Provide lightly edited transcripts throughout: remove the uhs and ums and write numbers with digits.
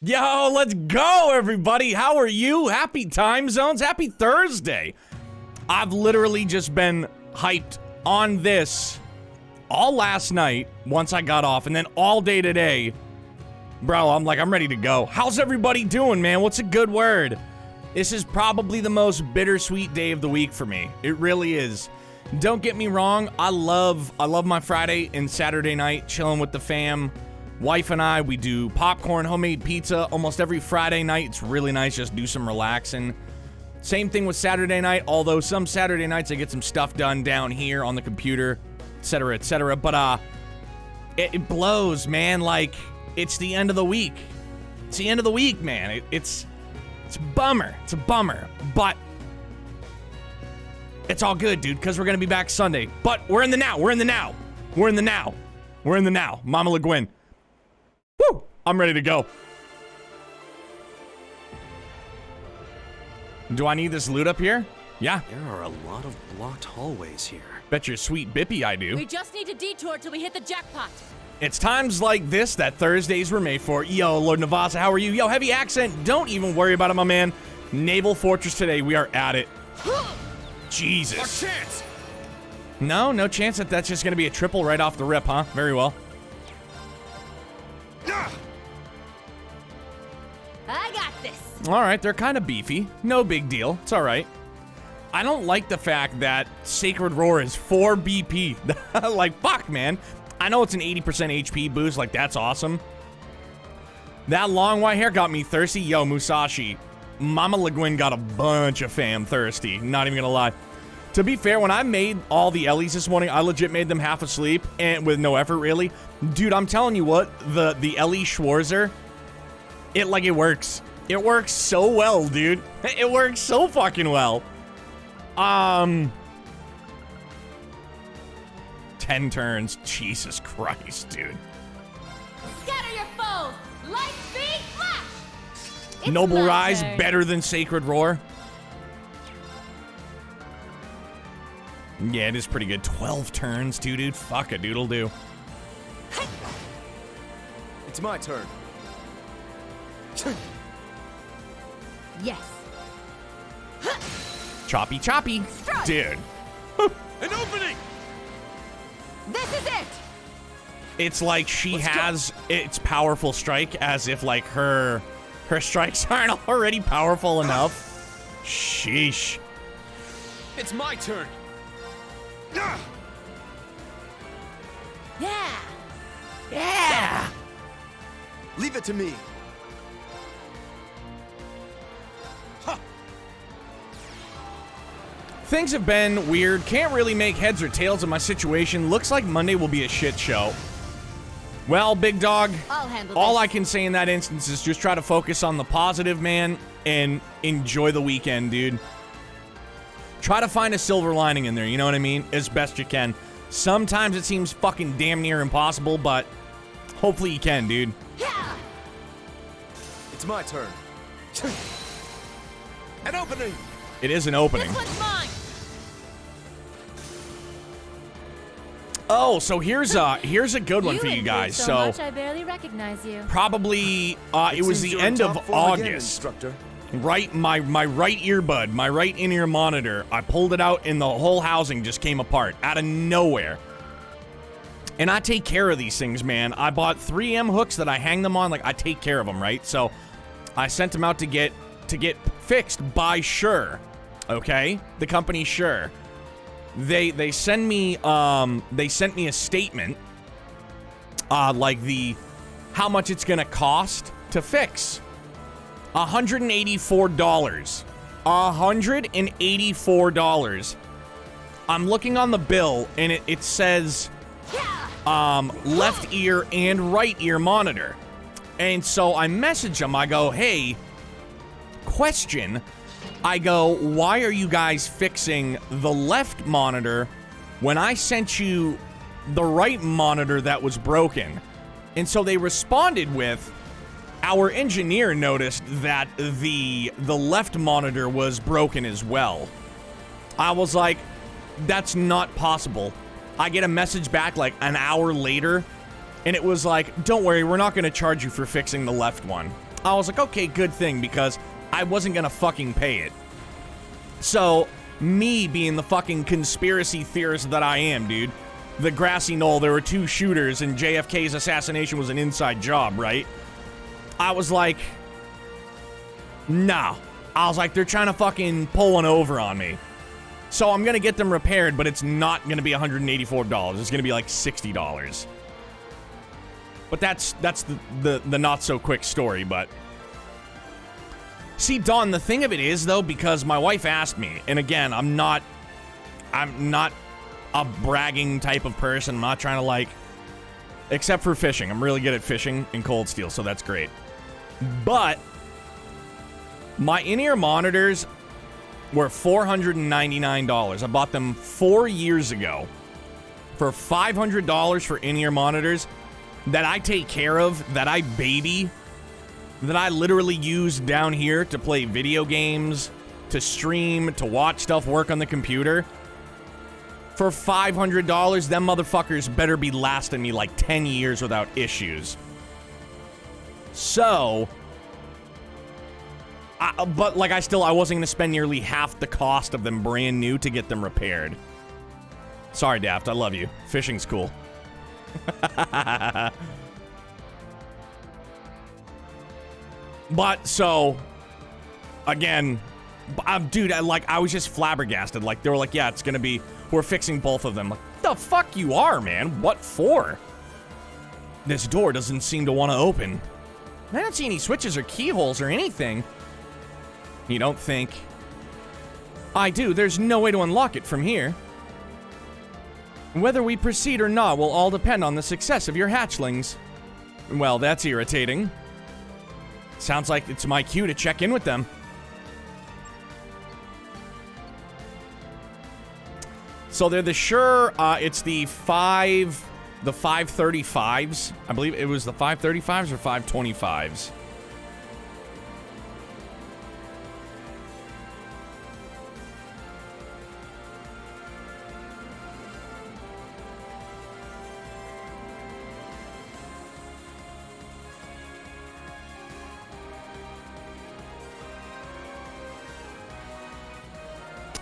Yo, let's go, everybody. How are you? Happy time zones. Happy Thursday. I've literally just been hyped on this all last night once I got off, and then all day today. Bro, I'm ready to go. How's everybody doing, man? What's a good word? This is probably the most bittersweet day of the week for me. It really is. Don't get me wrong. I love my Friday and Saturday night chilling with the fam. Wife and I, we do popcorn, homemade pizza almost every Friday night. It's really nice, just do some relaxing. Same thing with Saturday night, although some Saturday nights I get some stuff done down here on the computer, etc., etc. But it blows, man. Like, it's the end of the week. It's the end of the week, man. It's a bummer. It's a bummer. But it's all good, dude, because we're going to be back Sunday. But we're in the now. We're in the now. We're in the now. We're in the now. Mama LeGuin. Woo! I'm ready to go. Do I need this loot up here? Yeah. There are a lot of blocked hallways here. Bet your sweet bippy I do. We just need a detour till we hit the jackpot. It's times like this that Thursdays were made for. Yo, Lord Navasa, how are you? Yo, heavy accent. Don't even worry about it, my man. Naval Fortress today. We are at it. Jesus. Our chance. No chance that that's just going to be a triple right off the rip, huh? Very well. I got this. All right, they're kind of beefy. No big deal. It's all right. I don't like the fact that Sacred Roar is 4 BP. Like, fuck, man. I know it's an 80% HP boost. Like, that's awesome. That long white hair got me thirsty. Yo, Musashi. Mama LeGuin got a bunch of fam thirsty. Not even gonna lie. To be fair, when I made all the Ellies this morning, I legit made them half asleep and with no effort, really. Dude, I'm telling you what, the Ellie Schwarzer, it works. It works so well, dude. It works so fucking well. 10 turns. Jesus Christ, dude. Scatter your foes. Light speed flash. It's Noble my Rise turn. better than Sacred Roar. Yeah, it is pretty good. 12 turns, dude. Fuck a doodle do. It's my turn. Yes. Choppy. Strike. Dude. An opening. This is it. It's like she Let's has its powerful strike as if like her strikes aren't already powerful enough. Sheesh. It's my turn. Yeah. Leave it to me. Things have been weird. Can't really make heads or tails of my situation. Looks like Monday will be a shit show. Well, big dog, I'll handle all this. I can say in that instance is just try to focus on the positive, man, and enjoy the weekend, dude. Try to find a silver lining in there, you know what I mean? As best you can. Sometimes it seems fucking damn near impossible, but hopefully you can, dude. Yeah. It's my turn. An opening. It is an opening. This one's mine. Oh, so here's a good one for you improve guys. so So much I barely recognize you. probably it was the end of August. Right, my right earbud, my right in-ear monitor, I pulled it out and the whole housing just came apart out of nowhere. And I take care of these things, man. I bought 3M hooks that I hang them on, like I take care of them, right? So I sent them out to get fixed by Shure, okay? The company Shure. They send me a statement, like how much it's gonna cost to fix. $184. $184. I'm looking on the bill and it says left ear and right ear monitor. And so I message them. I go, hey, question. I go, why are you guys fixing the left monitor when I sent you the right monitor that was broken? And so they responded with, our engineer noticed that the left monitor was broken as well. I was like, that's not possible. I get a message back like an hour later, and it was like, don't worry, we're not going to charge you for fixing the left one. I was like, okay, good thing, because I wasn't gonna fucking pay it. So, me being the fucking conspiracy theorist that I am, dude, the grassy knoll, there were 2 shooters, and JFK's assassination was an inside job, right? I was like, no. I was like, they're trying to fucking pull one over on me. So I'm gonna get them repaired, but it's not gonna be $184. It's gonna be like $60. But that's the not so quick story, but... See, Dawn, the thing of it is, though, because my wife asked me, and again, I'm not a bragging type of person. I'm not trying to, like... Except for fishing. I'm really good at fishing in Cold Steel, so that's great. But... my in-ear monitors were $499. I bought them 4 years ago for $500 for in-ear monitors that I take care of, that I baby, that I literally use down here to play video games, to stream, to watch stuff, work on the computer. For $500, them motherfuckers better be lasting me like 10 years without issues. So... but, like, I wasn't gonna spend nearly half the cost of them brand new to get them repaired. Sorry, Daft, I love you. Fishing's cool. But, so... again... dude, I was just flabbergasted. Like, they were like, yeah, it's gonna be... we're fixing both of them. Like, the fuck you are, man? What for? This door doesn't seem to want to open. I don't see any switches or keyholes or anything. You don't think? I do. There's no way to unlock it from here. Whether we proceed or not will all depend on the success of your hatchlings. Well, that's irritating. Sounds like it's my cue to check in with them. So they're the it's the 535s. I believe it was the 535s or 525s.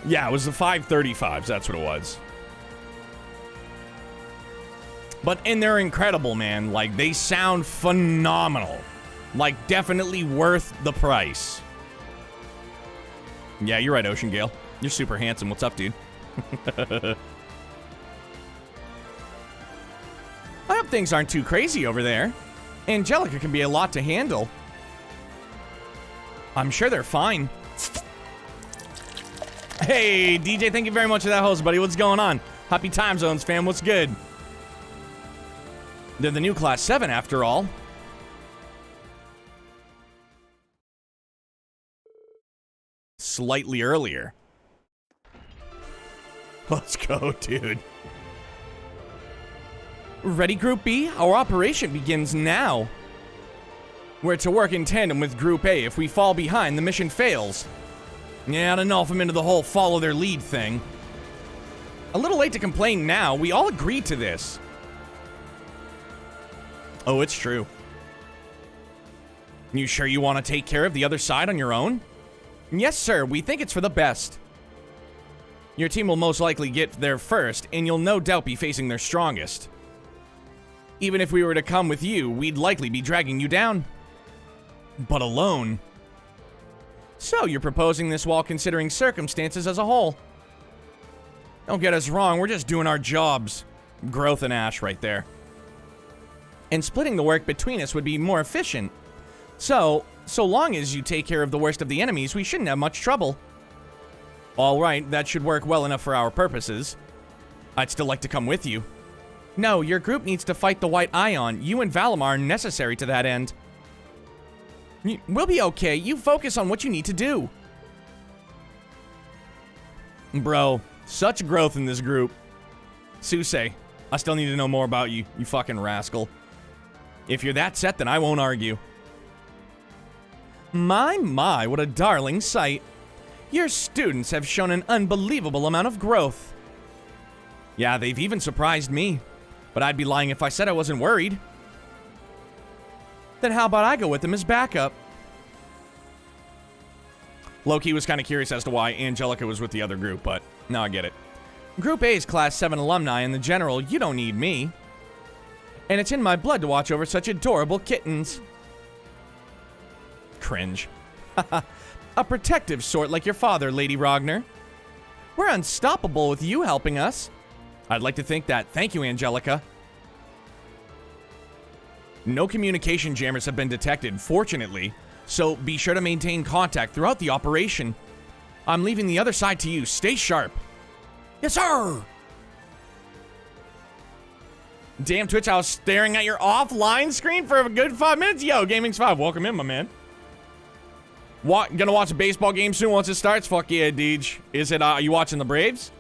Yeah, it was the 535s. That's what it was. And they're incredible, man. Like, they sound phenomenal. Like, definitely worth the price. Yeah, you're right, Ocean Gale. You're super handsome. What's up, dude? I hope things aren't too crazy over there. Angelica can be a lot to handle. I'm sure they're fine. Hey, DJ, thank you very much for that host, buddy. What's going on? Happy time zones, fam. What's good? They're the new Class 7, after all. Slightly earlier. Let's go, dude. Ready, Group B? Our operation begins now. We're to work in tandem with Group A. If we fall behind, the mission fails. Yeah, I don't know if I'm into the whole follow their lead thing. A little late to complain now. We all agreed to this. Oh, it's true. You sure you want to take care of the other side on your own? Yes, sir. We think it's for the best. Your team will most likely get there first, and you'll no doubt be facing their strongest. Even if we were to come with you, we'd likely be dragging you down. But alone. So, you're proposing this while considering circumstances as a whole. Don't get us wrong, we're just doing our jobs. Growth and Ash right there. And splitting the work between us would be more efficient. So long as you take care of the worst of the enemies, we shouldn't have much trouble. Alright, that should work well enough for our purposes. I'd still like to come with you. No, your group needs to fight the White Ion. You and Valimar are necessary to that end. We'll be okay. You focus on what you need to do. Bro, such growth in this group. Susei, I still need to know more about you, you fucking rascal. If you're that set, then I won't argue. My, what a darling sight. Your students have shown an unbelievable amount of growth. Yeah, they've even surprised me. But I'd be lying if I said I wasn't worried. Then how about I go with them as backup? Loki was kind of curious as to why Angelica was with the other group, but now I get it. Group A is Class 7 alumni, and the General, you don't need me. And it's in my blood to watch over such adorable kittens. Cringe. A protective sort like your father, Lady Rogner. We're unstoppable with you helping us. I'd like to think that. Thank you, Angelica. No communication jammers have been detected, fortunately, so be sure to maintain contact throughout the operation. I'm leaving the other side to you. Stay sharp. Yes, sir! Damn, Twitch, I was staring at your offline screen for a good 5 minutes. Yo, Gaming's 5, welcome in, my man. What, gonna watch a baseball game soon once it starts? Fuck yeah, Deej. Is it, you watching the Braves?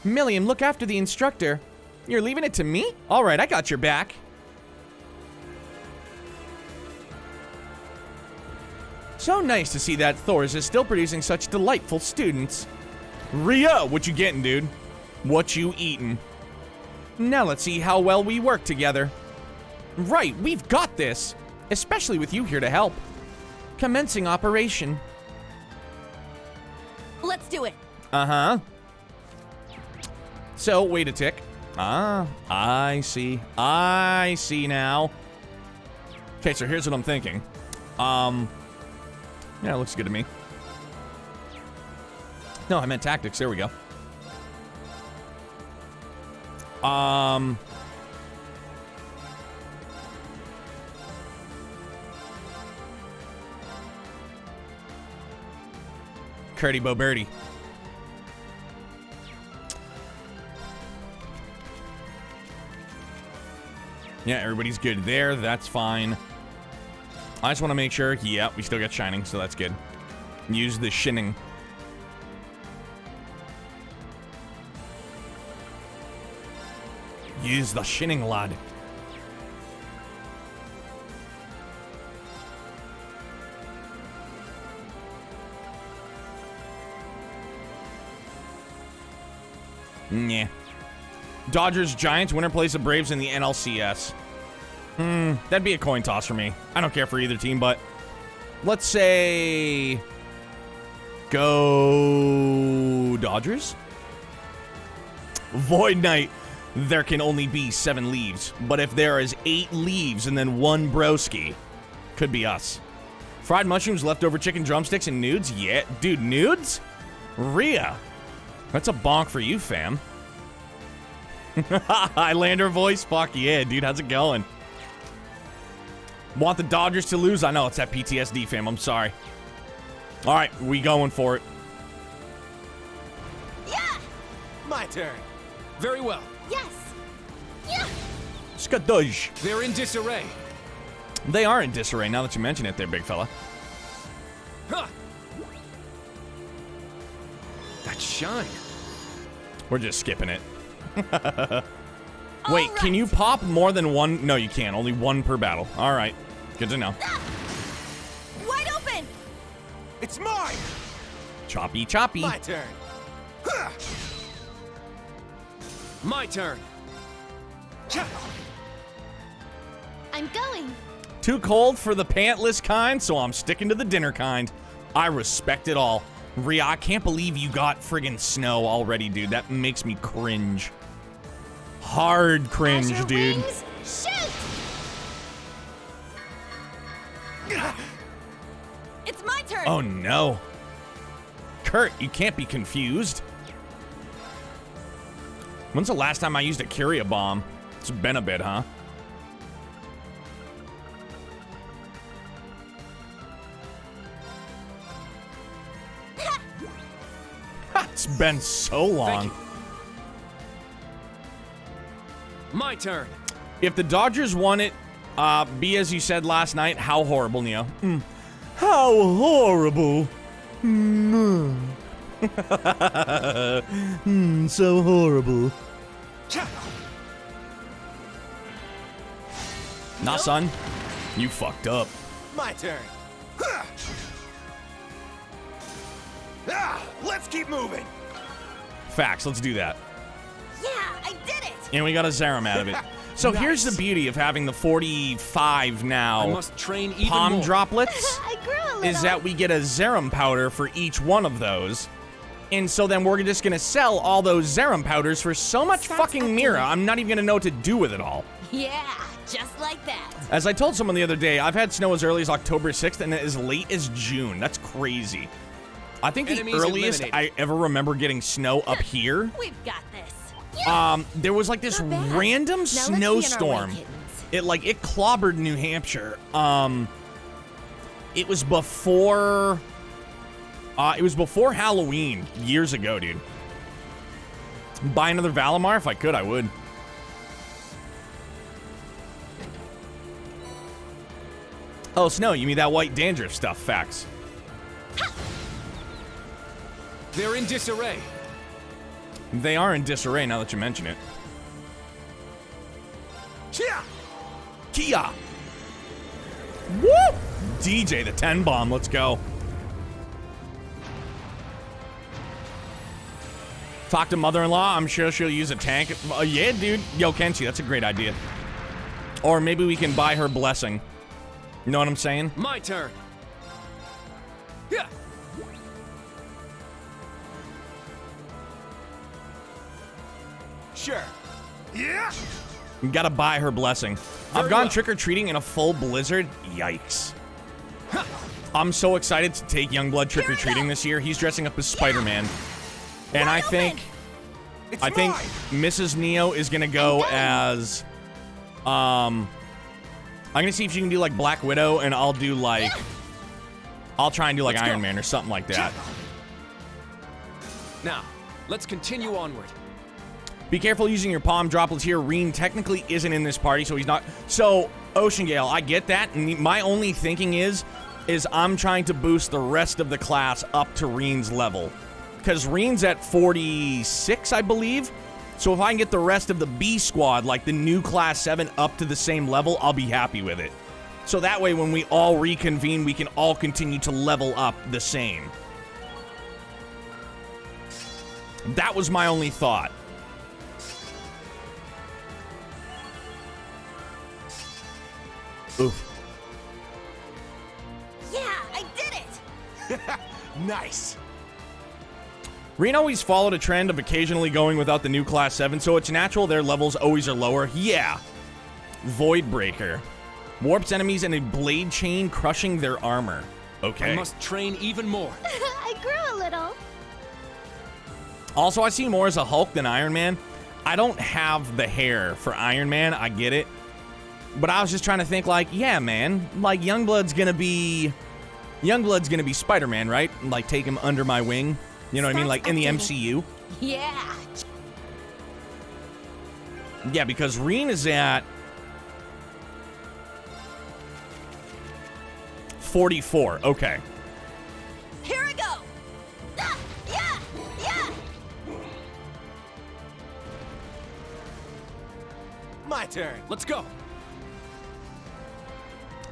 Milliam, look after the instructor. You're leaving it to me? All right, I got your back. So nice to see that Thors is still producing such delightful students. Ria, what you getting, dude? What you eating? Now let's see how well we work together. Right, we've got this. Especially with you here to help. Commencing operation. Let's do it. Uh-huh. So, wait a tick. Ah, I see. I see now. Okay, so here's what I'm thinking. Yeah, it looks good to me. No, I meant tactics. There we go. Curdy Bo Birdie. Yeah, everybody's good there. That's fine. I just want to make sure. Yeah, we still got Shining, so that's good. Use the Shinning. Use the Shinning, lad. Yeah. Dodgers, Giants, winner plays the Braves in the NLCS. That'd be a coin toss for me. I don't care for either team, but let's say go Dodgers. Void Knight. There can only be 7 leaves, but if there is 8 leaves and then 1 broski, could be us. Fried mushrooms, leftover chicken drumsticks, and nudes? Yeah, dude, nudes? Rhea. That's a bonk for you, fam. Highlander voice? Fuck yeah, dude. How's it going? Want the Dodgers to lose? I know, it's that PTSD, fam. I'm sorry. All right, we going for it. Yeah! My turn. Very well. Yes! Yeah! Skadoosh. They're in disarray. They are in disarray now that you mention it there, big fella. Huh. That shine. We're just skipping it. Wait, right. Can you pop more than 1? No, you can't. Only 1 per battle. All right. Good to know. Wide open! It's mine. Choppy, choppy. My turn. Huh. My turn. I'm going. Too cold for the pantless kind, so I'm sticking to the dinner kind. I respect it all. Rhea, I can't believe you got friggin' snow already, dude. That makes me cringe. Hard cringe, Azure dude. Wings, shoot! It's my turn. Oh, no. Kurt, you can't be confused. When's the last time I used a Curia bomb? It's been a bit, huh? It's been so long. My turn. If the Dodgers won it, be as you said last night, how horrible, Neo. How horrible. So horrible. Nah, son. You fucked up. My turn. Let's keep moving. Facts, let's do that. Yeah, I did it. And we got a Zaram out of it. So here's the Nice. beauty of having the 45 I now must train even palm more. droplets I grew a little. is that we get a Zerum powder for each one of those. And so then we're just gonna sell all those Zerum powders for so much Starts fucking at Mira, the- I'm not even gonna know what to do with it all. Yeah, just like that. As I told someone the other day, I've had snow as early as October 6th and as late as June. That's crazy. I think the Enemies earliest eliminated. I ever remember getting snow up here, We've got this. there was like this Not bad. random Now let's be in our snowstorm. way, kittens. It clobbered New Hampshire. It was before Halloween years ago, dude. Buy another Valimar if I could, I would. Oh, Snow, you mean that white dandruff stuff? Facts. They're in disarray. They are in disarray now that you mention it. Chia! Kia! Woo! DJ, the 10 bomb, let's go. Talk to mother-in-law, I'm sure she'll use a tank. Yeah, dude. Yo, Kenshi, that's a great idea. Or maybe we can buy her blessing. You know what I'm saying? My turn. Yeah. Sure. Yeah. You gotta buy her blessing. I've Very gone well. trick-or-treating in a full blizzard. Yikes. I'm so excited to take Youngblood trick-or-treating this year. He's dressing up as Spider-Man. And I Wide think... open. I think Mrs. Neo is gonna go as, I'm gonna see if she can do like Black Widow, and I'll do like, I'll try and do like Let's go. Iron Man or something like that. Now, let's continue onward. Be careful using your palm droplets here. Reen technically isn't in this party, so he's not. So Ocean Gale, I get that, and my only thinking is I'm trying to boost the rest of the class up to Reen's level. Because Reen's at 46, I believe. So if I can get the rest of the B squad, like the new Class 7, up to the same level, I'll be happy with it. So that way, when we all reconvene, we can all continue to level up the same. That was my only thought. Oof. Yeah, I did it. Nice. Reen always followed a trend of occasionally going without the new Class 7, so it's natural their levels always are lower. Yeah. Voidbreaker. Warps enemies in a blade chain, crushing their armor. Okay. I must train even more. I grew a little. Also, I see more as a Hulk than Iron Man. I don't have the hair for Iron Man, I get it. But I was just trying to think like, yeah, man, like Youngblood's gonna be Spider-Man, right? Like take him under my wing. You know what I mean? Like in the MCU. Yeah. Yeah, because Reen is at 44. Okay. Here I go. Ah, yeah, yeah. My turn. Let's go.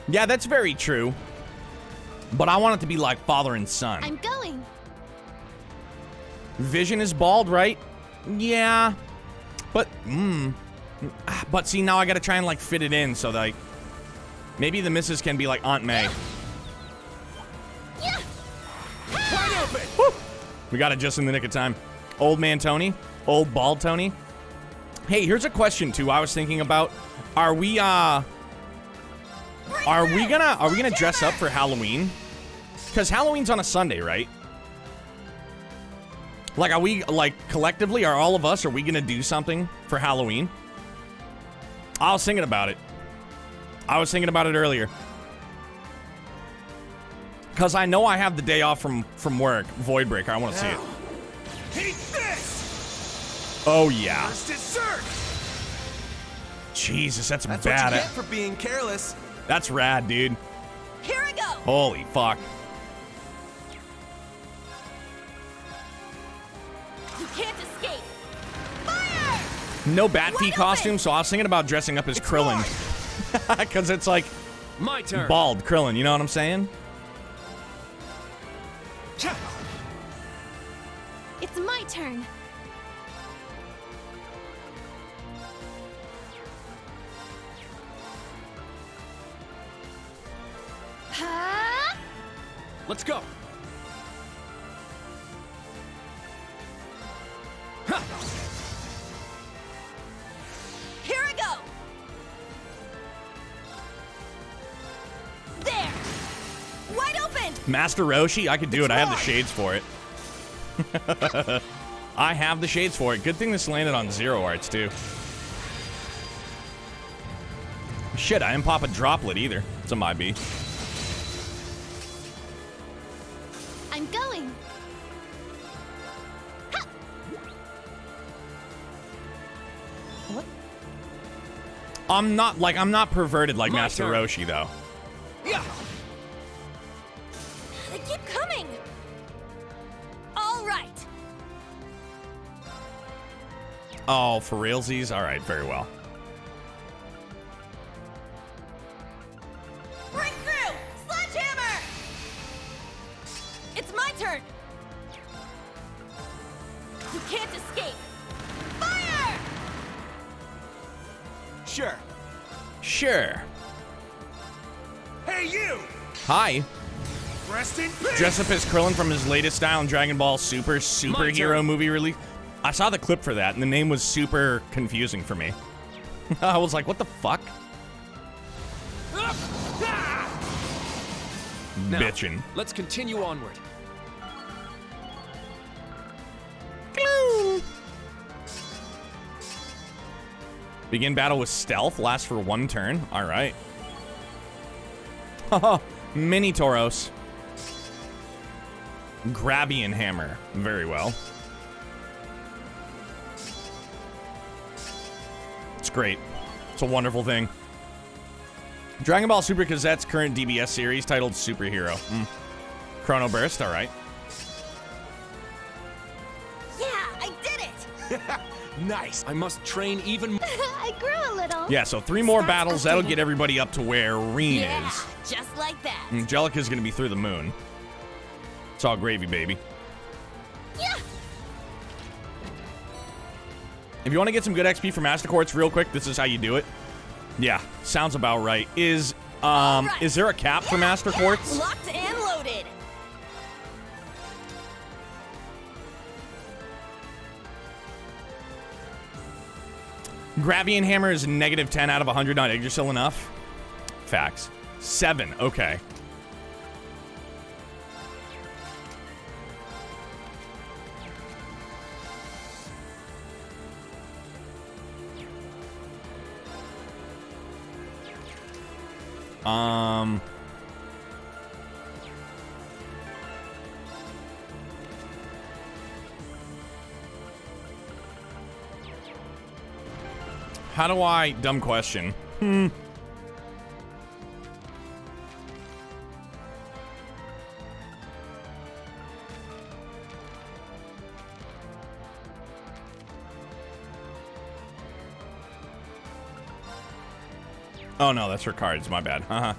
Yeah, that's very true. But I want it to be like father and son. I'm going. Vision is bald, right? Yeah. But, But see, now I gotta try and like fit it in so like maybe the missus can be like Aunt May. Yeah. Wide open. Woo! We got it just in the nick of time. Old man Tony, old bald Tony. Hey, here's a question too. I was thinking about: Are we gonna dress up for Halloween? Because Halloween's on a Sunday, right? Like, are we like collectively? Are all of us? Are we gonna do something for Halloween? I was thinking about it. I was thinking about it earlier. Because I know I have the day off from work. Voidbreaker, I want to see it. Hate this. Oh, yeah. First dessert. Jesus, that's That's bad. what you get for being careless. That's rad, dude. Here I go. Holy fuck. You can't escape. Fire! No Bat Fee Wide costume, open. so I was thinking about dressing up as Krillin. Because it's like My turn. bald Krillin, you know what I'm saying? Cha. It's my turn. Let's go. Ha! Here I go. There. Wide open. Master Roshi, I could do it. I have the shades for it. I have the shades for it. Good thing this landed on 0 arts, too. Shit, I didn't pop a droplet either. It's a my B. I'm going. Ha! What? I'm not perverted like My Master turn. Roshi, though. Yeah. They keep coming. All right. Oh, for realsies? All right, very well. Break through. Sledgehammer. It's my turn. You can't escape. Fire! Sure. Sure. Hey, you! Hi. Rest in peace! Dress up as Krillin from his latest style in Dragon Ball Super superhero turn. movie release. I saw the clip for that, and the name was super confusing for me. I was like, what the fuck? Now, Bitchin'. let's continue onward. Begin battle with stealth. Lasts for 1 turn. All right. Mini Tauros. Grabian Hammer. Very well. It's great. It's a wonderful thing. Dragon Ball Super Gazette's current DBS series titled Superhero. Chrono Burst. All right. Yeah, I did it. Nice. I must train even more. I grew a little. Yeah, so 3 more Start battles. That'll updating. get everybody up to where Reen Yeah, is. just like that. Angelica's gonna be through the moon. It's all gravy, baby. Yeah. If you want to get some good XP for Master Quartz real quick, this is how you do it. Yeah, sounds about right. Is there a cap for Master Quartz? Locked and loaded. Grabian Hammer is negative 10 out of 100 on Yggdrasil enough? Facts. 7, okay. How do I... Dumb question. Oh, no, that's for cards. My bad. How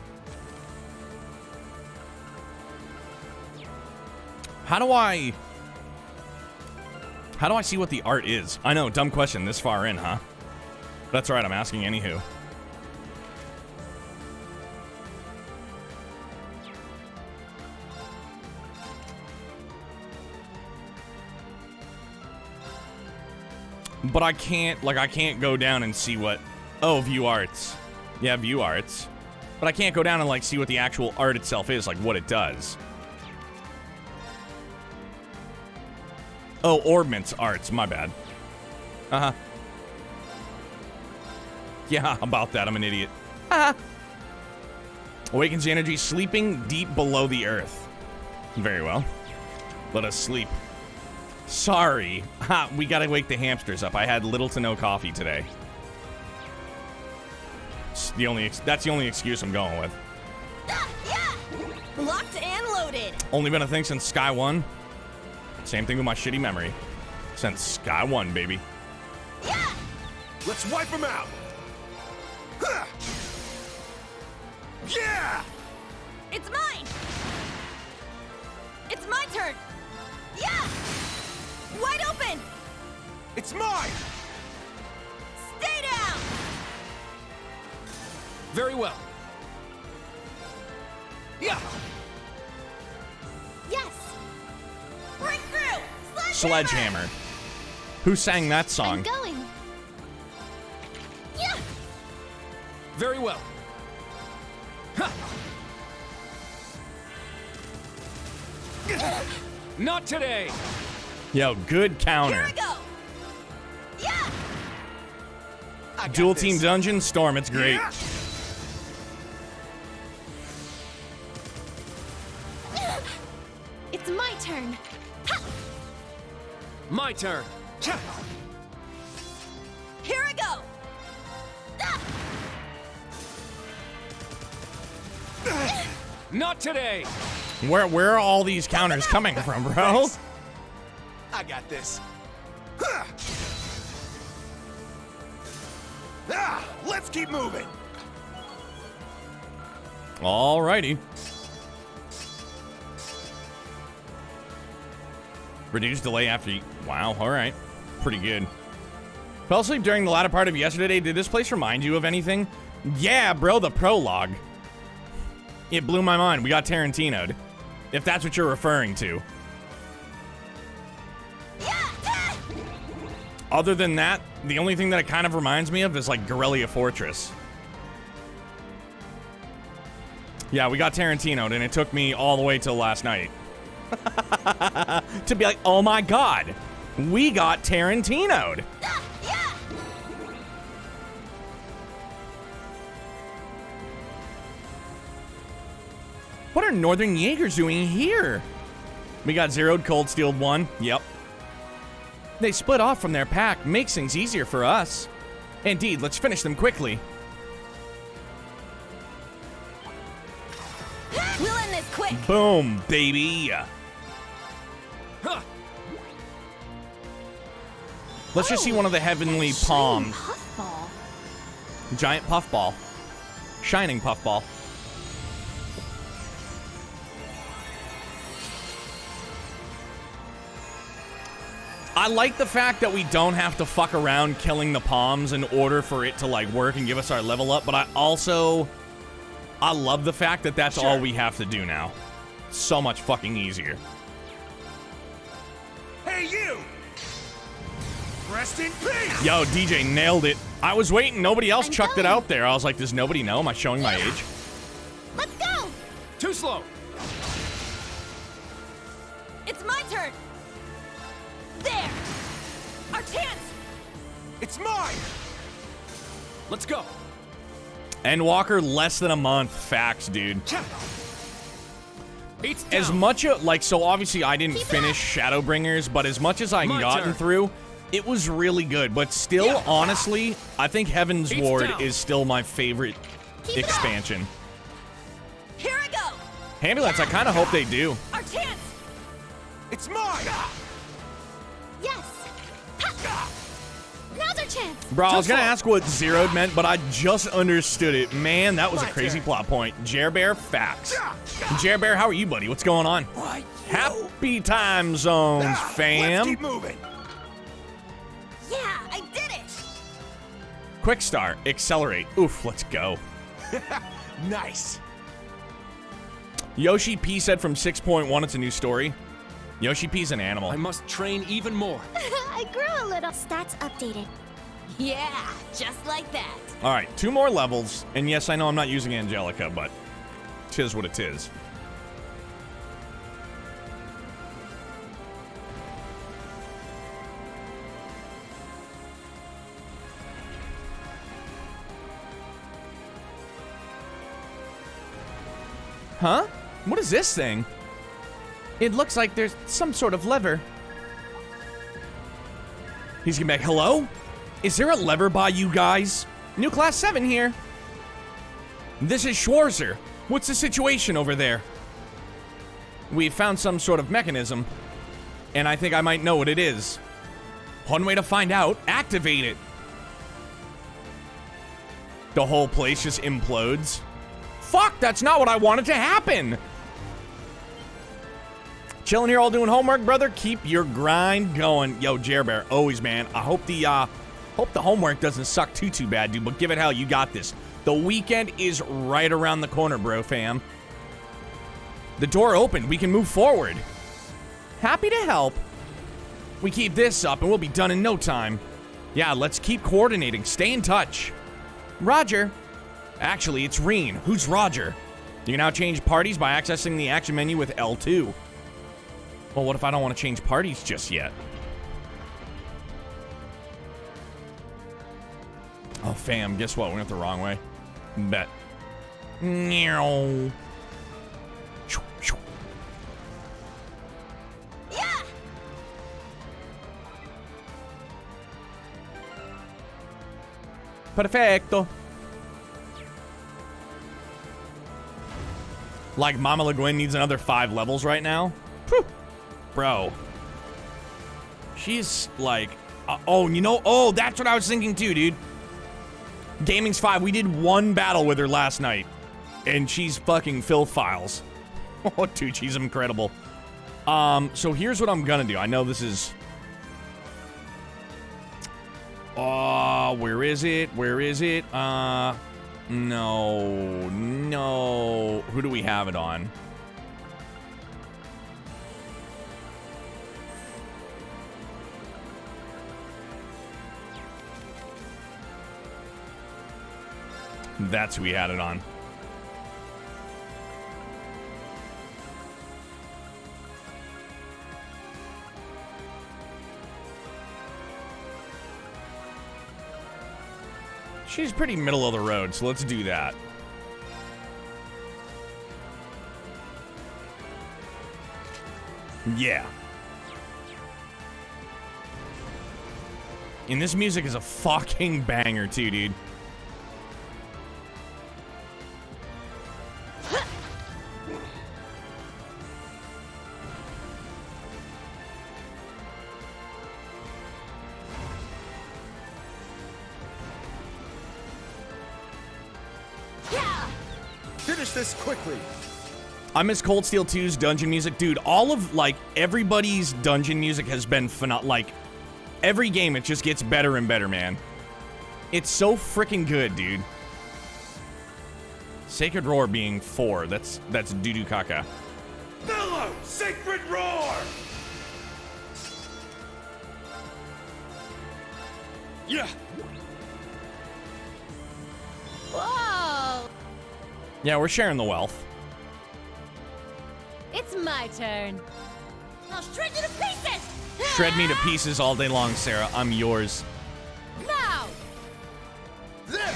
do I see what the art is? I know, dumb question this far in, huh? That's right, I'm asking anywho. But I can't go down and see what... Oh, view arts. Yeah, view arts. But I can't go down and, like, see what the actual art itself is, like, what it does. Oh, Orbment's arts, my bad. Yeah, about that, I'm an idiot. Awakens the energy sleeping deep below the earth. Very well. Let us sleep. Sorry. We gotta wake the hamsters up. I had little to no coffee today. That's the only excuse I'm going with. Yeah. Locked and loaded. Only been a thing since Sky 1. Same thing with my shitty memory. Since Sky 1, baby. Yeah. Let's wipe them out. Huh. Yeah. It's mine. It's my turn. Yeah. Wide open. It's mine. Stay down. Very well. Yeah. Sledgehammer. Who sang that I'm song? going. Yeah. Very well. Ha! Not today. Yo, good Here counter. I go. Yeah. I got Dual this. Team Dungeon Storm, it's great. Yeah. It's my turn. Ha! My turn. Cha. Here I go. Ah! Not today. Where are all these counters coming from, bro? Thanks. I got this. Ha. Ah, let's keep moving. Alrighty. Reduce delay after you. Wow, alright. Pretty good. Fell asleep during the latter part of yesterday. Did this place remind you of anything? Yeah, bro, the Prologue. It blew my mind. We got Tarantino'd. If that's what you're referring to. Yeah. Other than that, the only thing that it kind of reminds me of is like Guerrilla Fortress. Yeah, we got Tarantino'd, and it took me all the way till last night. To be like, oh my god, we got Tarantino'd. Ah, yeah. What are Northern Jaegers doing here? We got zeroed, cold steeled one. Yep. They split off from their pack, makes things easier for us. Indeed, let's finish them quickly. We'll end this quick. Boom, baby. Huh. Let's just see one of the heavenly palms. Puffball. Giant puffball. Shining puffball. I like the fact that we don't have to fuck around killing the palms in order for it to like work and give us our level up, but I love the fact that that's all we have to do now. So much fucking easier. Hey, you! Rest in peace! Yo, DJ nailed it. I was waiting, nobody else I'm chucked it going. out there. I was like, does nobody know? Am I showing my age? Let's go. Too slow. It's my turn. There. Our chance. It's mine! Let's go. Endwalker, less than a month. Facts, dude. Cha. It's As down. much, like, so obviously I didn't Keep it finish Shadowbringers, but as much as I My gotten turn. through, it was really good. But still, Yeah. honestly, I think Heaven's It's Ward down. is still my favorite Keep it up. expansion. Here I go. Ambulance, I kind of hope they do. Our chance. It's mine! Yes. Ha. Now's our chance. Bro, I was Just gonna look. ask what zeroed meant, but I just understood it. Man, that was a My crazy turn. plot point. Jerbear, facts. Jerbear, how are you, buddy? What's going on? Right, Happy time zones, Let's fam. keep moving. Yeah, I did it. Quick start, accelerate. Oof, let's go. Nice. Yoshi P said from 6.1, it's a new story. Yoshi P's an animal. I must train even more. I grew a little. Stats updated. Yeah, just like that. All right, 2 more levels. And yes, I know I'm not using Angelica, but tis what it is. Huh? What is this thing? It looks like there's some sort of lever. He's getting back. Hello? Is there a lever by you guys? New class 7 here. This is Schwarzer. What's the situation over there? We found some sort of mechanism, and I think I might know what it is. One way to find out, activate it. The whole place just implodes. Fuck, that's not what I wanted to happen. Chilling here all doing homework, brother. Keep your grind going. Yo, Jerbear, always, man. I hope the homework doesn't suck too bad, dude, but give it hell, you got this. The weekend is right around the corner, bro, fam. The door opened. We can move forward. Happy to help. We keep this up and we'll be done in no time. Yeah, let's keep coordinating. Stay in touch. Roger. Actually, it's Reen. Who's Roger? You can now change parties by accessing the action menu with L2. Well, what if I don't want to change parties just yet? Oh, fam, guess what? We went the wrong way. Bet. Meow. Yeah! Perfecto. Like Mama LeGuin needs another 5 levels right now? Whew. Bro. She's like... oh, you know... Oh, that's what I was thinking too, dude. Gaming's 5. We did 1 battle with her last night. And she's fucking filth files. Oh, dude, she's incredible. So here's what I'm gonna do. I know this is... where is it? Where is it? No. Who do we have it on? That's who we had it on. She's pretty middle of the road, so let's do that. Yeah. And this music is a fucking banger too, dude. Finish this quickly. I miss Cold Steel 2's dungeon music. Dude, all of, like, everybody's dungeon music has been phenomenal. Like, every game, it just gets better and better, man. It's so freaking good, dude. Sacred Roar being 4. That's doo-doo caca. Bellow! Sacred Roar! Yeah. Whoa! Yeah, we're sharing the wealth. It's my turn. I'll shred you to pieces! Shred me to pieces all day long, Sarah. I'm yours. Now! There!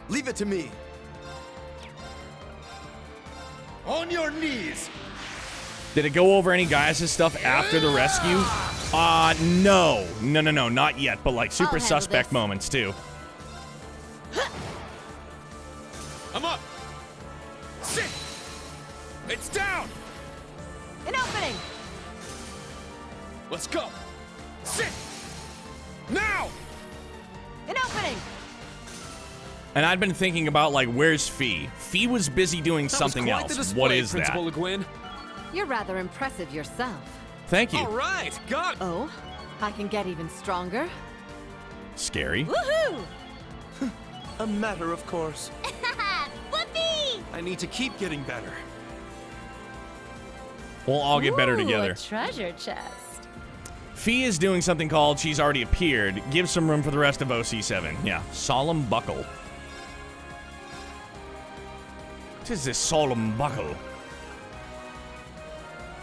Leave it to me. On your knees! Did it go over any Gaius' stuff after the rescue? No. No, not yet. But, like, super handle suspect this. moments, too. I'm up. Sit. It's down. An opening! Let's go. Sit. Now. An opening! And I'd been thinking about, like, where's Fee? Fee was busy doing That something was quite else. the display, What is Principal that? Le Guin. You're rather impressive yourself. Thank you. All right, got it. Oh, I can get even stronger? Scary. Woohoo! A matter of course. Whoopee! I need to keep getting better. We'll all get better Ooh, together. A treasure chest. Fee is doing something called She's Already Appeared. Give some room for the rest of OC7. Yeah. Solemn Buckle. What is this Solemn Buckle?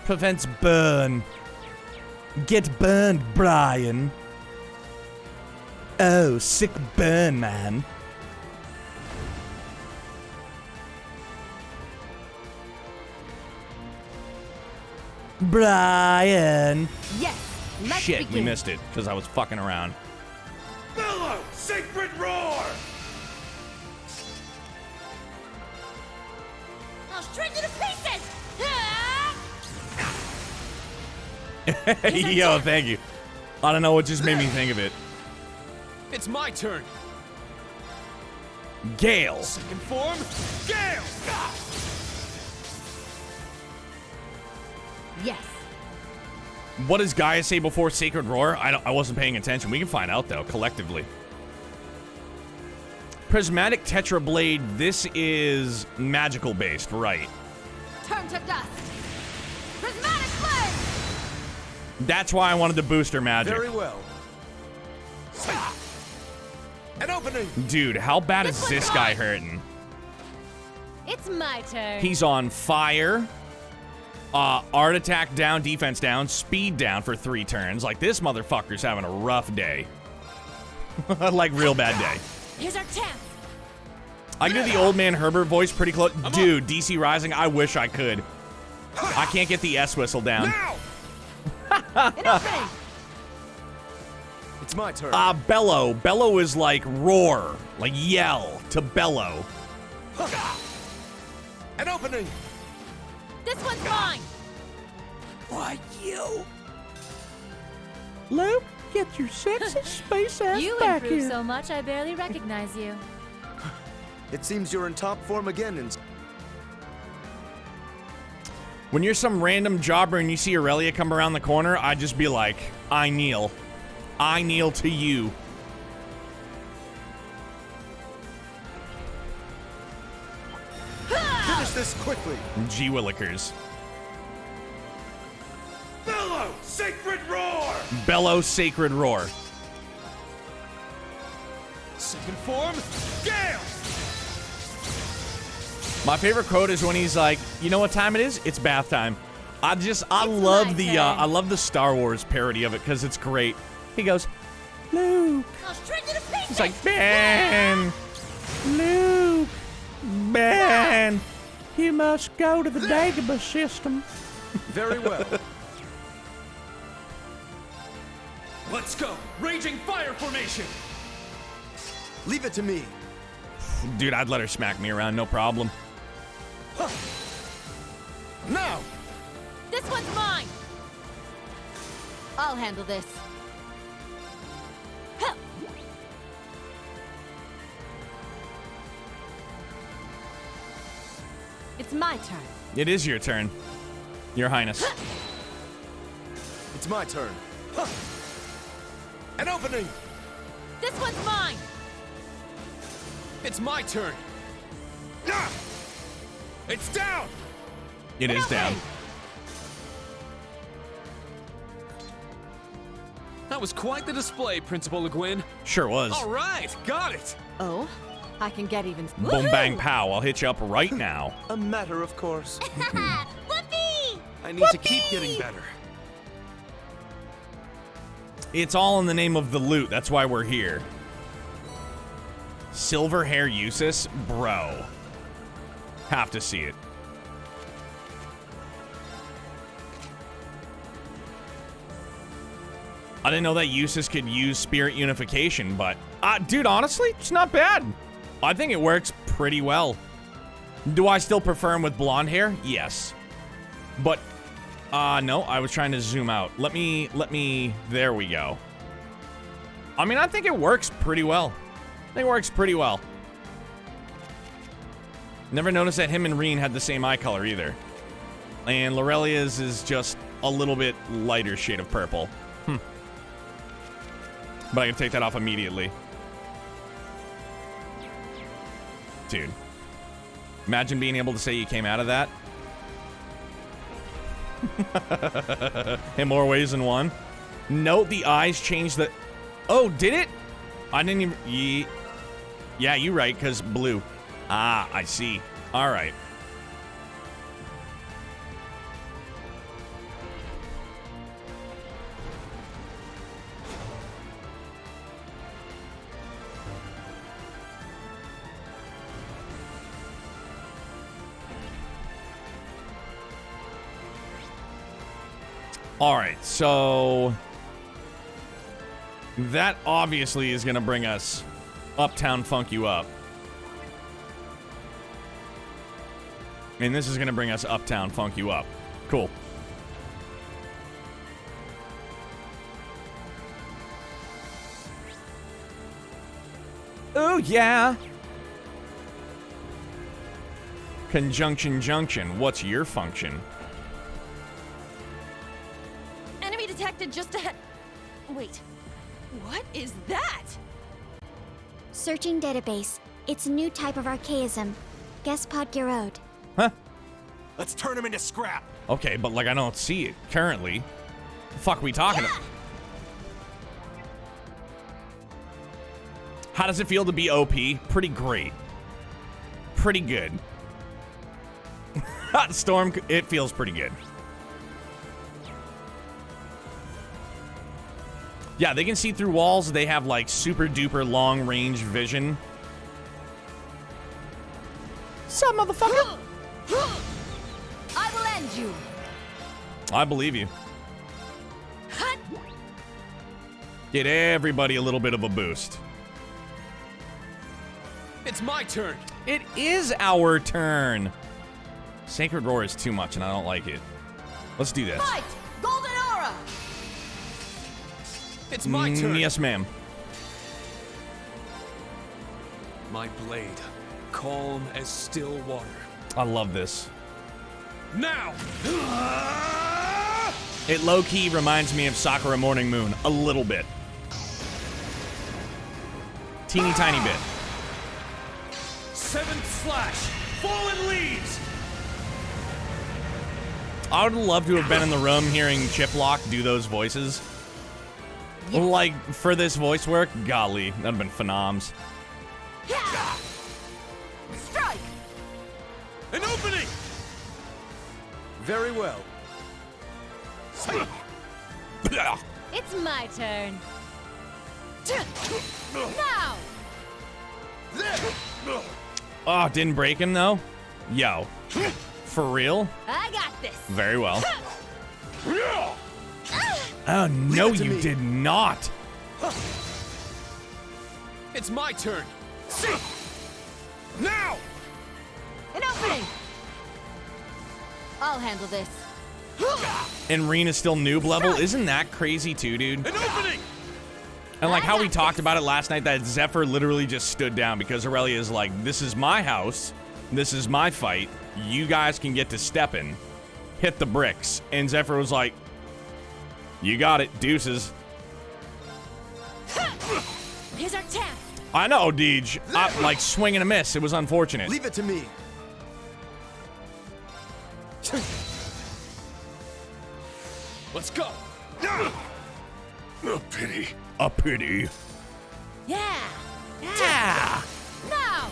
Prevents burn. Get burned, Brian. Oh, sick burn, man. Brian. Yes, let's Shit, begin. we missed it because I was fucking around. Bellow! Sacred Roar! I'll shred you to pieces! Yo, thank you. I don't know what just made me think of it. It's my turn. Gale. Second form. Gale. Yes. What does Gaia say before Sacred Roar? I wasn't paying attention. We can find out though, collectively. Prismatic Tetra Blade. This is magical based, right? Turn to dust. Prismatic blade. That's why I wanted the booster magic. Very well. An opening. Dude, how bad is this guy hurting? It's my turn. He's on fire. Art attack down, defense down, speed down for 3 turns. Like, this motherfucker's having a rough day. Like, real bad day. Here's our chance. I can do the old man Herbert voice pretty close. Dude, DC Rising, I wish I could. I can't get the S whistle down. Now. An opening! It's my turn. Bellow. Bellow is like roar, like yell to bellow. An opening. This one's mine. Why you? Luke, get your sexy space ass You back improve here. so much, I barely recognize you. It seems you're in top form again. And When you're some random jobber and you see Aurelia come around the corner, I'd just be like, I kneel. I kneel to you. finish this quickly. G Willikers. Bellow, sacred roar. Bellow Sacred Roar. Second form, Gale! My favorite quote is when he's like, you know what time it is? It's bath time. I love my the turn. I love the Star Wars parody of it because it's great. He goes, Luke. I'll straight to the face. It's like, Ben. Luke. Ben. You must go to the Dagobah system. Very well. Let's go! Raging fire formation! Leave it to me. Dude, I'd let her smack me around, no problem. Now. This one's mine. I'll handle this. Huh. It's my turn. It is your turn, Your Highness. It's my turn. An opening. This one's mine. It's my turn! Ah! It's down. It is down. That was quite the display, Principal Le Guin. Sure was. All right, got it! Oh, I can get even. Boom, bang, pow. I'll hit you up right now. A matter of course. Whoopee! I need to keep getting better. It's all in the name of the loot. That's why we're here. Silver hair Eustace? Bro. Have to see it. I didn't know that Eustace could use spirit unification, but... dude, honestly, it's not bad. I think it works pretty well. Do I still prefer him with blonde hair? Yes. But, no, I was trying to zoom out. Let me, there we go. I mean, I think it works pretty well. I think it works pretty well. Never noticed that him and Reen had the same eye color either. And Lorelia's is just a little bit lighter shade of purple. But I can take that off immediately. Dude. Imagine being able to say you came out of that. In more ways than one. Note the eyes changed the... Oh, did it? I didn't even... Yeah, you're right, because blue. Ah, I see. All right. All right, so that obviously is going to bring us Uptown Funk You Up. And this is going to bring us Uptown Funk You Up. Cool. Oh, yeah. Conjunction junction. What's your function? Enemy detected just ahead. Wait. What is that? Searching database. It's a new type of archaism. Guess Pod Garode. Huh? Let's turn him into scrap. Okay, but like I don't see it currently. Fuck we talking about? How does it feel to be OP? Pretty great. Pretty good. Storm, it feels pretty good. Yeah, they can see through walls. They have like super duper long range vision. Sup, motherfucker? I will end you. I believe you. Get everybody a little bit of a boost. It's my turn. It is our turn. Sacred Roar is too much, and I don't like it. Let's do this. Fight! Golden Aura! It's my turn. Yes, ma'am. My blade, calm as still water. I love this. Now! It low-key reminds me of Sakura Morning Moon a little bit. Teeny tiny bit. Seventh slash. Fallen leaves. I would love to have been in the room hearing Chiplock do those voices. Like, for this voice work, golly, that'd have been phenoms. Strike! An opening. Very well. It's my turn. Now! Oh, didn't break him, though? Yo. For real? I got this. Very well. Oh, no, Leave it to you me. did not. It's my turn. Now. An opening. I'll handle this. And Rena's still noob level. Isn't that crazy, too, dude? An opening. And like how we talked about it last night, that Zephyr literally just stood down because Aurelia is like, this is my house. This is my fight. You guys can get to stepping. Hit the bricks. And Zephyr was like, you got it. Deuces. Here's our chance. I know, Deej. Like swing and a miss. It was unfortunate. Leave it to me. Let's go. A pity. A pity. Yeah. Yeah. Now!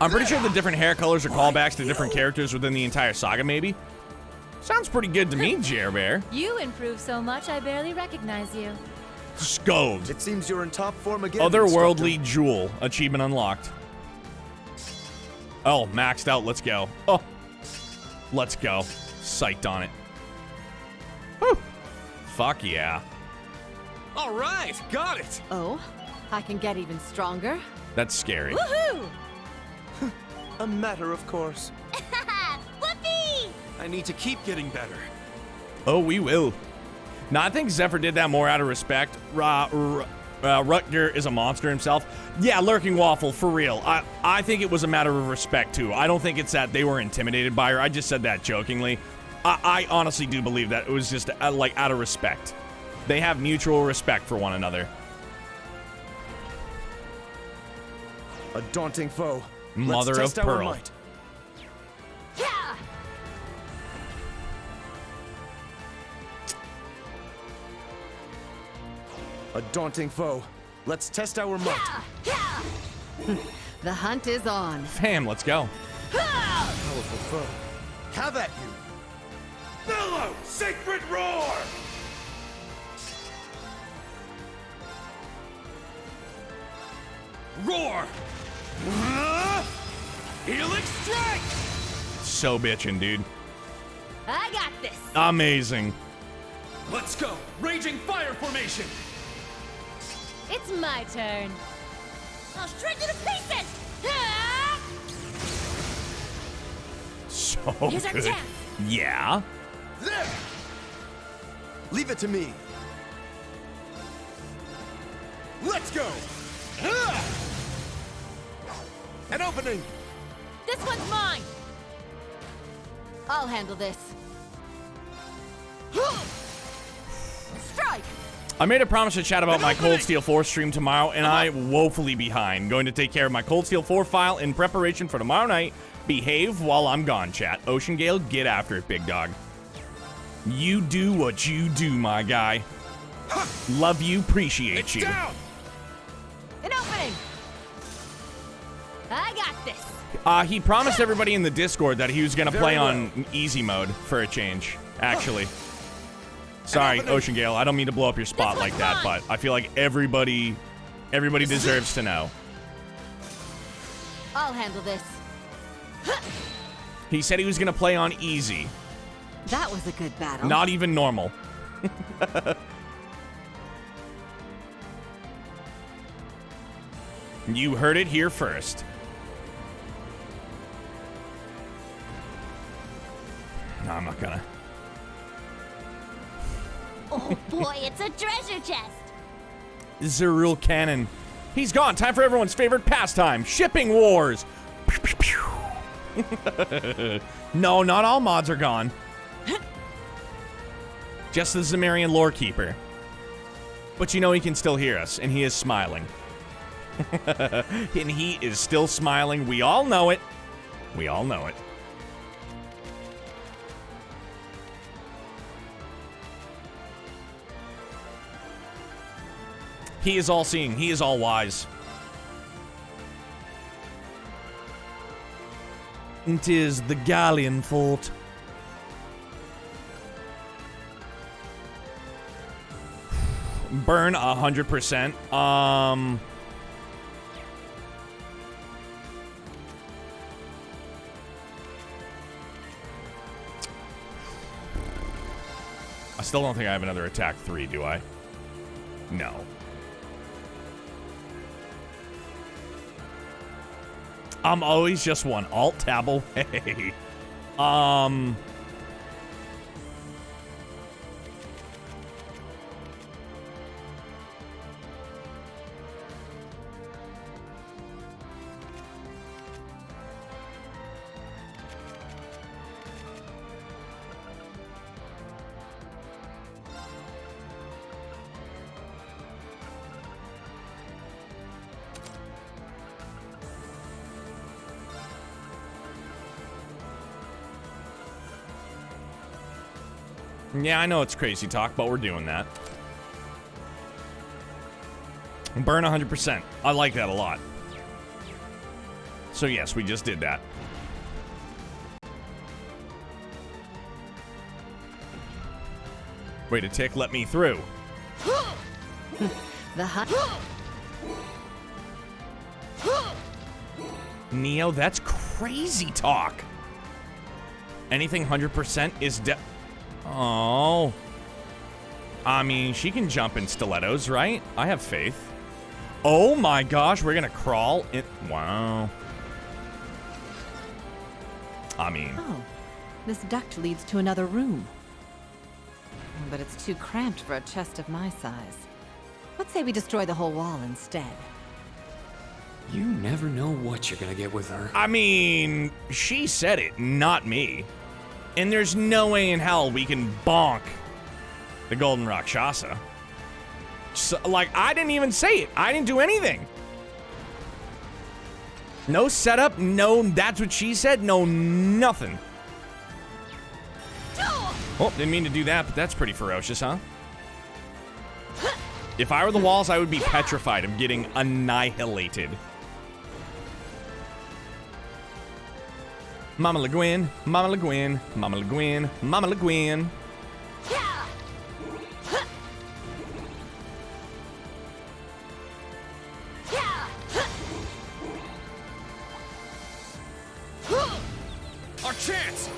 I'm pretty sure the different hair colors are callbacks to different characters within the entire saga, maybe. Sounds pretty good to me, Jer Bear. You improve so much I barely recognize you. Scold. It seems you're in top form again. Otherworldly Jewel. Achievement unlocked. Oh, maxed out. Let's go. Oh. Let's go. Psyched on it. Whew. Fuck yeah. All right, got it. Oh, I can get even stronger. That's scary. Woohoo! A matter of course. Whoopee! I need to keep getting better. Oh, we will. No, I think Zephyr did that more out of respect. Rutger is a monster himself. Yeah, Lurking Waffle, for real. I think it was a matter of respect, too. I don't think it's that they were intimidated by her. I just said that jokingly. I honestly do believe that it was just, like, out of respect. They have mutual respect for one another. A daunting foe. Mother Let's of test our Pearl. might. Yeah! A daunting foe. Let's test our might. The hunt is on. Fam, let's go. Powerful foe. Have at you. Bellow! Sacred roar! Roar! Helix strike! So bitchin', dude. I got this. Amazing. Let's go. Raging fire formation. It's my turn. I'll shred you to pieces! Ah! So Here's our good. chance. Yeah. There! Leave it to me. Let's go! An opening! This one's mine! I'll handle this. Strike! I made a promise to chat about my Cold Steel 4 stream tomorrow, and I'm woefully behind. Going to take care of my Cold Steel 4 file in preparation for tomorrow night. Behave while I'm gone, chat. Ocean Gale, get after it, big dog. You do what you do, my guy. Love you, appreciate It's you. down! An opening! I got this! He promised everybody in the Discord that he was gonna play Very on easy mode for a change, actually. Sorry, Ocean Gale, I don't mean to blow up your spot like that, but I feel like everybody deserves to know. I'll handle this. He said he was gonna play on easy, That was a good battle. not even normal. You heard it here first. No, I'm not gonna. Oh boy, it's a treasure chest. Zerul Cannon. He's gone. Time for everyone's favorite pastime, shipping wars. No, not all mods are gone. Just the Zemarian Lorekeeper. But you know he can still hear us, and he is smiling. And he is still smiling. We all know it. We all know it. He is all seeing. He is all wise. It is the galleon fault. Burn 100%. I still don't think I have another attack 3, do I? No. I'm always just one. Alt-tab away. Yeah, I know it's crazy talk, but we're doing that. Burn 100%. I like that a lot. So yes, we just did that. Wait a tick, let me through. The hunt. Neo, that's crazy talk. Anything 100% is Oh. I mean, she can jump in stilettos, right? I have faith. Oh my gosh, we're gonna crawl in. Wow. I mean. Oh, this duct leads to another room. But it's too cramped for a chest of my size. Let's say we destroy the whole wall instead. You never know what you're gonna get with her. I mean, she said it, not me. And there's no way in hell we can bonk the Golden Rakshasa. So, like, I didn't even say it. I didn't do anything. No setup, no, that's what she said, no nothing. Oh, didn't mean to do that, but that's pretty ferocious, huh? If I were the walls, I would be petrified of getting annihilated. Mama Le Guin, Mama Le Guin, Mama Le Guin, Mama Le Guin. Our chance!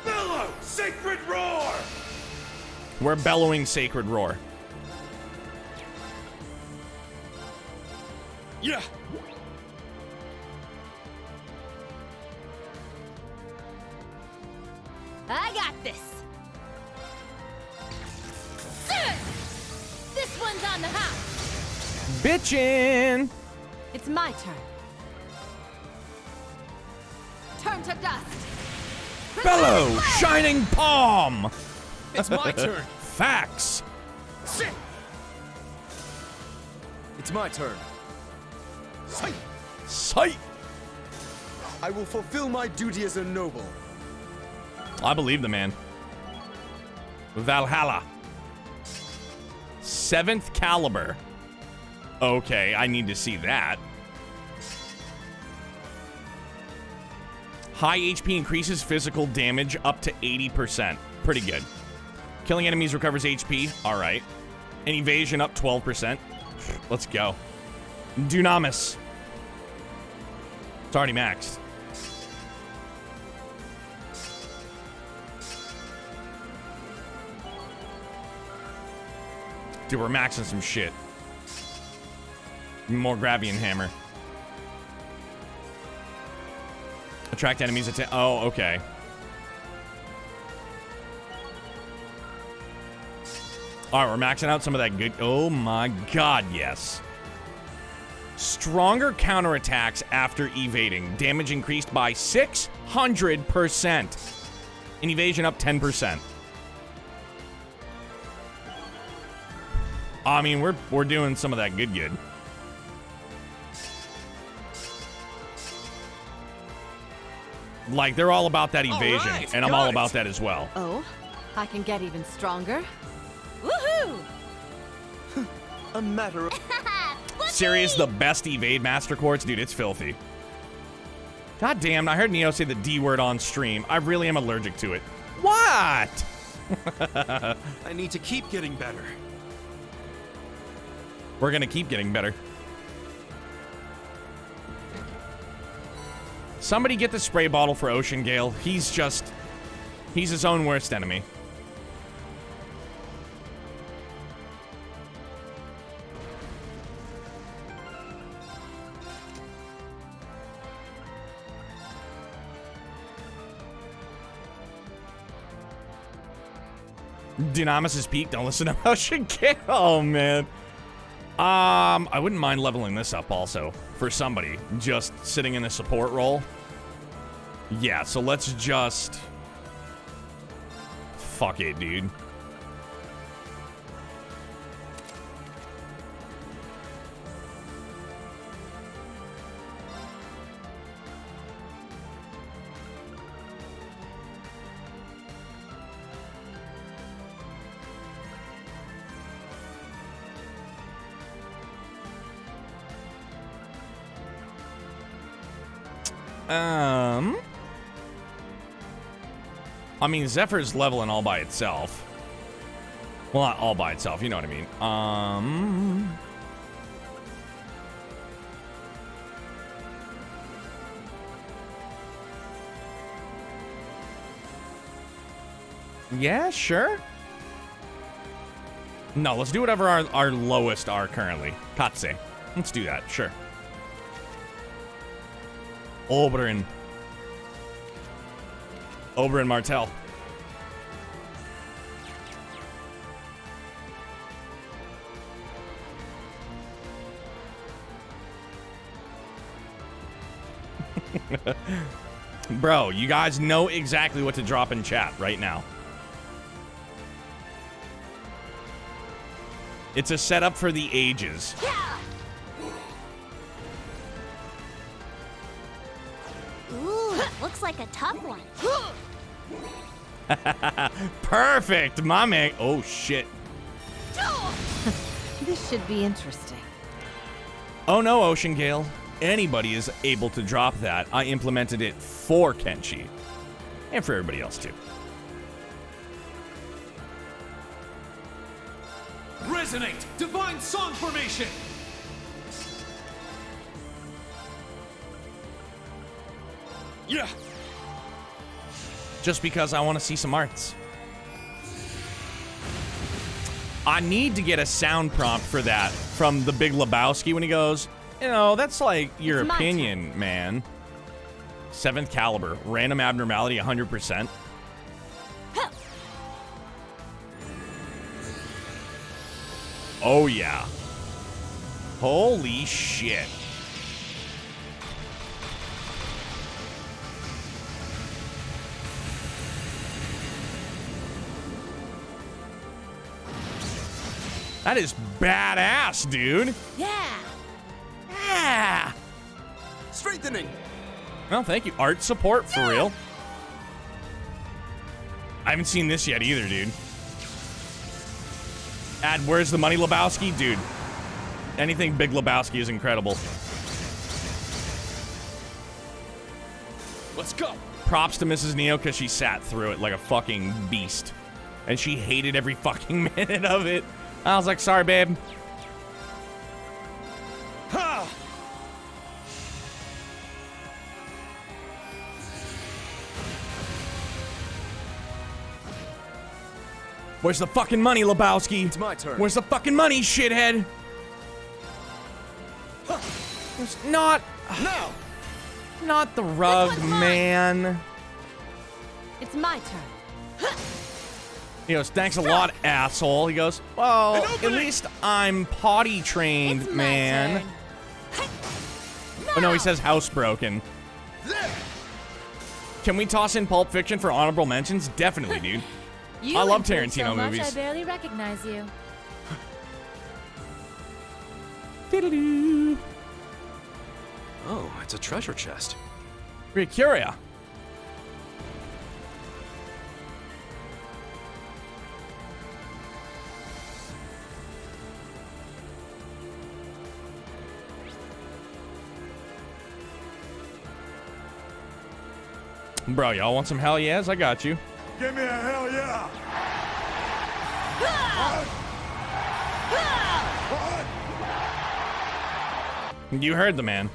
Bellow! Sacred roar! We're bellowing Sacred Roar. Yeah! I got this. This one's on the house. Bitchin'! It's my turn. Turn to dust. Bellow! Shining Palm! It's my turn. Facts! Sit! It's my turn. Sight! Sight! I will fulfill my duty as a noble. I believe the man. Valhalla. 7th caliber. Okay, I need to see that. High HP increases physical damage up to 80%. Pretty good. Killing enemies recovers HP. All right. And evasion up 12%. Let's go. Dunamis. It's already maxed. Dude, we're maxing some shit. More Gravian Hammer. Attract enemies. Oh, okay. All right, we're maxing out some of that good. Oh my god, yes. Stronger counterattacks after evading. Damage increased by 600%. And evasion up 10%. I mean, we're doing some of that good. Like, they're all about that evasion, right, and I'm all about that as well. Oh, I can get even stronger. Woohoo! A matter of... Serious, the best evade master quartz? Dude, it's filthy. God damn, I heard Neo say the D word on stream. I really am allergic to it. What? I need to keep getting better. We're gonna keep getting better. Somebody get the spray bottle for Ocean Gale. He's his own worst enemy. Dynamis is peak. Don't listen to Ocean Gale. Oh, man. I wouldn't mind leveling this up also for somebody just sitting in a support role. Yeah, so let's just... Fuck it, dude. I mean, Zephyr's leveling all by itself. Well, not all by itself, you know what I mean. Yeah, sure. No, let's do whatever our lowest are currently. Katse. Let's do that, sure. Oberyn Martell. Bro, you guys know exactly what to drop in chat right now. It's a setup for the ages. Ooh, looks like a tough one. Perfect, my man. Oh, shit. This should be interesting. Oh, no, Ocean Gale. Anybody is able to drop that. I implemented it for Kenshi. And for everybody else, too. Resonate! Divine Song Formation! Yeah. Just because I want to see some arts. I need to get a sound prompt for that from the Big Lebowski when he goes, you know, that's like your It's my opinion, man. 7th caliber. Random abnormality, 100%. Oh, yeah. Holy shit. That is badass, dude. Yeah. Yeah. Strengthening. No, thank you. Art support, for real. I haven't seen this yet either, dude. Add Where's the Money, Lebowski? Dude, anything Big Lebowski is incredible. Let's go. Props to Mrs. Neo because she sat through it like a fucking beast. And she hated every fucking minute of it. I was like, sorry, babe. Ha! Where's the fucking money, Lebowski? It's my turn. Where's the fucking money, shithead? There's not the rug, one's mine. man. It's my turn. He goes, thanks a lot, asshole. He goes, well, An at opening. least I'm potty trained, It's my man. turn. Oh no, he says housebroken. There! Can we toss in Pulp Fiction for honorable mentions? Definitely, dude. You I love improve Tarantino so much, movies. I barely recognize you. Diddle-doo. Oh, it's a treasure chest. Recuria. Bro, y'all want some hell yes? I got you. Give me a hell yeah! What? You heard the man.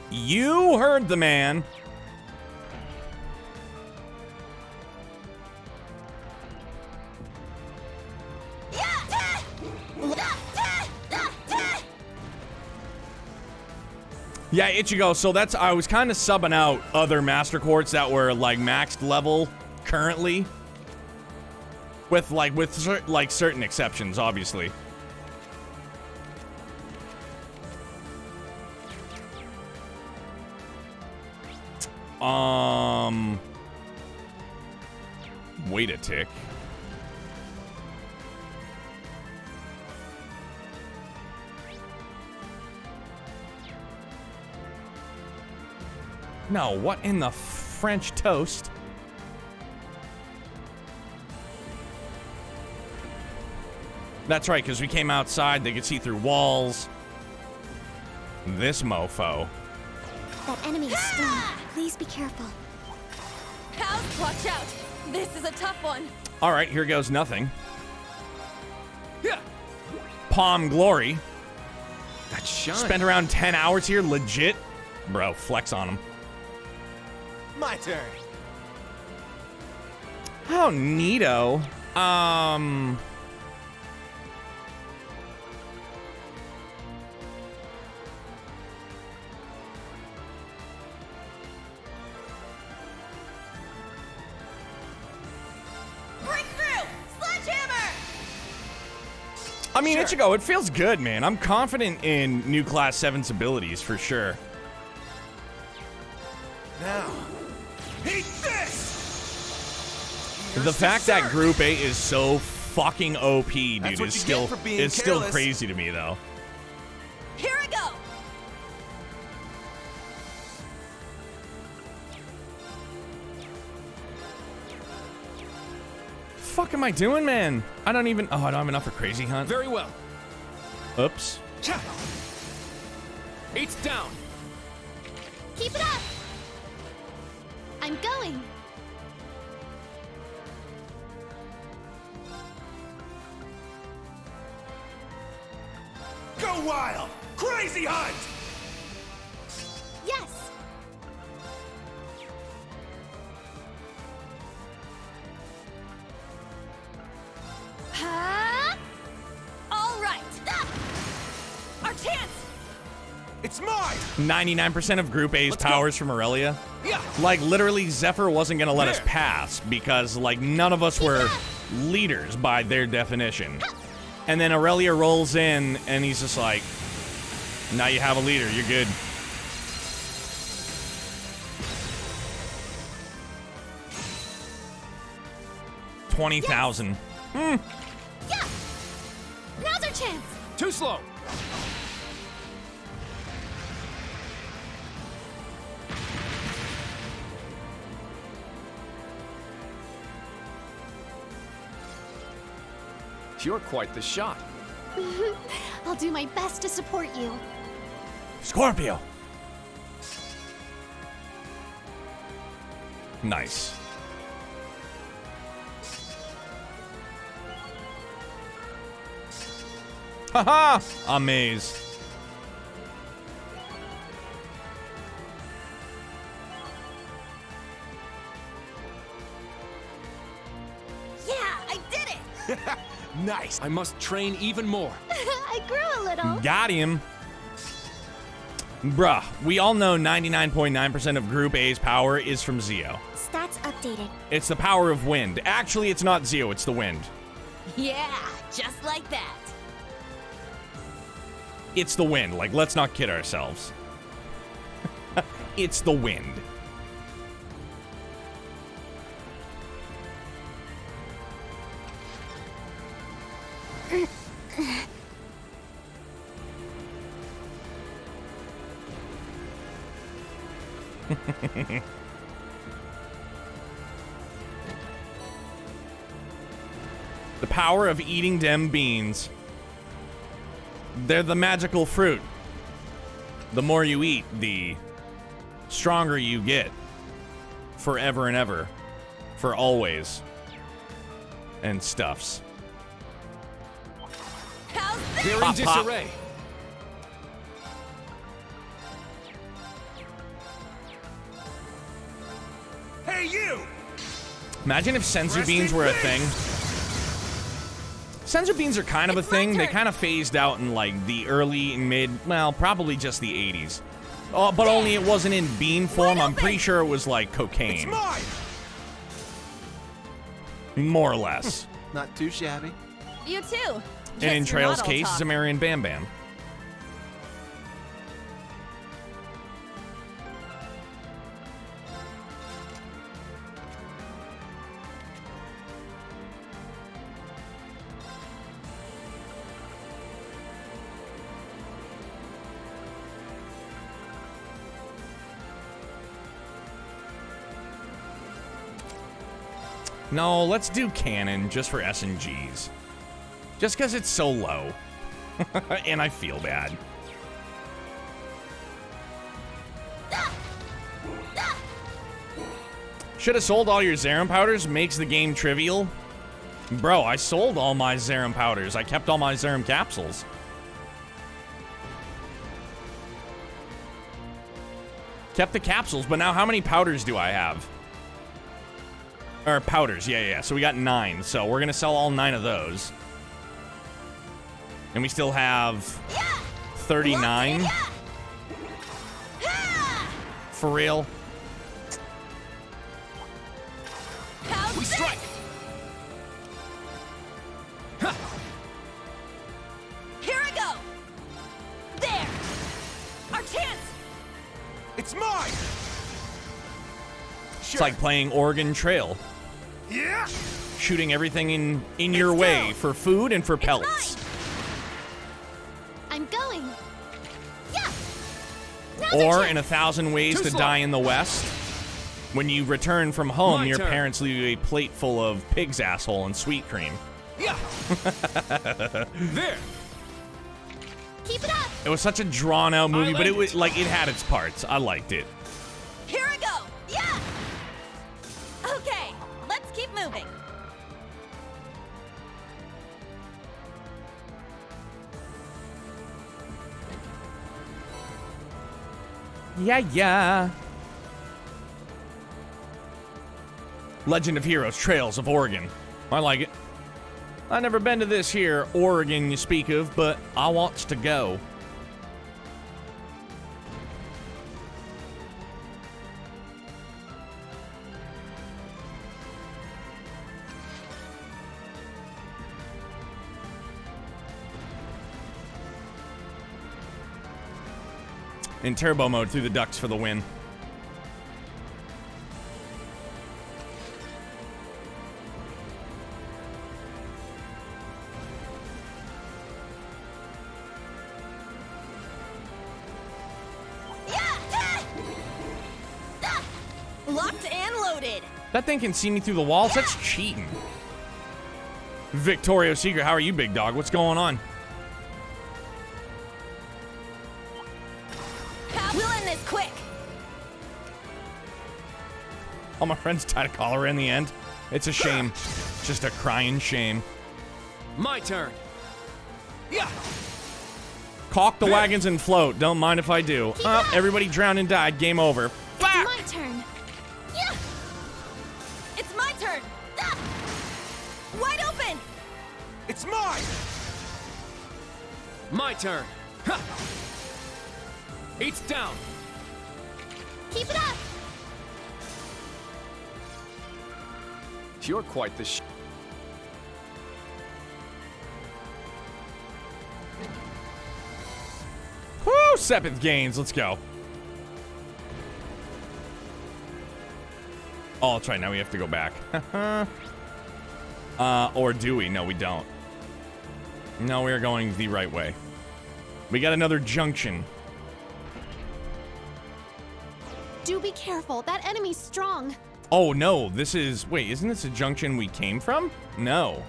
You heard the man. Yeah, Ichigo, so that's, I was kind of subbing out other Master Quartz that were, like, maxed level currently. With certain exceptions, obviously. Wait a tick. No, what in the French toast? That's right, because we came outside, they could see through walls. This mofo. That enemy is strong. Please be careful. House, watch out! This is a tough one. All right, here goes nothing. Yeah. Palm Glory. That shine. Spent around 10 hours here, legit. Bro, flex on him. My turn. How neato. Breakthrough! Sledgehammer! I mean, Sure. Ichigo, it feels good, man. I'm confident in new Class 7's abilities, for sure. Now, eat this! The fact that Group 8 is so fucking OP, dude, That's what is you still get for being is still careless. crazy to me, though. Here I go! Fuck am I doing, man? I don't even... Oh, I don't have enough for Crazy Hunt. Very well. Oops. Eight's down. Keep it up! I'm going. Go wild! Crazy hunt! Yes! Huh? All right. Our chance! It's mine! 99% of Group A's Let's go. powers from Aurelia. Yeah. Like, literally, Zephyr wasn't gonna let us There. pass because, like, none of us were leaders by their definition. And then Aurelia rolls in, and he's just like, now you have a leader, you're good. $20,000. Yeah! Now's our chance! Too slow. You're quite the shot. I'll do my best to support you. Scorpio. Nice. Haha! Amazed. Yeah, I did it! Nice. I must train even more. I grew a little. Got him. Bruh, we all know 99.9% of Group A's power is from Zeo. Stats updated. It's the power of wind. Actually, it's not Zeo, it's the wind. Yeah, just like that. It's the wind. Like, let's not kid ourselves. It's the wind. The power of eating dem beans. They're the magical fruit. The more you eat, the stronger you get. Forever and ever. For always. And stuffs. How's that? They're in Pop, pop. disarray. Hey, you! Imagine if senzu Rest beans in were a peace. thing. Senzu beans are kind of a It's my thing. They turn. kind of phased out in like the early and mid, well, probably just the 80s. Oh, but only it wasn't in bean form. I'm pretty sure it was like It's cocaine. mine! More or less. Not too shabby. You too. And in Guess you're Trail's not all case, talk. Zamarian Bam Bam. No, let's do cannon just for S&Gs. Just because it's so low. And I feel bad. Should have sold all your Zerum powders, makes the game trivial. Bro, I sold all my Zerum powders. I kept all my Zerum capsules. Kept the capsules, but now how many powders do I have? Or powders, yeah. So we got 9. So we're gonna sell all 9 of those. And we still have 39. For real? How's We this? strike. Here I go. There. Our chance. It's mine! It's like playing Oregon Trail. Yeah! Shooting everything in your way for food and for pelts. I'm going. Yeah. Or in 1,000 ways Too to slow. die in the West. When you return from home, My your turn. parents leave you a plate full of pig's asshole and sweet cream. Yeah. There. Keep it up. It was such a drawn-out movie, but it landed. was like it had its parts. I liked it. Here I go. Yeah. Okay, let's keep moving. Yeah. Legend of Heroes, Trails of Oregon. I like it. I've never been to this here Oregon you speak of, but I wants to go. In turbo mode through the ducts for the win. Locked and loaded. That thing can see me through the walls? That's cheating. Victorio Secret, how are you, big dog? What's going on? We'll end this quick. Oh, my friend's tied a collar in the end. It's a shame. Just a crying shame. My turn. Yeah. Caulk the wagons and float. Don't mind if I do. Everybody drowned and died. Game over. It's my turn. Yeah. It's my turn. Ah! Wide open. It's mine! My turn. Ha! It's down. Keep it up. You're quite the Woo! Sepith gains. Let's go. Oh, that's right. Now we have to go back. Or do we? No, we don't. No, we are going the right way. We got another junction. Do be careful. That enemy's strong. Oh, no. This is... Wait, isn't this a junction we came from? No.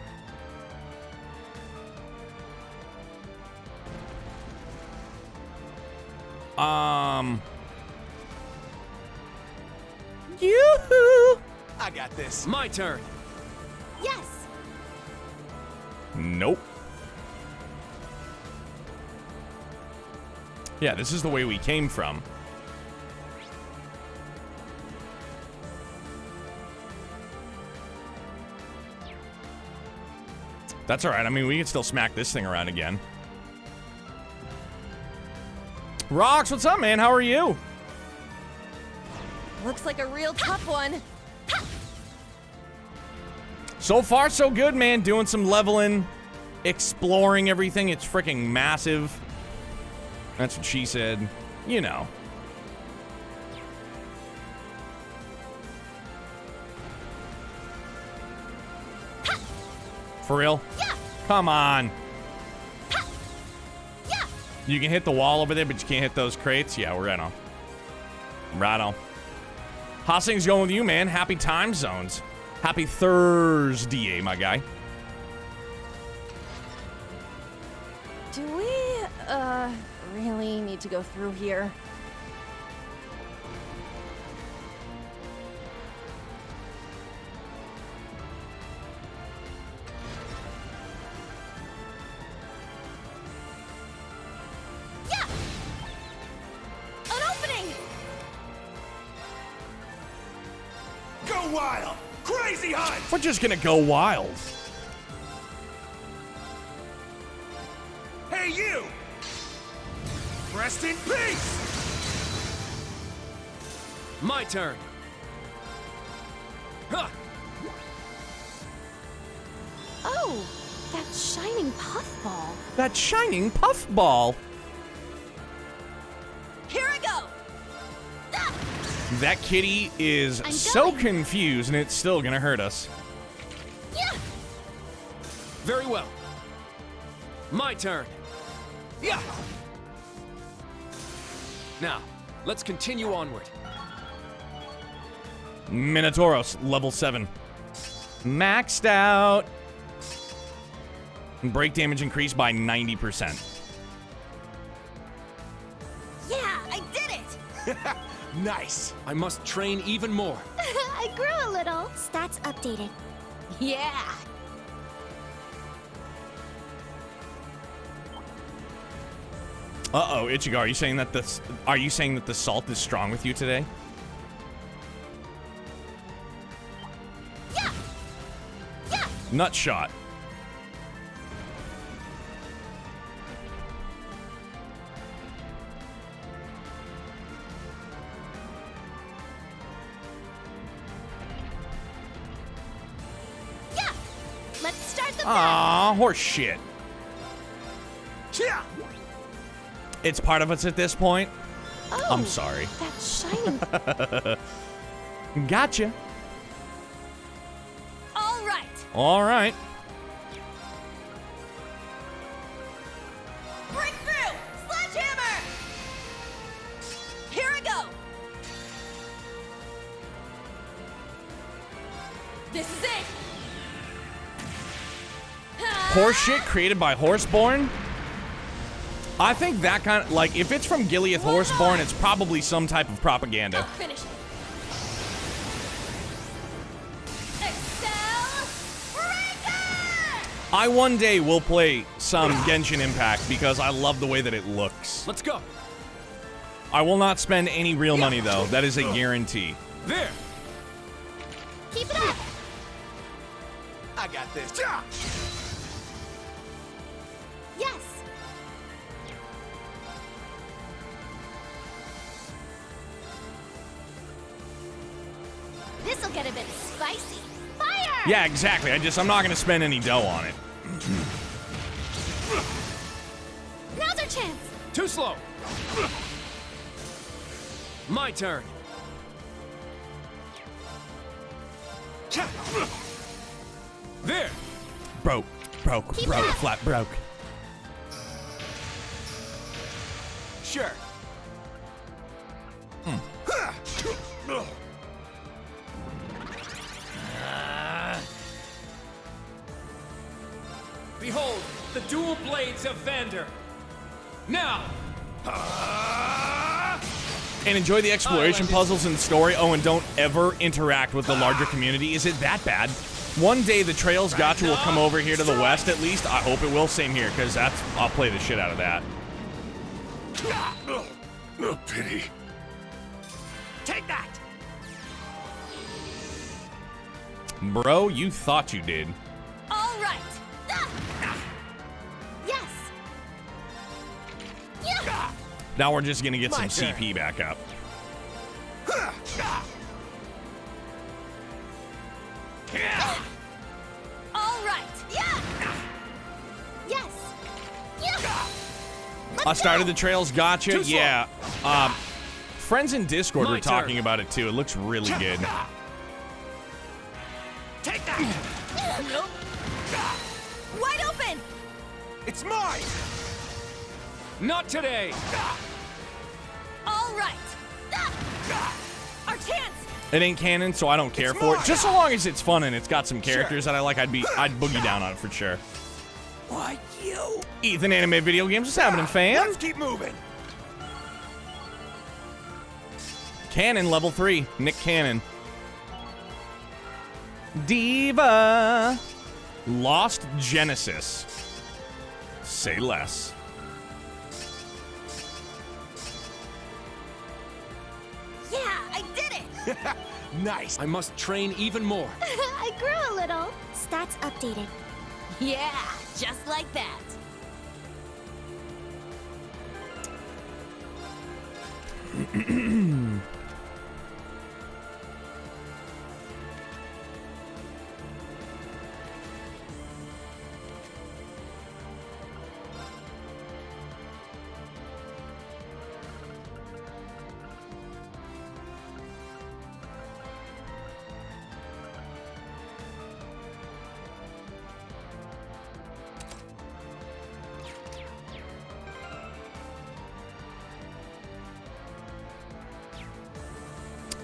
Yoo-hoo! I got this. My turn. Yes. Nope. Yeah, this is the way we came from. That's alright. I mean, we can still smack this thing around again. Rox, what's up, man? How are you? Looks like a real tough one. So far, so good, man. Doing some leveling, exploring everything. It's freaking massive. That's what she said. You know. For real? Yeah. Come on. Yeah. You can hit the wall over there, but you can't hit those crates? Yeah, we're right on. Right on. How's things going with you, man? Happy time zones. Happy Thursday, my guy. Do we, really need to go through here? Yeah. An opening. Go wild! Crazy hunt! We're just gonna go wild. Hey, you! Rest in peace! My turn. Ha! Oh, that shining puffball. That shining puffball. Here I go. Ah! That kitty is I'm so going. confused, and it's still gonna hurt us. Yeah. Very well. My turn. Yeah. Now, let's continue onward. Minotauros, level 7. Maxed out. Break damage increased by 90%. Yeah, I did it. Nice! I must train even more. I grew a little. Stats updated. Yeah. Uh-oh, Ichigo, are you saying that the salt is strong with you today? Yeah. Yeah. Nut shot. Yeah. Let's start the Aw, horse shit. Yeah! It's part of us at this point. Oh, I'm sorry. That shining. Gotcha. All right. All right. Breakthrough! Sledgehammer! Here I go. This is it. Horse shit created by Horseborn? I think that kind of, like, if it's from Gileath Horseborn, it's probably some type of propaganda. I'll finish it. I one day will play some Genshin Impact because I love the way that it looks. Let's go. I will not spend any real money, though. That is a guarantee. There. Keep it up! I got this. Yes! This'll get a bit spicy. Fire! Yeah, exactly. I'm not gonna spend any dough on it. Now's our chance! Too slow. My turn. There. Broke, Keep it up. flat broke. Sure. Behold, the dual blades of Vander. Now. And enjoy the exploration puzzles and story. Oh, and don't ever interact with the larger community. Is it that bad? One day the Trails Gotcha will come over here to the west at least. I hope it will. Same here, because I'll play the shit out of that. No pity. Take that. Bro, you thought you did. All right. Yes! Yeah! Now we're just gonna get My some turn. CP back up. All right. Yeah! Yes! Yeah! I started the Trails Gotcha. Too slow. Yeah. Friends in Discord My were talking turn. about it too. It looks really good. Take that. Wide open. It's mine. Not today. All right. Our chance. It ain't canon, so I don't care It's for it. mine. Just so long as it's fun and it's got some characters that I like, I'd boogie down on it for sure. Why you? Ethan Anime Video Games, what's happening, fam? Let's keep moving. Cannon level 3, Nick Cannon. Diva. Lost Genesis. Say less. Yeah, I did it! Nice. I must train even more. I grew a little. Stats updated. Yeah, just like that.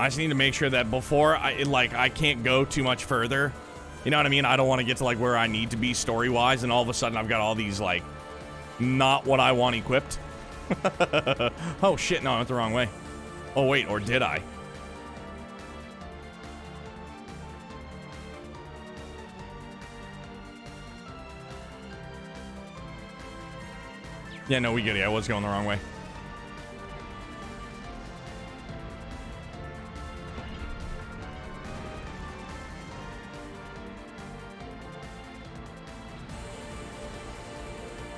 I just need to make sure that before I can't go too much further. You know what I mean? I don't want to get to like where I need to be story-wise, and all of a sudden I've got all these like not what I want equipped. Oh shit, no, I went the wrong way. Oh wait, or did I? Yeah, no, we get it. I was going the wrong way.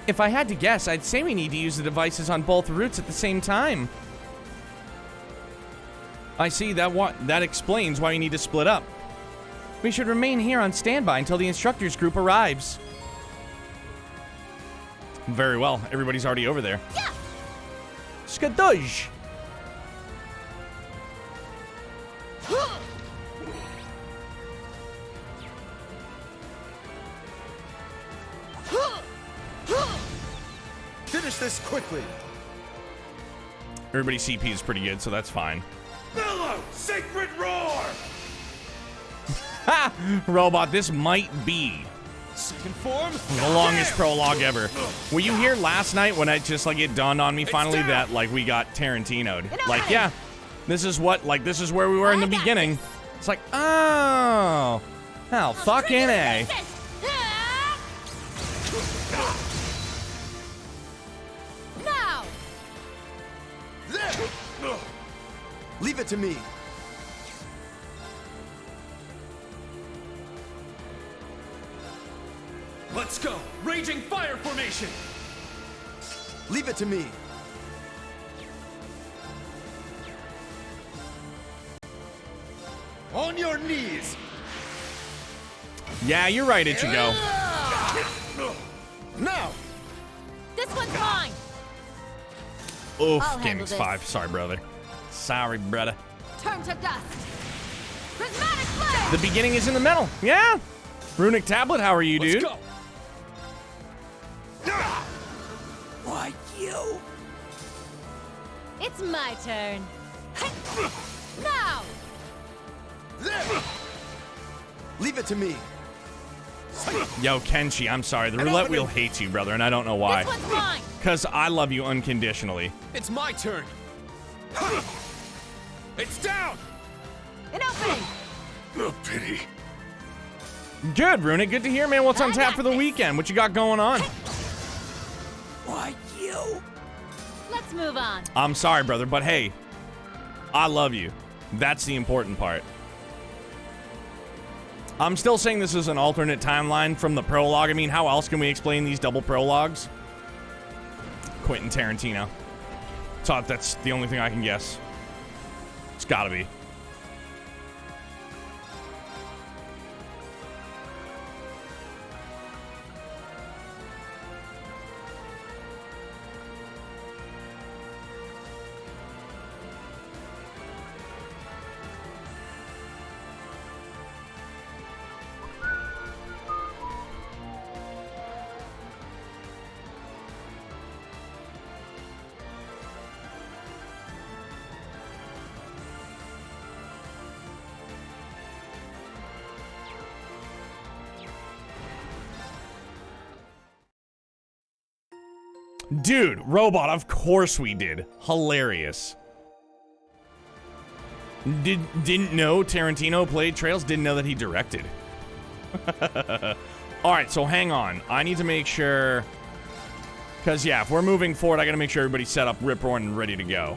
If I had to guess, I'd say we need to use the devices on both routes at the same time. I see that explains why we need to split up. We should remain here on standby until the instructors group arrives. Very well. Everybody's already over there. Yeah! Skadoosh! Finish this quickly. Everybody's CP is pretty good, so that's fine. Bellow, sacred roar. Ha! Robot, this might be Second form. The longest prologue ever. Were you here last night when it dawned on me finally that we got Tarantino'd? Yeah, this is where we were in the beginning. It's like, oh, fucking A. Now! Leave it to me. Let's go! Raging fire formation! Leave it to me. On your knees. Yeah, you're right, Ichigo. Now. This one's mine! Oof, I'll handle Gaming's this. 5. Sorry, brother. Sorry, brother. Turn to dust! Prismatic flame! The beginning is in the middle. Yeah. Runic Tablet, how are you, dude? Let's go! Why you? It's my turn. Now! Leave it to me. Yo, Kenshi, I'm sorry. The roulette wheel hates you, brother, and I don't know why. This one's mine! Because I love you unconditionally. It's my turn! It's down! An opening! No pity. Good, Runic. Good to hear, man. What's on I tap got for the this. weekend? What you got going on? Why you? Let's move on. I'm sorry, brother, but hey, I love you. That's the important part. I'm still saying this is an alternate timeline from the prologue. I mean, how else can we explain these double prologues? Quentin Tarantino. So that's the only thing I can guess. It's gotta be. Dude, robot, of course we did. Hilarious. Didn't know Tarantino played Trails, didn't know that he directed. Alright, so hang on. I need to make sure... Because, yeah, if we're moving forward, I gotta make sure everybody's set up, rip-roaring, and ready to go.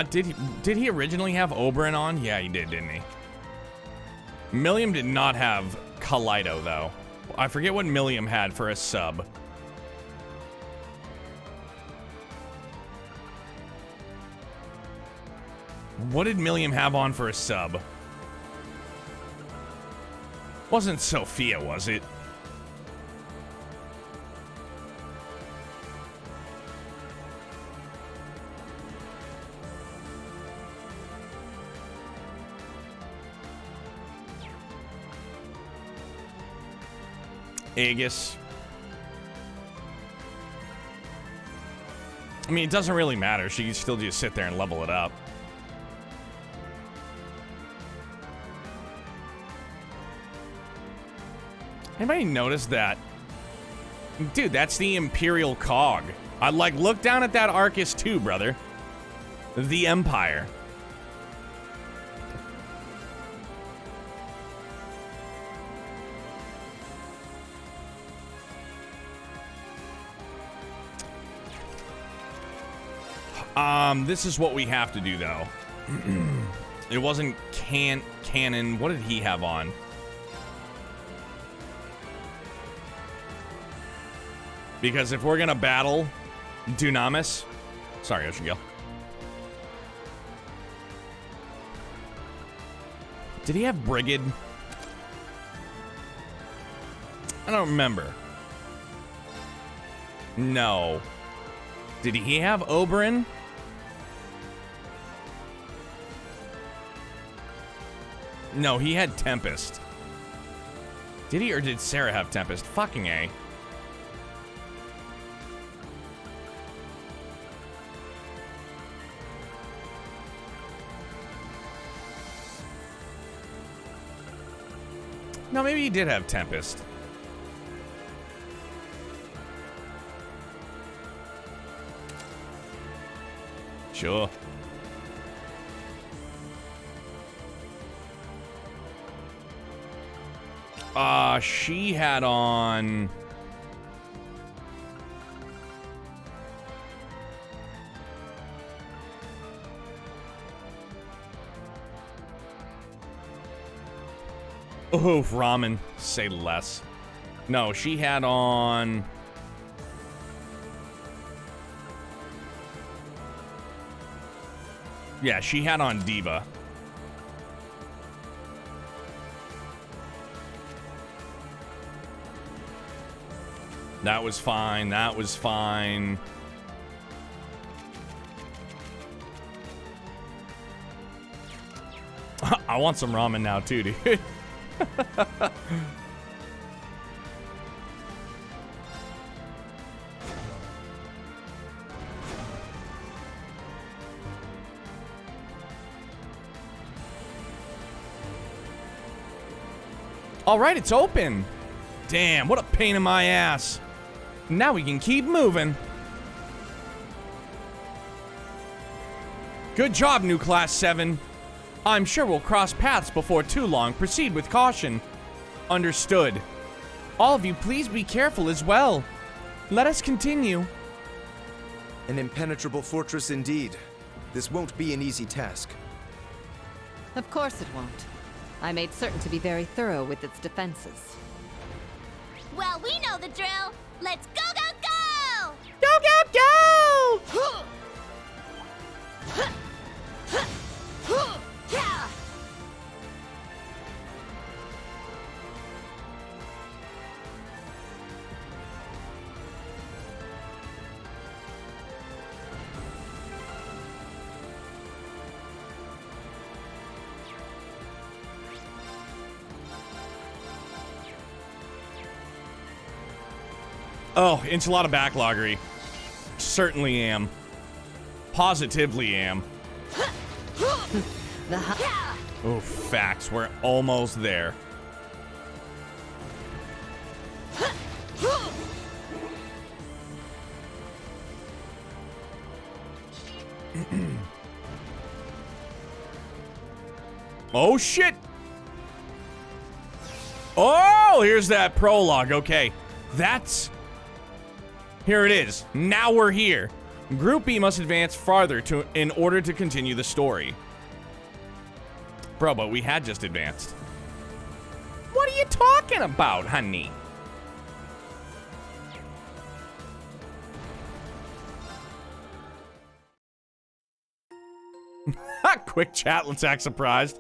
Did he originally have Oberyn on? Yeah, he did, didn't he? Milliam did not have Kaleido, though. I forget what Milliam had for a sub. What did Milliam have on for a sub? Wasn't Sophia, was it? Aegis. I mean, it doesn't really matter. She can still just sit there and level it up. Anybody notice that? Dude, that's the Imperial Cog. I look down at that Arcus too, brother. The Empire. This is what we have to do, though. It wasn't canon. What did he have on? Because if we're gonna battle Dunamis... Sorry, Ocean Gale. Did he have Brigid? I don't remember. No. Did he have Oberyn? No, he had Tempest. Did he or did Sarah have Tempest? Fucking A. No, maybe he did have Tempest. Sure. She had on... Oof, ramen. Say less. No, she had on... Yeah, she had on Diva. That was fine. That was fine. I want some ramen now too, dude. All right, it's open. Damn, what a pain in my ass. Now we can keep moving. Good job, new Class 7. I'm sure we'll cross paths before too long. Proceed with caution. Understood. All of you, please be careful as well. Let us continue. An impenetrable fortress indeed. This won't be an easy task. Of course it won't. I made certain to be very thorough with its defenses. Well, we know the drill. Let's go, go, go! Go, go, go! Oh, enchilada backloggery. Certainly am. Positively am. Oh, facts. We're almost there. Oh, shit. Oh, here's that prologue. Okay. That's... Here it is. Now we're here. Group B must advance farther in order to continue the story. Bro, but we had just advanced. What are you talking about, honey? Quick chat, let's act surprised.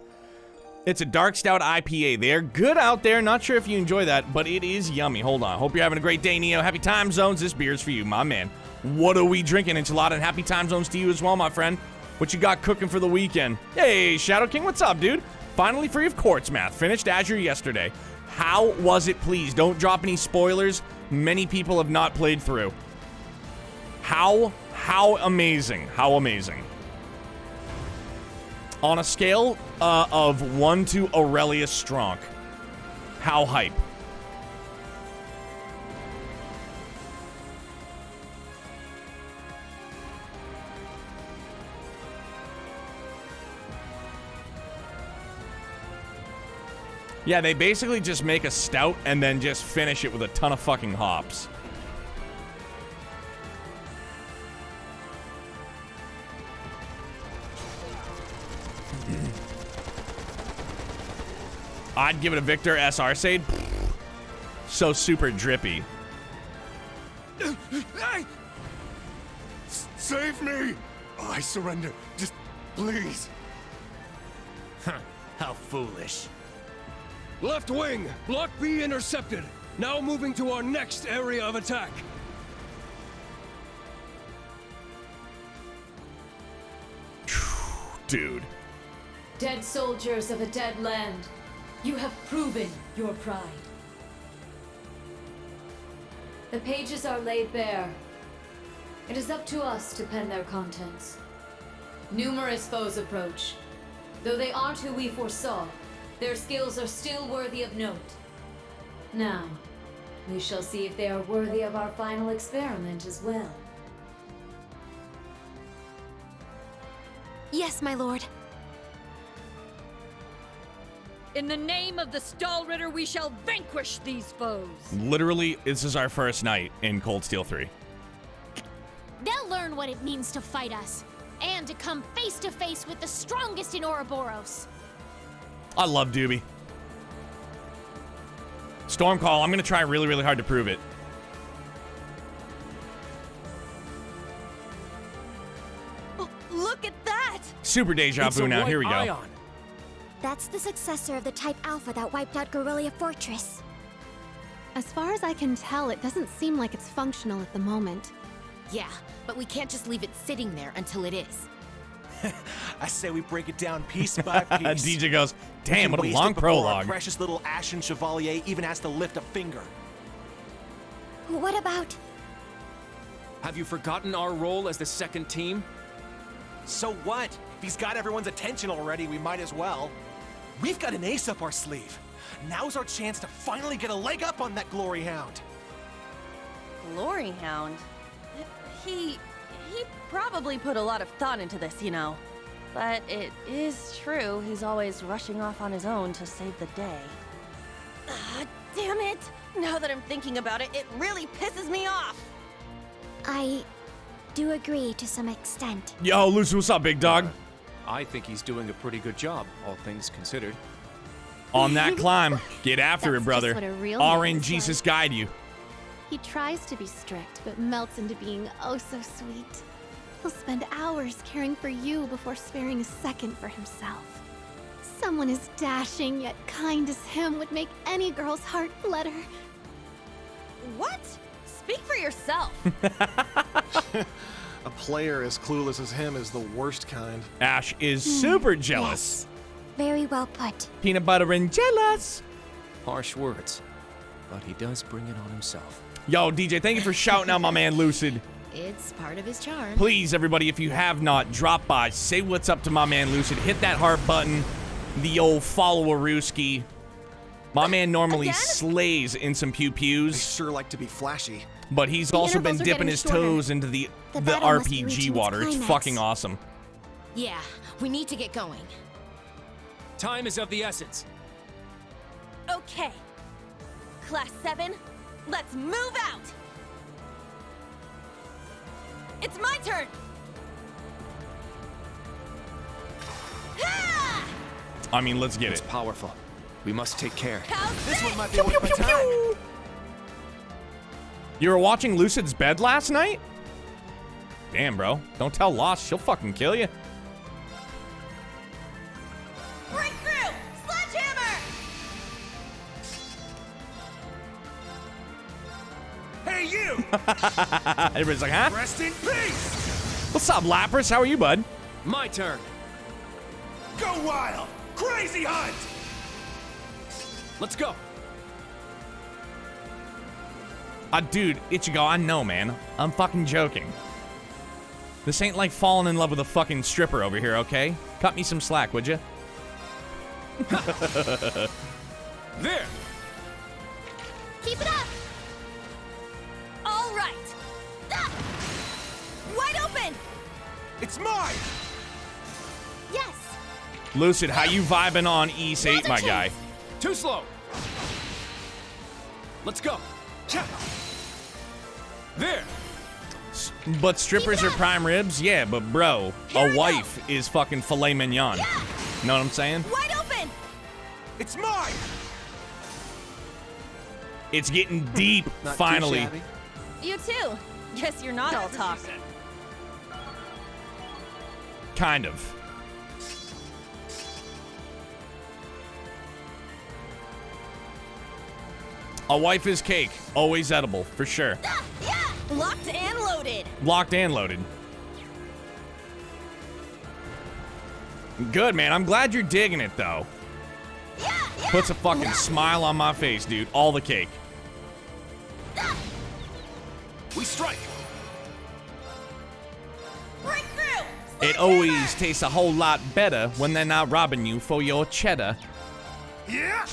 It's a dark stout IPA. They're good out there. Not sure if you enjoy that, but it is yummy. Hold on. Hope you're having a great day, Neo. Happy time zones. This beer's for you, my man. What are we drinking? Enchilada, and happy time zones to you as well, my friend. What you got cooking for the weekend? Hey, Shadow King, what's up, dude? Finally free of quartz math. Finished Azure yesterday. How was it, please? Don't drop any spoilers. Many people have not played through. How amazing. How amazing. On a scale of 1 to Aurelius Stronk, how hype? Yeah, they basically just make a stout and then just finish it with a ton of fucking hops. I'd give it a Victor S. Arcade. So super drippy. Save me! I surrender. Just please. How foolish. Left wing, Block B intercepted. Now moving to our next area of attack. Dude. Dead soldiers of a dead land, you have proven your pride. The pages are laid bare. It is up to us to pen their contents. Numerous foes approach. Though they aren't who we foresaw, their skills are still worthy of note. Now, we shall see if they are worthy of our final experiment as well. Yes, my lord. In the name of the Stallritter, we shall vanquish these foes. Literally, this is our first night in Cold Steel 3. They'll learn what it means to fight us, and to come face to face with the strongest in Ouroboros. I love Doobie. Stormcall, I'm gonna try really, really hard to prove it. Oh, look at that! Super deja vu now. Here we go. That's the successor of the Type Alpha that wiped out Guerrilla Fortress. As far as I can tell, it doesn't seem like it's functional at the moment. Yeah, but we can't just leave it sitting there until it is. I say we break it down piece by piece. DJ goes, damn, what a long prologue. Our precious little Ashen Chevalier even has to lift a finger. What about... Have you forgotten our role as the second team? So what? If he's got everyone's attention already, we might as well. We've got an ace up our sleeve. Now's our chance to finally get a leg up on that Glory Hound. Glory Hound? He probably put a lot of thought into this, you know. But it is true, he's always rushing off on his own to save the day. Damn it! Now that I'm thinking about it, it really pisses me off! I do agree to some extent. Yo, Lucy, what's up, big dog? I think he's doing a pretty good job, all things considered. On that climb. Get after it, That's brother. just what a real man is RNGesus like. guide you. He tries to be strict, but melts into being oh so sweet. He'll spend hours caring for you before sparing a second for himself. Someone as dashing yet kind as him would make any girl's heart flutter. What? Speak for yourself. A player as clueless as him is the worst kind. Ash is super jealous. Yes. Very well put. Peanut butter and jealous. Harsh words, but he does bring it on himself. Yo, DJ, thank you for shouting out my man Lucid. It's part of his charm. Please, everybody, if you have not, drop by, say what's up to my man Lucid, hit that heart button, the old follow-a-rooski. My man normally Again? slays in some They pew-pews, sure like to be flashy. but he's also been intervals are dipping getting his shorter. toes into the battle must be RPG reaching its water. It's climax. fucking awesome. Yeah, we need to get going. Time is of the essence. Okay. Class 7, let's move out! It's my turn! Ha! I mean, let's get It's it. powerful. We must take care. How's This this? one might be worth my time. You were watching Lucid's bed last night? Damn, bro. Don't tell Lost. She'll fucking kill you. Breakthrough! Sledgehammer! Hey, you! Everybody's like, huh? Rest in peace! What's up, Lapras? How are you, bud? My turn. Go wild! Crazy hunt! Let's go. Dude, Ichigo, I know, man. I'm fucking joking. This ain't like falling in love with a fucking stripper over here, okay? Cut me some slack, would you? There. Keep it up! All right! Ah! Wide open! It's mine! Yes! Lucid, how you vibing on East 8, my guy? Too slow. Let's go. There. But strippers are prime ribs? Yeah, but bro, a wife is fucking filet mignon. Yeah! Know what I'm saying? Wide open! It's mine! It's getting deep, Not too finally. shabby. You too. Guess you're not all talk. Kind of. A wife is cake. Always edible, for sure. Ah, yeah! Locked and loaded. Locked and loaded. Good, man. I'm glad you're digging it, though. Yeah, yeah! Puts a fucking smile on my face, dude. All the cake. Ah! We strike. Breakthrough! It always tastes a whole lot better when they're not robbing you for your cheddar. Yeah.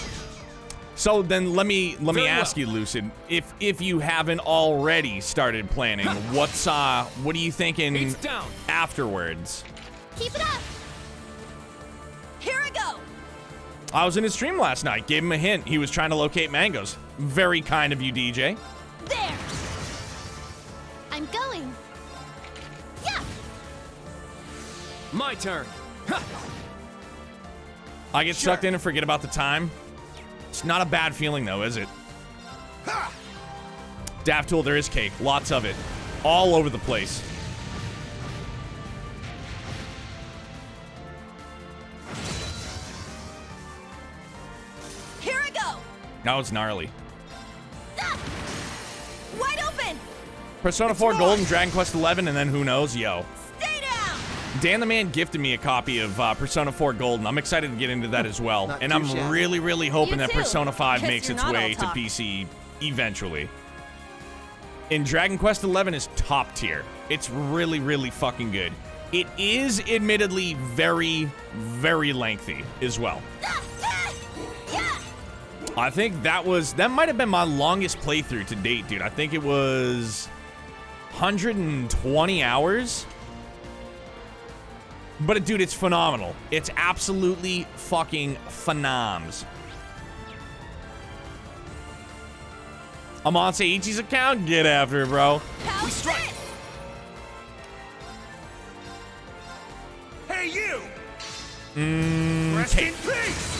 So then let me Very ask you, Lucid, if you haven't already started planning, what are you thinking It's down. afterwards? Keep it up! Here I go! I was in his stream last night, gave him a hint. He was trying to locate mangoes. Very kind of you, DJ. There! I'm going. Yeah! My turn. Ha! I get sucked in and forget about the time. It's not a bad feeling though, is it? Ha! Daft Tool, there is cake. Lots of it. All over the place. Here I go! That was gnarly. Ah! Wide open! Persona 4 Gold and Dragon Quest 11, and then who knows, yo. Stay down! Dan the Man gifted me a copy of Persona 4 Gold, and I'm excited to get into that as well. Not And too I'm shabby. really, really hoping You that too. Persona 5 Guess makes you're its not way all to talk. PC eventually. And Dragon Quest 11 is top tier. It's really, really fucking good. It is admittedly very, very lengthy as well. Ah! Ah! Yeah! I think that might have been my longest playthrough to date, dude. I think it was 120 hours. But dude, it's phenomenal. It's absolutely fucking phenoms. I'm on Seiichi's account. Get after it, bro. How's strike. this? Hey, you! Rest in peace!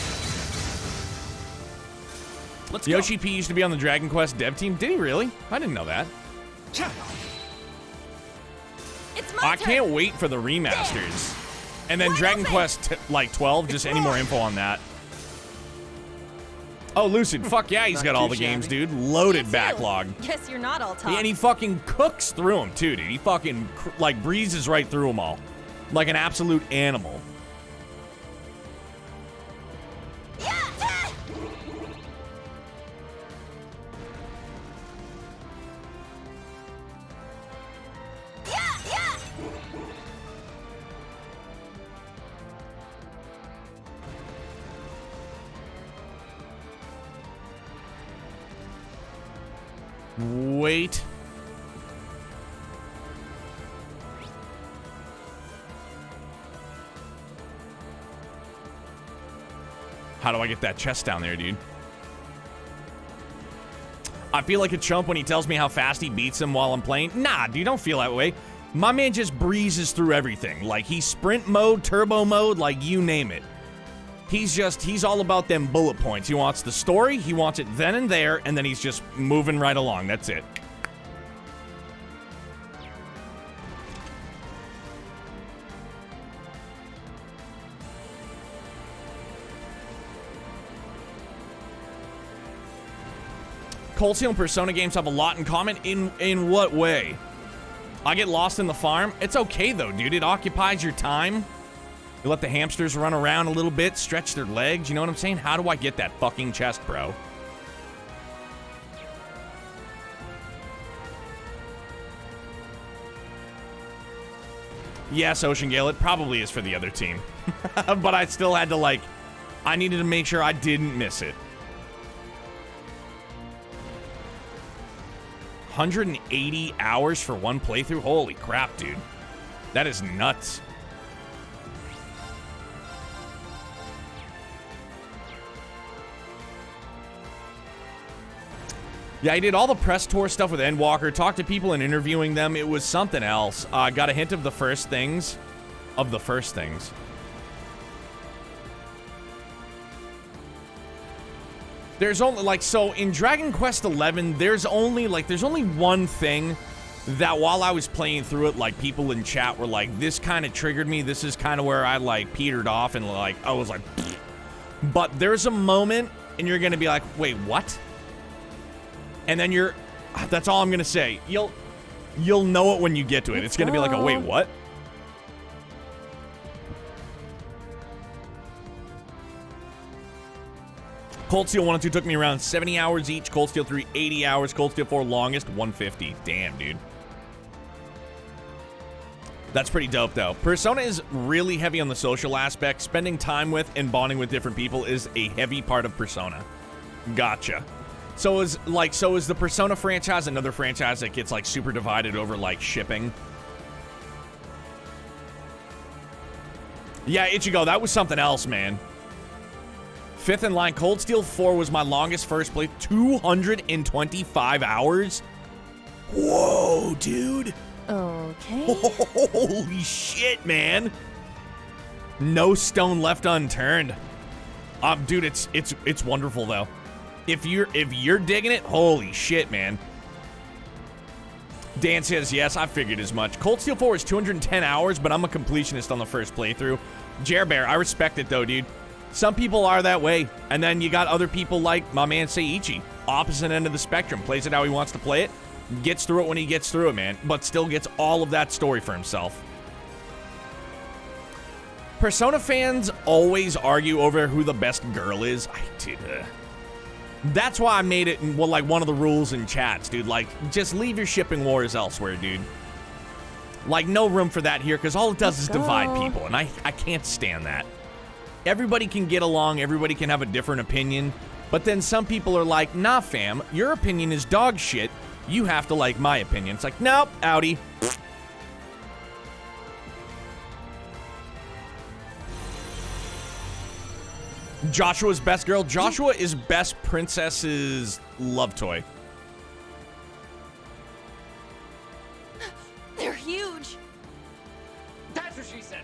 Let's Yoshi P used to be on the Dragon Quest dev team. Did he really? I didn't know that. It's my I turn! can't wait for the remasters. And then Wide Dragon open. Quest like 12, just any more info on that. Oh, Lucid, fuck yeah, he's Not got all too the games, shabby. dude. You Loaded too. backlog. Guess you're not all talk. And he fucking cooks through them too, dude. He fucking like breezes right through them all, like an absolute animal. Yeah! Ah! Yeah! Yeah! Wait. How do I get that chest down there, dude? I feel like a chump when he tells me how fast he beats him while I'm playing. Nah, dude, don't feel that way. My man just breezes through everything. Like, he's sprint mode, turbo mode, like, you name it. He's all about them bullet points. He wants the story, he wants it then and there, and then he's just moving right along. That's it. Cold Steel and Persona games have a lot in common. In what way? I get lost in the farm. It's okay though, dude. It occupies your time. You let the hamsters run around a little bit, stretch their legs. You know what I'm saying? How do I get that fucking chest, bro? Yes, Ocean Gale, it probably is for the other team. But I still had to, like, I needed to make sure I didn't miss it. 180 hours for one playthrough? Holy crap, dude. That is nuts. Yeah, I did all the press tour stuff with Endwalker, talked to people and interviewing them. It was something else. Got a hint of the first things. There's only, like, so in Dragon Quest 11, there's only one thing that while I was playing through it, like, people in chat were like, this kind of triggered me. This is kind of where I, like, petered off and, like, I was like, pfft. But there's a moment and you're going to be like, wait, what? And then that's all I'm going to say. You'll know it when you get to it. It's going to be like a, wait, what? Cold Steel 1 and 2 took me around 70 hours each. Cold Steel 3, 80 hours. Cold Steel 4, longest, 150. Damn, dude. That's pretty dope, though. Persona is really heavy on the social aspect. Spending time with and bonding with different people is a heavy part of Persona. Gotcha. So is the Persona franchise another franchise that gets, like, super divided over, like, shipping? Yeah, Ichigo, that was something else, man. Fifth in line, Cold Steel 4 was my longest first play. 225 hours? Whoa, dude. Okay. Holy shit, man. No stone left unturned. Dude, it's wonderful, though. If you're digging it, holy shit, man. Dan says, yes, I figured as much. Cold Steel 4 is 210 hours, but I'm a completionist on the first playthrough. Jer Bear, I respect it, though, dude. Some people are that way, and then you got other people like my man Seiichi, opposite end of the spectrum, plays it how he wants to play it, gets through it when he gets through it, man, but still gets all of that story for himself. Persona fans always argue over who the best girl is. That's why I made it, well, like, one of the rules in chats, dude. Like, just leave your shipping wars elsewhere, dude. Like, no room for that here, because all it does is divide people, and I can't stand that. Everybody can get along, everybody can have a different opinion, but then some people are like, nah, fam, your opinion is dog shit. You have to like my opinion. It's like, nope, outie. Joshua's best girl. Joshua is best princess's love toy. They're huge. That's what she said.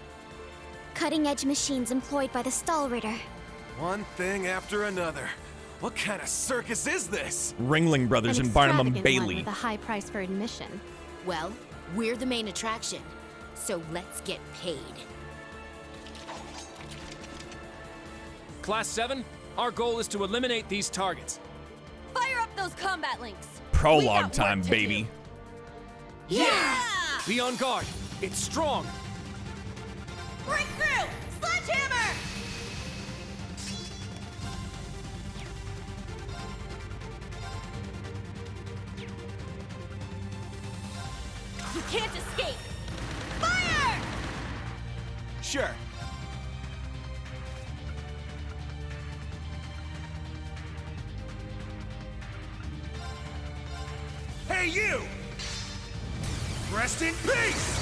Cutting-edge machines employed by the Stahlritter. One thing after another. What kind of circus is this? Ringling Brothers and Barnum and Bailey. With a high price for admission. Well, we're the main attraction, so let's get paid. Class 7, our goal is to eliminate these targets. Fire up those combat links. Prologue time, baby. Yeah! Be on guard. It's strong. Break through! Sledgehammer! You can't escape! Fire! Sure. Hey, you! Rest in peace!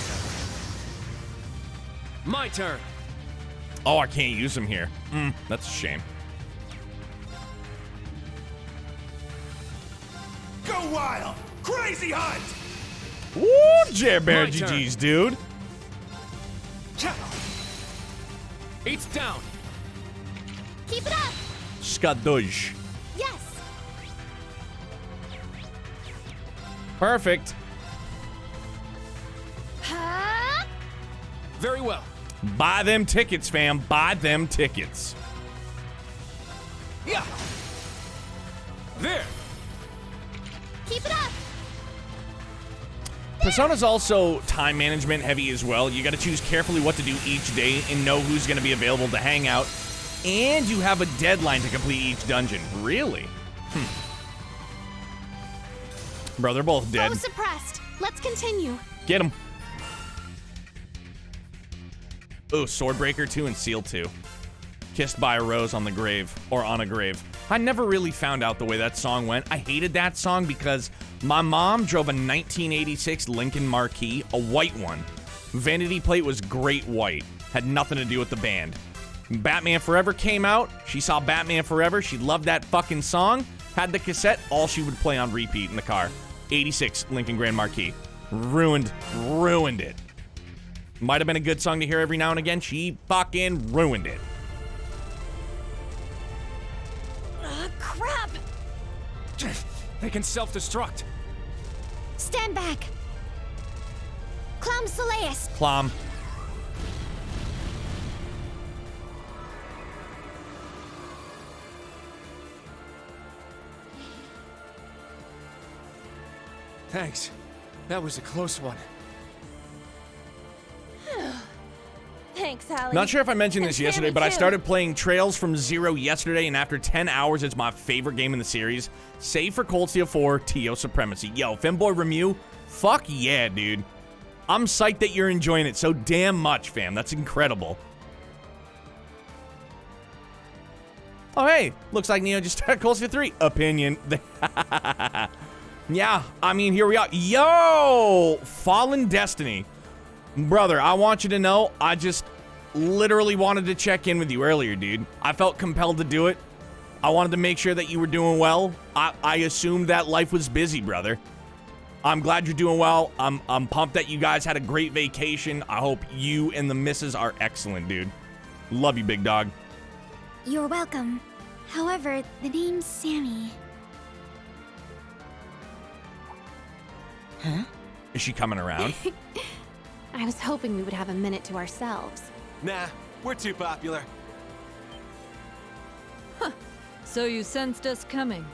My turn. Oh, I can't use him here. That's a shame. Go wild! Crazy hunt! Woo, Jer Bear GG's, dude. It's down. Keep it up! Skaduj. Yes! Perfect. Huh? Very well. Buy them tickets, fam. Buy them tickets. Yeah. There. Keep it up! Persona's also time management heavy as well. You got to choose carefully what to do each day and know who's going to be available to hang out. And you have a deadline to complete each dungeon. Really? Bro, they're both dead. Foe suppressed. Let's continue. Get him. Ooh, Swordbreaker 2 and Seal 2. Kissed by a Rose on the Grave, or on a Grave. I never really found out the way that song went. I hated that song because my mom drove a 1986 Lincoln Marquis, a white one. Vanity plate was great white. Had nothing to do with the band. Batman Forever came out. She saw Batman Forever. She loved that fucking song. Had the cassette. All she would play on repeat in the car. 86 Lincoln Grand Marquis. Ruined it. Might have been a good song to hear every now and again. She fucking ruined it. Crap! They can self-destruct. Stand back! Clam Soleus! Clom. Thanks. That was a close one. Thanks, Allie. Not sure if I mentioned this And yesterday, Sammy, but I too. started playing Trails from Zero yesterday, and after 10 hours, it's my favorite game in the series. Save for Cold Steel 4, TO Supremacy. Yo, Femboy Remu, fuck yeah, dude. I'm psyched that you're enjoying it so damn much, fam. That's incredible. Oh, hey, looks like Neo just started Cold Steel 3. Opinion. Yeah, I mean, here we are. Yo, Fallen Destiny. Brother, I want you to know, I just literally wanted to check in with you earlier, dude. I felt compelled to do it. I wanted to make sure that you were doing well. I assumed that life was busy, brother. I'm glad you're doing well. I'm pumped that you guys had a great vacation. I hope you and the missus are excellent, dude. Love you, big dog. You're welcome. However, the name's Sammy. Huh? Is she coming around? I was hoping we would have a minute to ourselves. Nah, we're too popular. So you sensed us coming.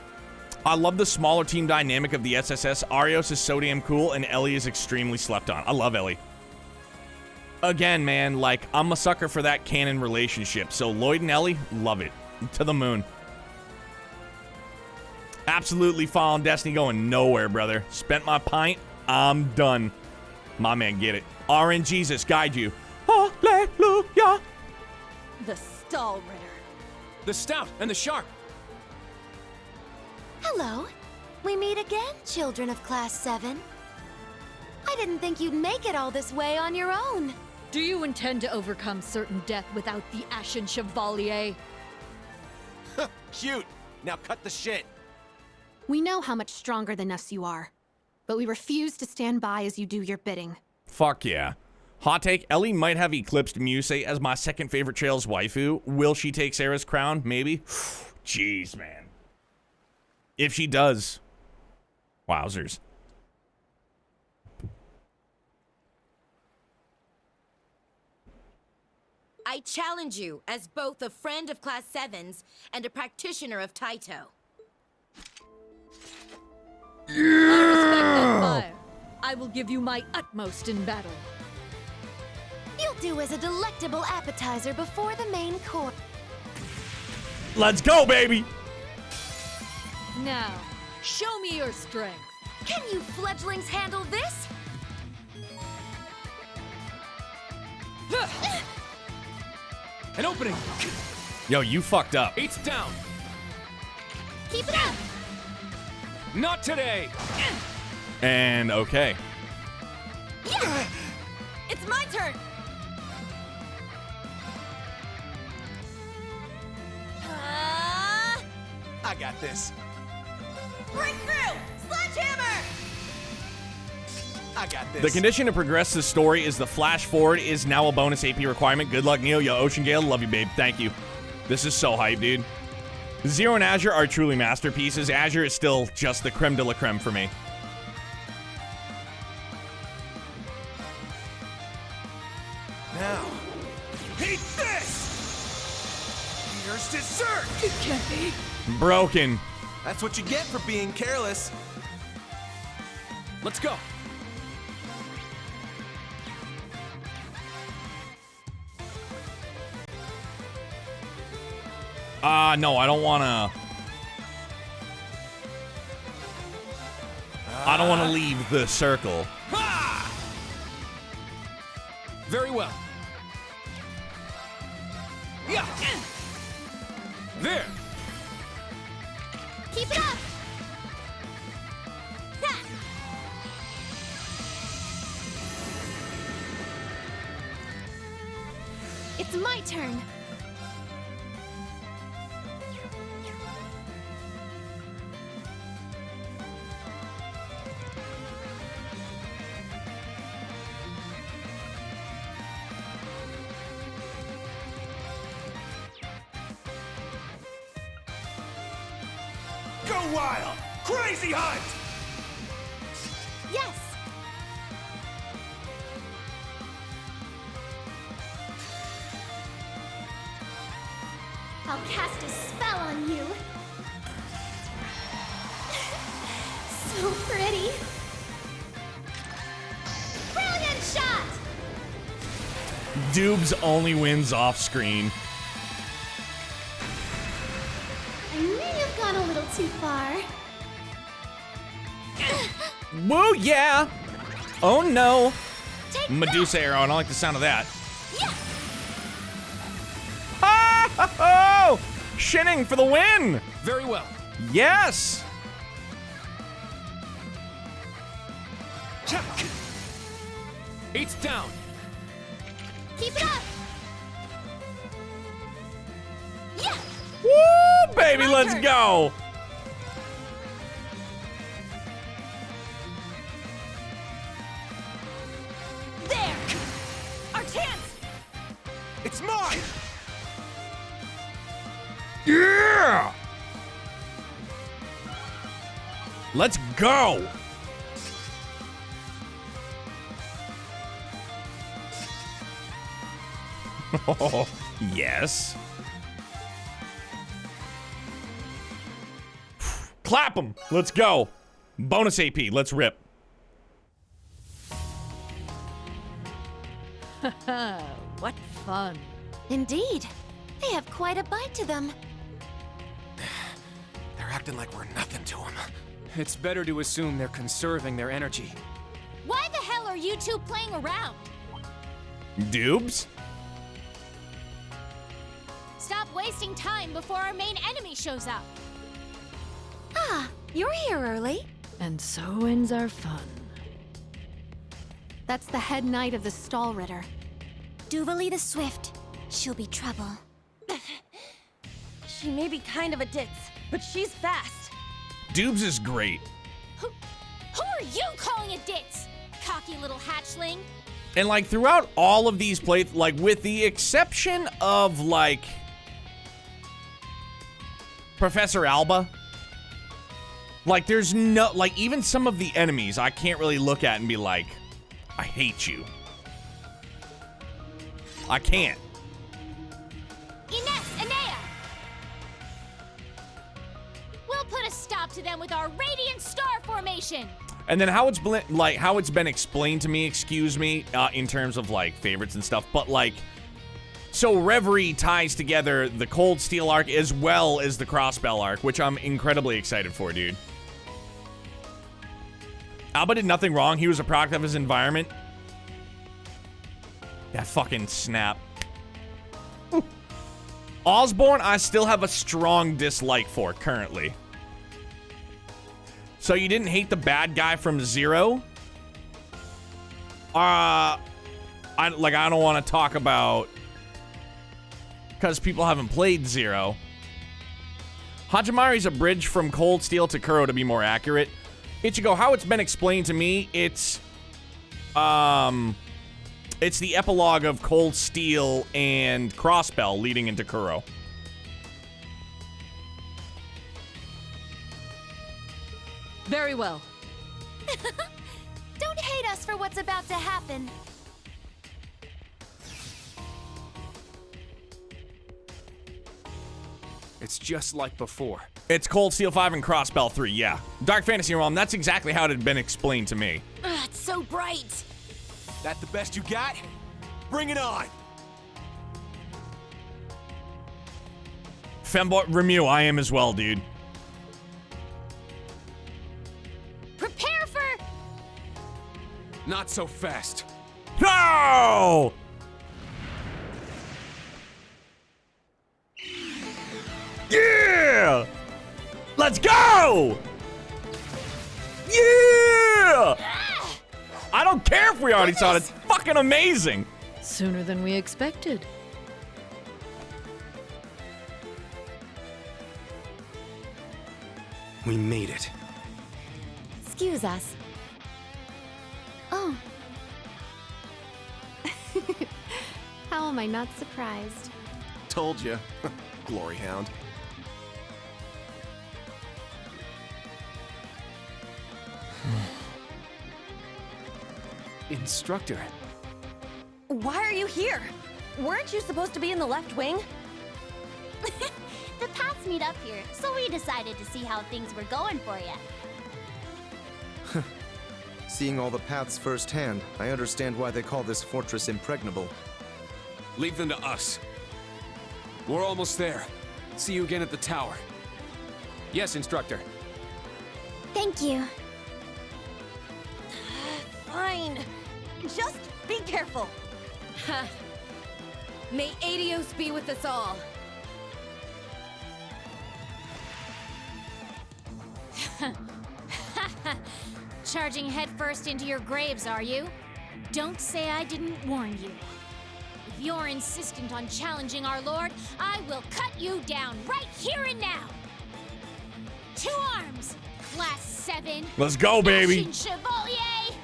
I love the smaller team dynamic of the SSS. Arios is so damn cool, and Ellie is extremely slept on. I love Ellie. Again, man, like, I'm a sucker for that canon relationship. So Lloyd and Ellie, love it. To the moon. Absolutely Fallen Destiny going nowhere, brother. Spent my pint. I'm done. My man, get it. RN Jesus, guide you. Hallelujah. The Stall Ritter. The Stout and the Sharp. Hello. We meet again, children of Class 7. I didn't think you'd make it all this way on your own. Do you intend to overcome certain death without the Ashen Chevalier? Cute. Now cut the shit. We know how much stronger than us you are, but we refuse to stand by as you do your bidding. Fuck yeah. Hot take, Ellie might have eclipsed Musei as my second favorite Trails waifu. Will she take Sarah's crown? Maybe. Jeez, man. If she does. Wowzers. I challenge you as both a friend of Class 7s and a practitioner of Taito. I respect that fire. I will give you my utmost in battle. You'll do as a delectable appetizer before the main course. Let's go, baby. Now, show me your strength. Can you fledglings handle this? An opening. Yo, you fucked up. Eight's down. Keep it up. Not today. And okay. Yeah! It's my turn. I got this. Breakthrough! Sledgehammer! I got this. The condition to progress the story is the flash forward is now a bonus AP requirement. Good luck, Neo. Yo, Ocean Gale, love you, babe. Thank you. This is so hype, dude. Zero and Azure are truly masterpieces. Azure is still just the creme de la creme for me. Now, eat this! Here's dessert! It can't be. Broken. That's what you get for being careless. Let's go. No, I don't wanna. I don't wanna leave the circle. Ha! Very well. Yeah. There. Keep it up. It's my turn. Go wild! Crazy hunt! Yes. I'll cast a spell on you. So pretty. Brilliant shot! Dubes only wins off screen. I may have gone a little too far. Woo, yeah. Oh, no. Medusa arrow. I don't like the sound of that. Oh! Shinning for the win! Very well. Yes! It's down. Keep it up. Yeah. Woo, baby, let's go! There. Our chance. It's mine! Yeah! Let's go! Oh, yes. Clap them. Let's go. Bonus AP. Let's rip. What fun. Indeed. They have quite a bite to them. They're acting like we're nothing to them. It's better to assume they're conserving their energy. Why the hell are you two playing around? Dubes? Stop wasting time before our main enemy shows up. Ah, you're here early. And so ends our fun. That's the head knight of the Stall Ritter. Duvalie the Swift. She'll be trouble. She may be kind of a ditz, but she's fast. Dubes is great. Who are you calling a ditz? Cocky little hatchling. And like throughout all of these plays, like with the exception of like Professor Alba, like there's no, like even some of the enemies I can't really look at and be like, I hate you. I can't. Ines, Anea! We'll put a stop to them with our Radiant Star Formation! And then how it's been explained to me, excuse me, in terms of like favorites and stuff, but like, so Reverie ties together the Cold Steel arc as well as the Crossbell arc, which I'm incredibly excited for, dude. Alba did nothing wrong. He was a product of his environment. That fucking snap. Ooh. Osborne, I still have a strong dislike for currently. So you didn't hate the bad guy from Zero? I don't want to talk about because people haven't played Zero. Hajimari's a bridge from Cold Steel to Kuro to be more accurate. Ichigo, how it's been explained to me, it's the epilogue of Cold Steel and Crossbell leading into Kuro. Very well. Don't hate us for what's about to happen. It's just like before. It's Cold Steel 5 and Crossbell 3, yeah. Dark Fantasy Realm, that's exactly how it had been explained to me. Ugh, it's so bright. That the best you got? Bring it on! Femboy Remu, I am as well, dude. Prepare for... Not so fast. No! Yeah! Let's go! Yeah! I don't care if we already saw it. It's fucking amazing. Sooner than we expected. We made it. Excuse us. Oh. How am I not surprised? Told you. Glory Hound. Instructor. Why are you here? Weren't you supposed to be in the left wing? The paths meet up here, so we decided to see how things were going for you. Seeing all the paths firsthand, I understand why they call this fortress impregnable. Leave them to us. We're almost there. See you again at the tower. Yes, Instructor. Thank you. Fine. Just be careful. Ha. May Adios be with us all. Charging headfirst into your graves, are you? Don't say I didn't warn you. If you're insistent on challenging our Lord, I will cut you down right here and now. To arms, Class 7. Let's go, baby. Dashing Chevalier.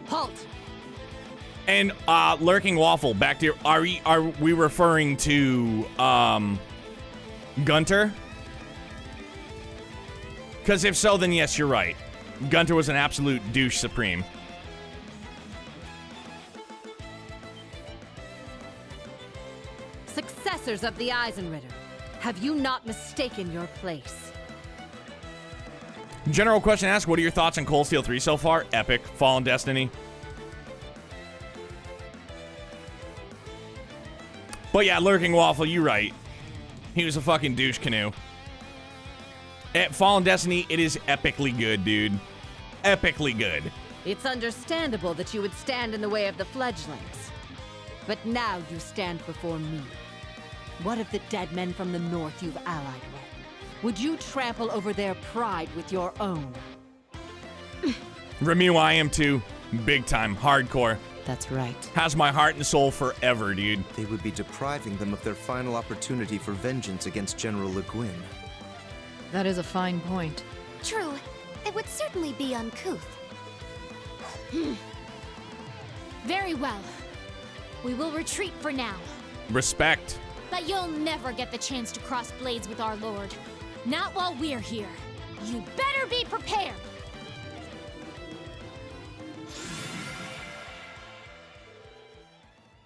Halt. And Lurking Waffle, back to your, are we referring to Gunter? Because if so, then yes, you're right. Gunter was an absolute douche supreme. Successors of the Eisenritter, have you not mistaken your place? General question asked, what are your thoughts on Cold Steel 3 so far? Epic. Fallen Destiny. But yeah, Lurking Waffle, you're right. He was a fucking douche canoe. At Fallen Destiny, it is epically good, dude. Epically good. It's understandable that you would stand in the way of the fledglings. But now you stand before me. What of the dead men from the north you've allied with? Would you trample over their pride with your own? Remu, I am too. Big time. Hardcore. That's right. Has my heart and soul forever, dude. They would be depriving them of their final opportunity for vengeance against General Le Guin. That is a fine point. True. It would certainly be uncouth. Very well. We will retreat for now. Respect. But you'll never get the chance to cross blades with our Lord. Not while we're here. You better be prepared.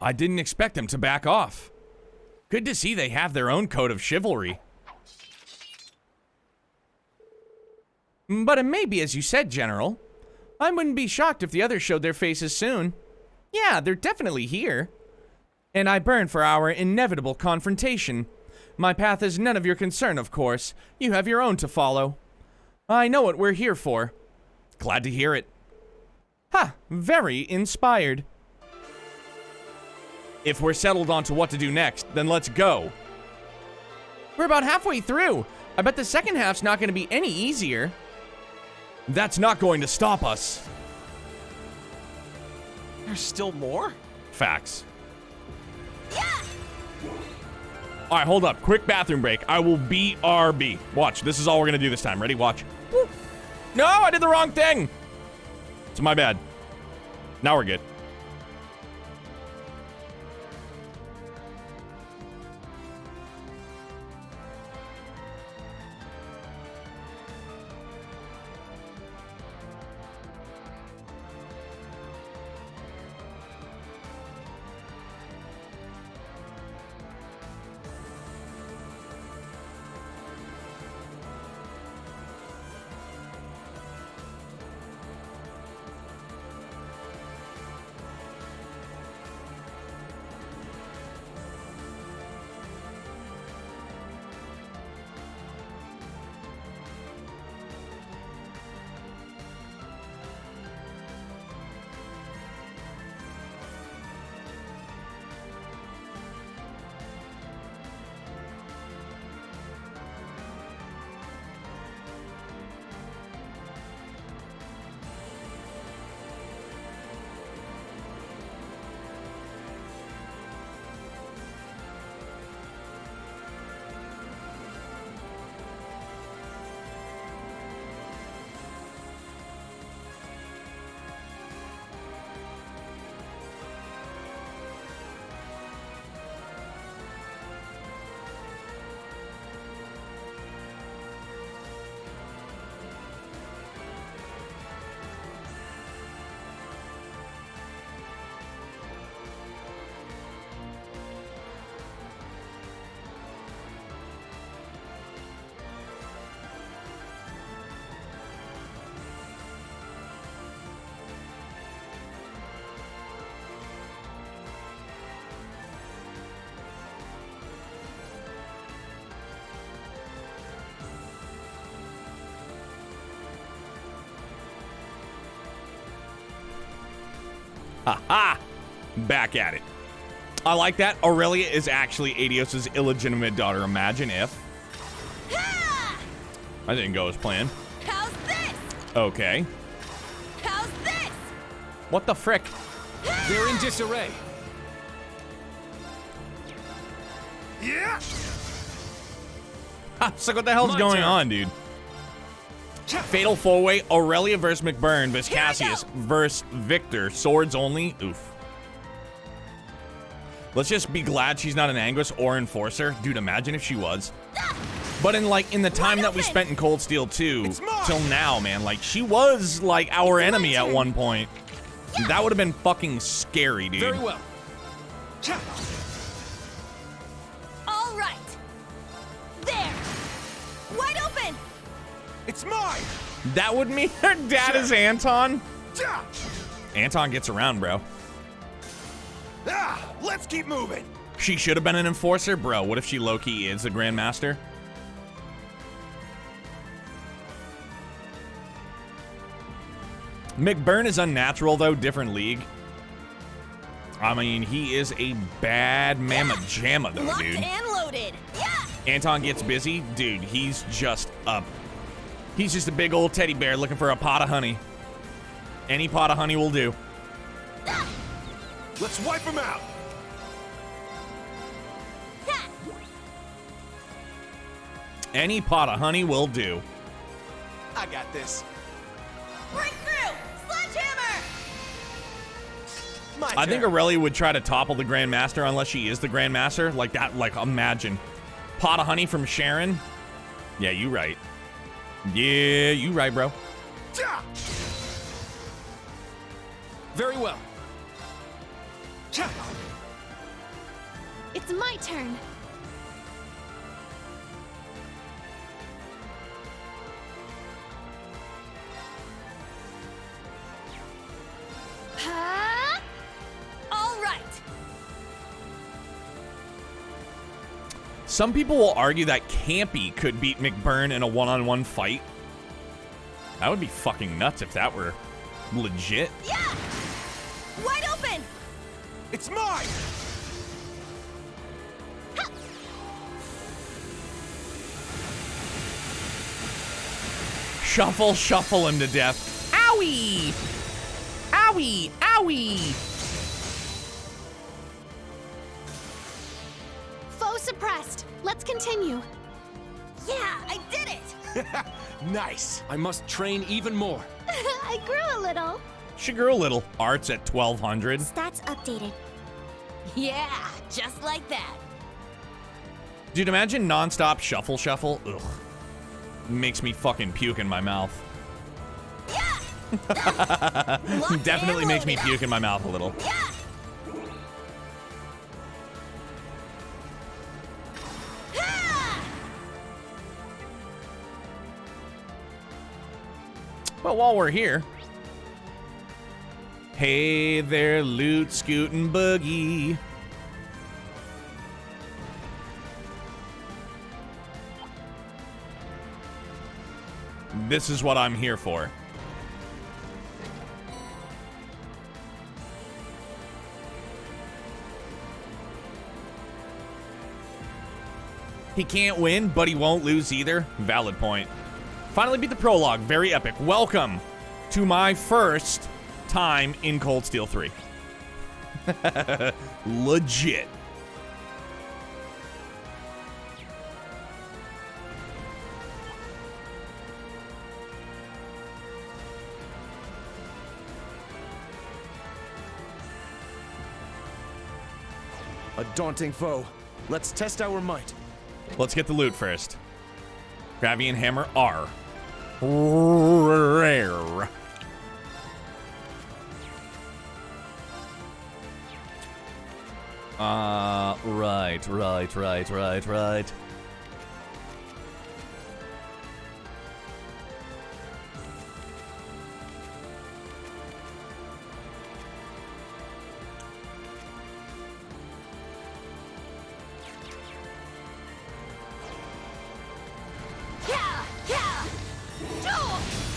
I didn't expect them to back off. Good to see they have their own code of chivalry. But it may be as you said, General. I wouldn't be shocked if the others showed their faces soon. Yeah, they're definitely here. And I burn for our inevitable confrontation. My path is none of your concern, of course. You have your own to follow. I know what we're here for. Glad to hear it. Ha! Very inspired. If we're settled on to what to do next, then let's go. We're about halfway through. I bet the second half's not going to be any easier. That's not going to stop us. There's still more? Facts. All right, hold up. Quick bathroom break. I will BRB. Watch. This is all we're going to do this time. Ready? Watch. Woo. No, I did the wrong thing. It's my bad. Now we're good. Ha! Back at it. I like that. Aurelia is actually Adios' illegitimate daughter. Imagine if. I didn't go as planned. How's this? Okay. How's this? What the frick? They're in disarray. Yeah. So what the hell's going on, dude? Fatal four-way, Aurelia versus McBurn versus Cassius versus Victor. Swords only. Oof. Let's just be glad she's not an Anguis or Enforcer. Dude, imagine if she was. But in the time that we spent in Cold Steel 2 till now, man, like she was like our enemy at one point. That would have been fucking scary, dude. Very well. All right. There. Wide open. It's mine. That would mean her dad is Anton. Anton gets around, bro. Let's keep moving. She should have been an Enforcer, bro. What if she low-key is the Grandmaster? McBurn is unnatural, though. Different league. I mean, he is a bad mamma jamma, though, Locked dude. and loaded. Yeah. Anton gets busy. Dude, he's just a big old teddy bear looking for a pot of honey. Any pot of honey will do. Let's wipe him out. Any pot of honey will do. I got this. Breakthrough. Sledgehammer. I think Aurelia would try to topple the Grandmaster unless she is the Grandmaster. Like that, like imagine. Pot of honey from Sharon. Yeah, you right. Yeah, you right, bro. Very well. It's my turn. All right. Some people will argue that Campy could beat McBurn in a one-on-one fight. That would be fucking nuts if that were legit. Yeah. Wide open. It's mine. Shuffle him to death. Owie! Owie! Owie! Foe suppressed. Let's continue. Yeah, I did it. Nice. I must train even more. I grew a little. She grew a little. Art's at 1200. Stats updated. Yeah, just like that. Dude, imagine non-stop shuffle. Ugh. Makes me fucking puke in my mouth. Yeah. Definitely makes me puke in my mouth a little. Yeah. But while we're here, hey there, Loot, Scootin' Boogie. This is what I'm here for. He can't win, but he won't lose either. Valid point. Finally beat the Prologue. Very epic. Welcome to my first time in Cold Steel 3. Legit. A daunting foe. Let's test our might. Let's get the loot first. Gravian Hammer R. Rare. Right.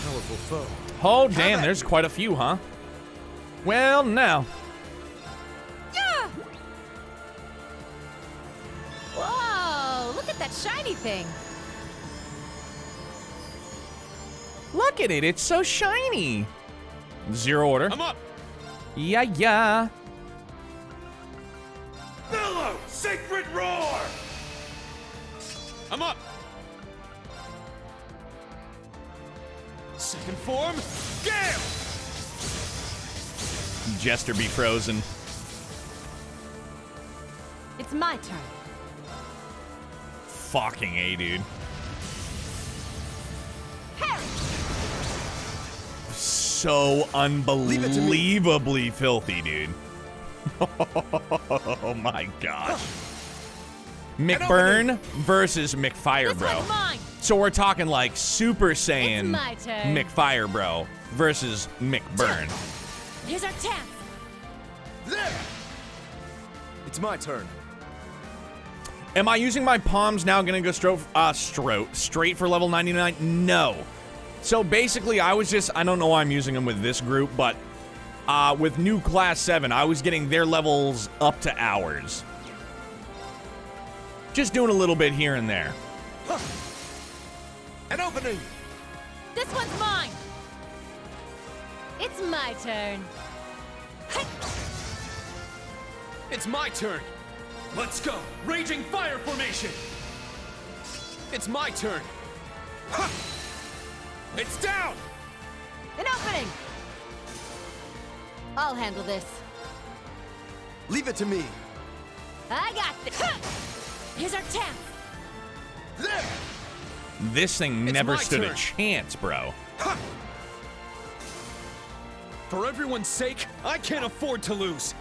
Powerful foe. Oh, damn, there's quite a few, huh? Well, now. Yeah! Whoa! Look at that shiny thing. Look at it. It's so shiny. Zero order. I'm up. Yeah, yeah. Bellow! Sacred roar! I'm up. Second form, Gale! Jester be frozen. It's my turn. Fucking A, dude. So unbelievably filthy, dude. Oh my gosh. McBurn versus McFirebro. So we're talking like Super Saiyan my turn. McFirebro versus McBurn. Here's our chance. There! It's my turn. Am I using my palms now gonna go straight for level 99? No. So basically I don't know why I'm using them with this group, but with new class 7, I was getting their levels up to ours. Just doing a little bit here and there. Huh. An opening! This one's mine. It's my turn. It's my turn. Let's go! Raging fire formation! It's my turn. Ha! It's down! An opening! I'll handle this. Leave it to me. I got this. Here's our chance. There! This thing never my stood a turn. chance, bro. Ha! For everyone's sake, I can't afford to lose.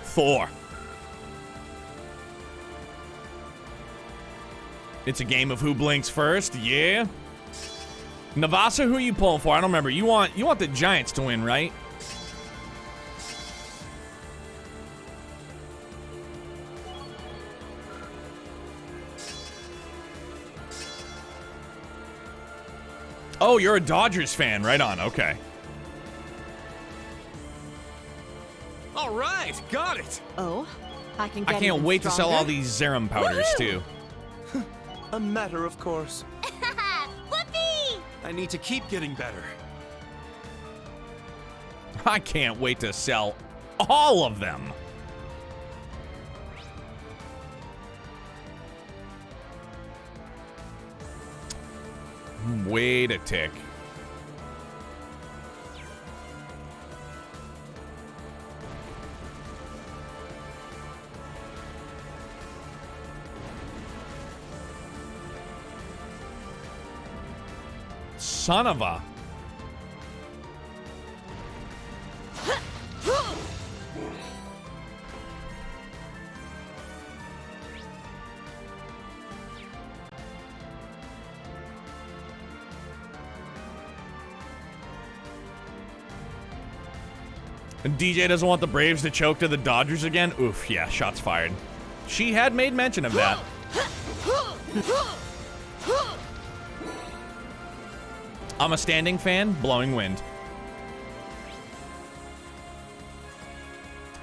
Thor. It's a game of who blinks first, yeah. Navasa, who are you pulling for? I don't remember. You want the Giants to win, right? Oh, you're a Dodgers fan. Right on. Okay. All right, got it. Oh, I can get I can't even wait to sell all stronger. these Zerum powders, too. A matter of course. Whoopee! I need to keep getting better. I can't wait to sell all of them. Wait a tick. Son of a... DJ doesn't want the Braves to choke to the Dodgers again? Oof, yeah, shots fired. She had made mention of that. I'm a standing fan, blowing wind.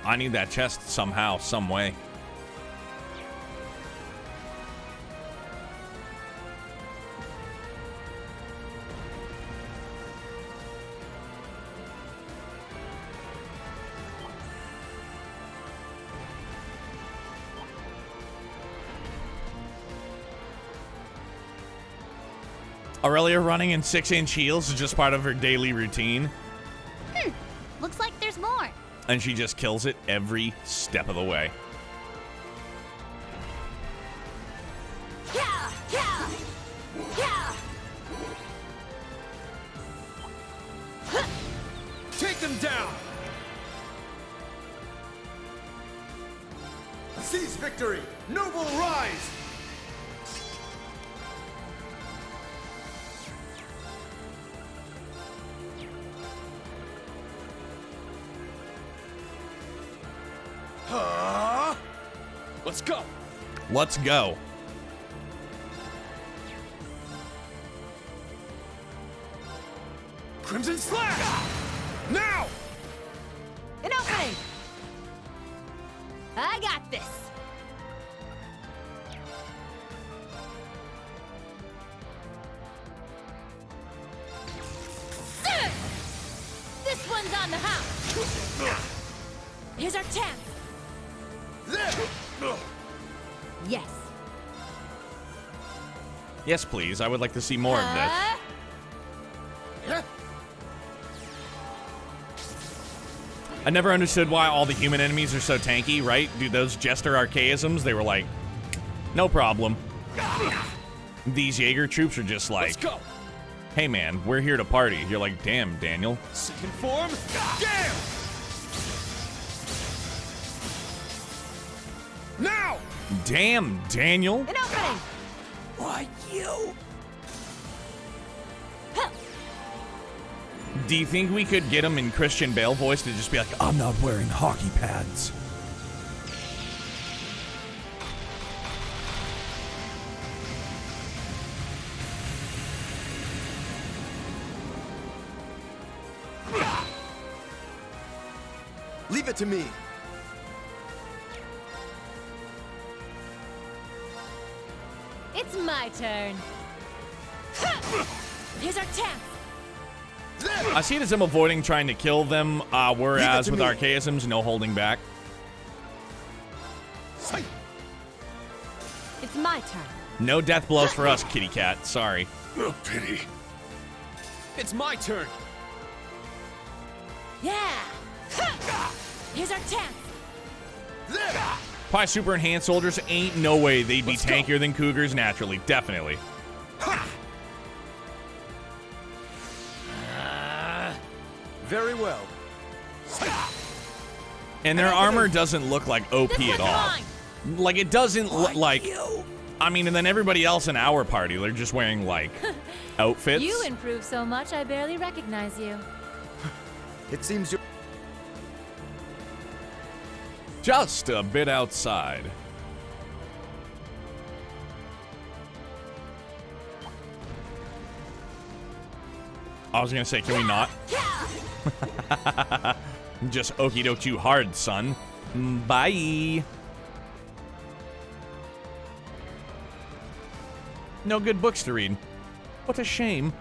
I need that chest somehow, some way. Aurelia running in 6-inch heels is just part of her daily routine. Looks like there's more. And she just kills it every step of the way. Yeah, yeah, yeah. Take them down. Seize victory! Noble rise! Let's go. Let's go. Crimson Slash! Now! An opening! I got this! This one's on the house! Here's our chance! Yes. Yes, please. I would like to see more of this. I never understood why all the human enemies are so tanky, right? Dude, those Jester archaisms, they were like, no problem. These Jaeger troops are just like, Let's go. Hey man, we're here to party. You're like, damn, Daniel. Second form, damn! Now! Damn, Daniel. An opening! Why you? Do you think we could get him in Christian Bale voice to just be like, I'm not wearing hockey pads? Leave it to me. It's my turn. Here's our chance! I see it as him avoiding trying to kill them, whereas with me. archaisms, no holding back. It's my turn. No death blows for us, kitty cat. Sorry. Oh, pity. It's my turn. Yeah! Here's our chance! Probably super enhanced soldiers ain't no way they'd be tankier than cougars naturally. Definitely. Very well. And their armor doesn't look like OP This at one's all. mine! Like, it doesn't look like... I mean, and then everybody else in our party, they're just wearing, like, outfits. You improve so much, I barely recognize you. It seems you're... Just a bit outside. I was gonna say, can we not? Just okie doke you hard, son. Bye. No good books to read. What a shame.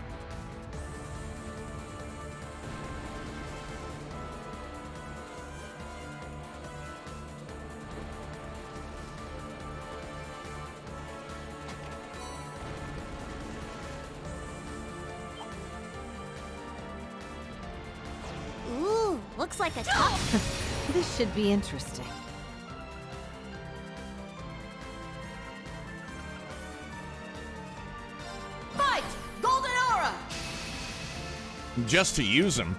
Ooh, looks like a tough. This should be interesting. Fight! Golden Aura! Just to use them.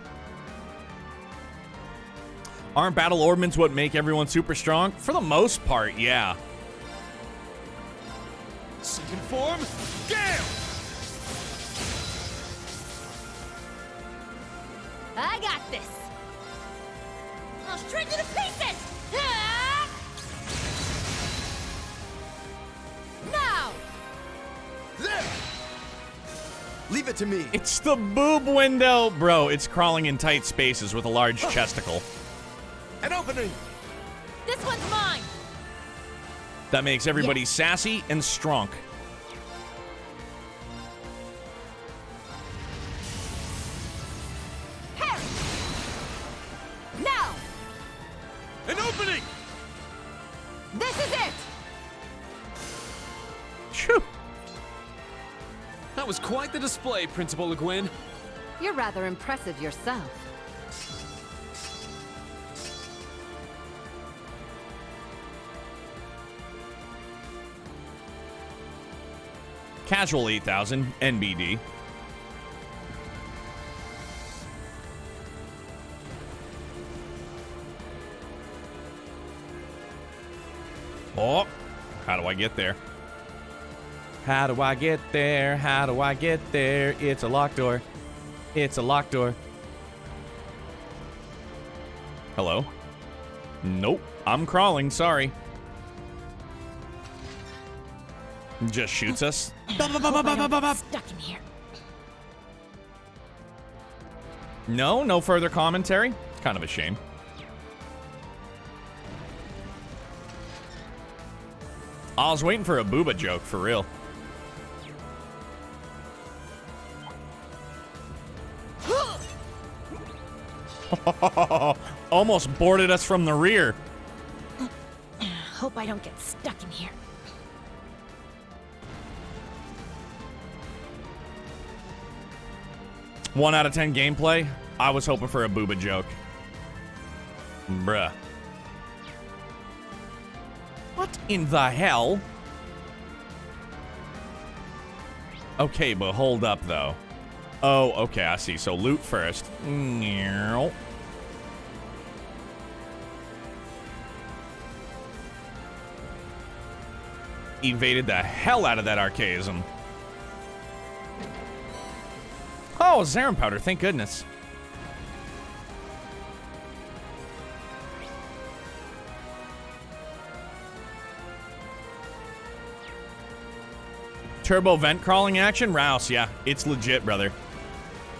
Aren't battle ordnance what make everyone super strong? For the most part, yeah. Second form, Gale! I got this! I'll shred you to pieces! Ah! Now! Leave it to me. It's the boob window. Bro, it's crawling in tight spaces with a large chesticle. An opening! This one's mine! That makes everybody sassy and strong. Now! An opening! This is it! Phew. That was quite the display, Principal Le Guin. You're rather impressive yourself. Casual 8000, NBD. Oh, how do I get there? How do I get there? How do I get there? It's a locked door. It's a locked door. Hello? Nope, I'm crawling, sorry. Just shoots us. Stuck in here. No further commentary. It's kind of a shame. I was waiting for a booba joke, for real. Almost boarded us from the rear. Hope I don't get stuck in here. One out of 10 gameplay. I was hoping for a booba joke. Bruh. What in the hell? Okay, but hold up, though. Oh, okay, I see. So loot first. Evaded the hell out of that archaism. Oh, Zarin powder, thank goodness. Turbo vent crawling action? Rouse, yeah. It's legit, brother.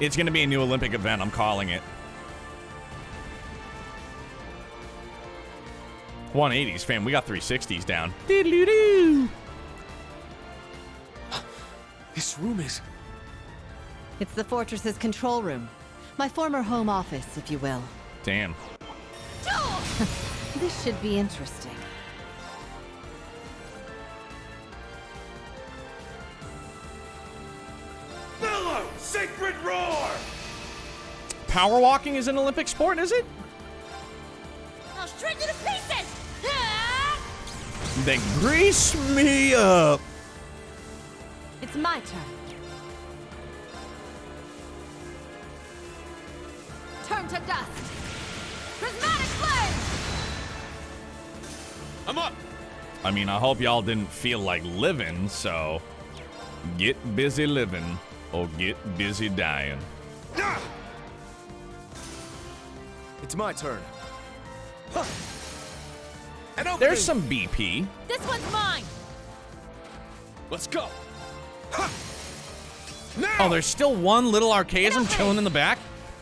It's gonna be a new Olympic event, I'm calling it. 180s, fam. We got 360s down. Doodaloo-doo. This room is... It's the fortress's control room. My former home office, if you will. Damn. This should be interesting. Bellow! Sacred roar! Power walking is an Olympic sport, is it? I'll shred you to pieces! Then grease me up. It's my turn. Turn to dust. Prismatic flame! I'm up! I mean, I hope y'all didn't feel like living, so get busy living or get busy dying. It's my turn. Huh. There's some BP. This one's mine! Let's go! Oh, there's still one little archaism chilling in the back?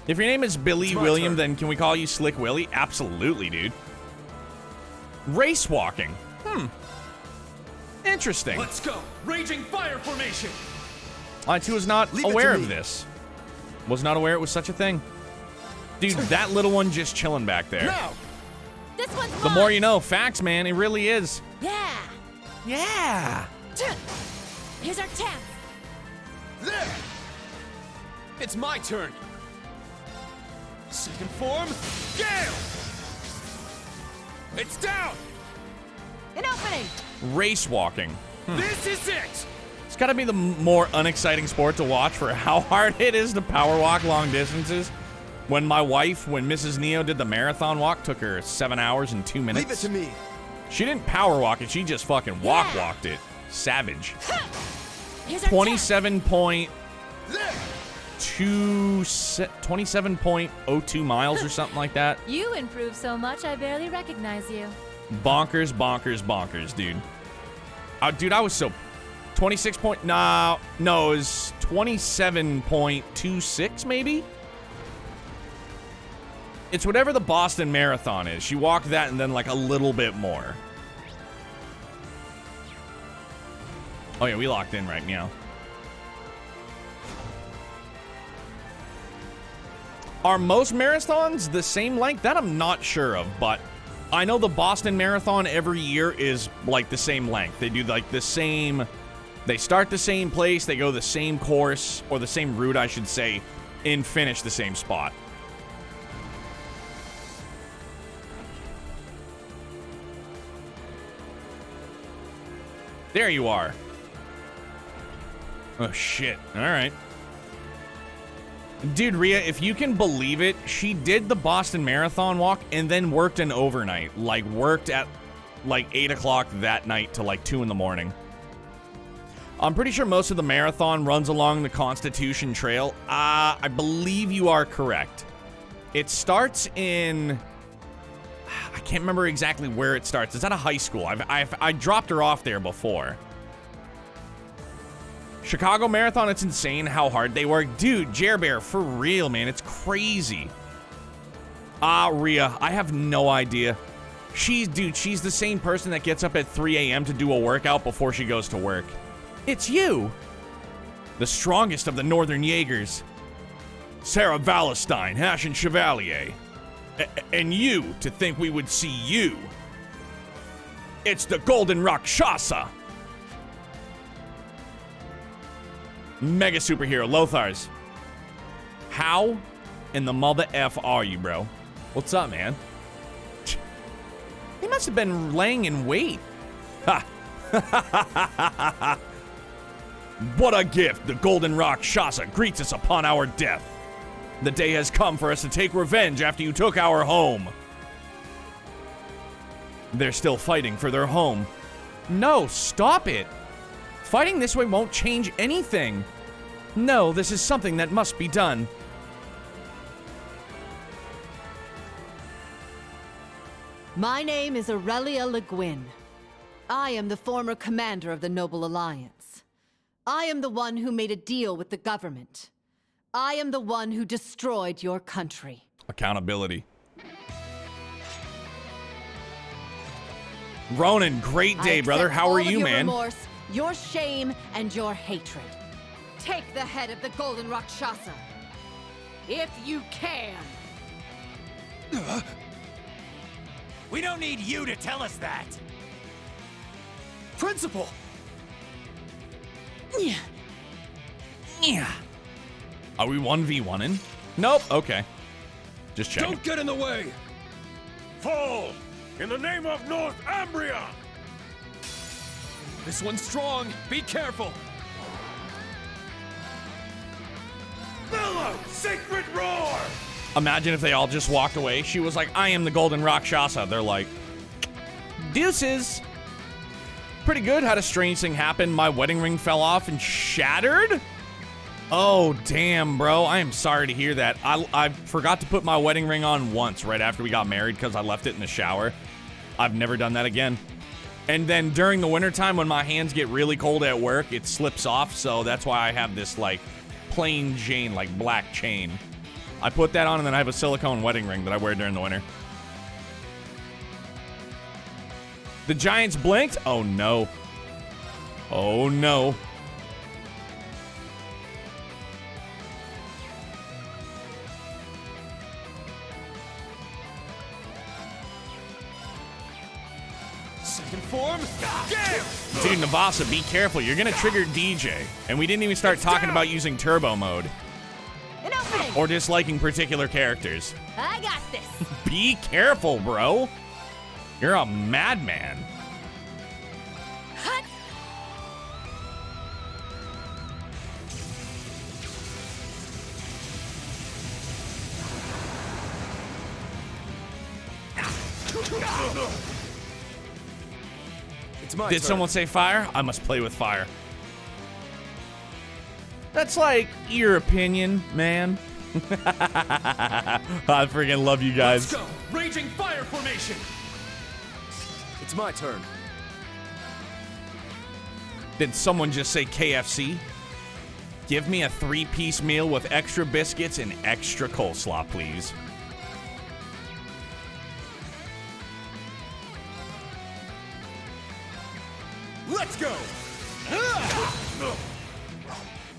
If your name is Billy William, turn. then can we call you Slick Willy? Absolutely, dude. Race walking. Interesting. Let's go! Raging fire formation! I too was not Leave it aware to of me. this. Was not aware it was such a thing. Dude, that little one just chilling back there. Now! This one's mine! The more you know. Facts, man. It really is. Yeah! Yeah. Here's our chance! There! It's my turn! Second form, Gale! It's down! An opening! Race walking. This is it! It's got to be the more unexciting sport to watch for how hard it is to power walk long distances. When Mrs. Neo did the marathon walk, took her 7 hours and 2 minutes. Leave it to me. She didn't power walk it, she just fucking walked it. Savage. Here's our 27.02 miles or something like that. You improved so much I barely recognize you. Bonkers, bonkers, bonkers, dude. Dude, I was so 26 point. No, it was 27.26 maybe. It's whatever the Boston Marathon is. She walked that and then like a little bit more. Oh yeah, we locked in right now. Are most marathons the same length? That I'm not sure of, but I know the Boston Marathon every year is like the same length. They do like the same, they start the same place, they go the same course, or the same route, I should say, and finish the same spot. There you are. Oh, shit. All right. Dude, Rhea, if you can believe it, she did the Boston Marathon walk and then worked an overnight. Like, worked at, like, 8 o'clock that night to, like, 2 in the morning. I'm pretty sure most of the marathon runs along the Constitution Trail. I believe you are correct. It starts in... I can't remember exactly where it starts. It's at a high school. I dropped her off there before. Chicago Marathon, it's insane how hard they work. Dude, Jer Bear, for real, man. It's crazy. Rhea, I have no idea. She's the same person that gets up at 3 a.m. to do a workout before she goes to work. It's you. The strongest of the Northern Jaegers. Sarah Valestein, Ashen Chevalier. And you, to think we would see you. It's the Golden Rakshasa. Mega superhero, Lothars. How in the mother F are you, bro? What's up, man? They must have been laying in wait. Ha! What a gift! The Golden Rakshasa greets us upon our death. The day has come for us to take revenge after you took our home. They're still fighting for their home. No, stop it. Fighting this way won't change anything. No, this is something that must be done. My name is Aurelia Le Guin. I am the former commander of the Noble Alliance. I am the one who made a deal with the government. I am the one who destroyed your country. Accountability. Ronan, great day, brother. How are you, man? Remorse, your shame, and your hatred. Take the head of the Golden Rakshasa. If you can. We don't need you to tell us that. Principal! Yeah. Are we 1v1ing? Nope. Okay. Just checking. Don't get in the way! Fall! In the name of North Ambria! This one's strong. Be careful. Bellow! Sacred roar! Imagine if they all just walked away. She was like, I am the Golden Rakshasa. They're like, deuces. Pretty good. Had a strange thing happen. My wedding ring fell off and shattered. Oh, damn, bro. I am sorry to hear that. I forgot to put my wedding ring on once right after we got married because I left it in the shower. I've never done that again. And then during the wintertime when my hands get really cold at work, it slips off. So that's why I have this, like, plain Jane, like, black chain. I put that on and then I have a silicone wedding ring that I wear during the winter. The Giants blinked? Oh, no. Oh, no. Second form. Dude, Navasa, be careful. You're going to trigger DJ. And we didn't even start talking about using turbo mode. An opening. Or disliking particular characters. I got this. Be careful, bro. You're a madman. Hut. It's my Did turn. someone say fire? I must play with fire. That's like your opinion, man. I freaking love you guys. Let's go! Raging fire formation! It's my turn. Did someone just say KFC? Give me a 3-piece meal with extra biscuits and extra coleslaw, please. Let's go!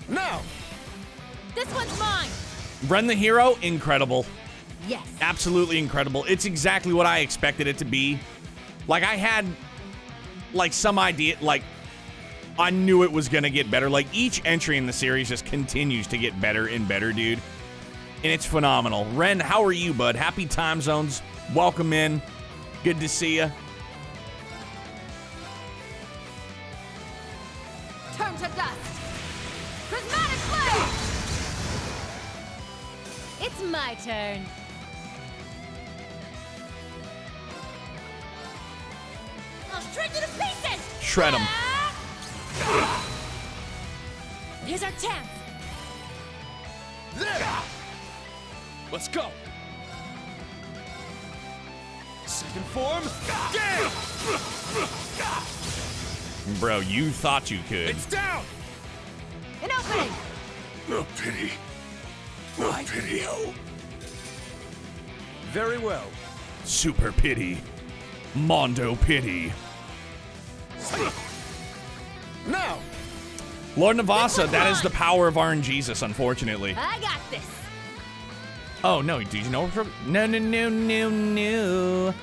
Now! This one's mine! Ren the Hero, incredible. Yes. Absolutely incredible. It's exactly what I expected it to be. Like, I had, like, some idea, like, I knew it was gonna get better. Like, each entry in the series just continues to get better and better, dude. And it's phenomenal. Ren, how are you, bud? Happy time zones. Welcome in. Good to see you. Turn to dust. Prismatic blade. It's my turn. I'll shred you to pieces! Shred them. Here's our chance. Let's go! Second form. Bro, you thought you could. It's down! An opening! No pity. No pity. Very well. Super pity. Mondo pity. Now! Lord Navasa, that is the power of RNGesus, unfortunately. I got this. Oh, no, did you know? No, no, no, no, no.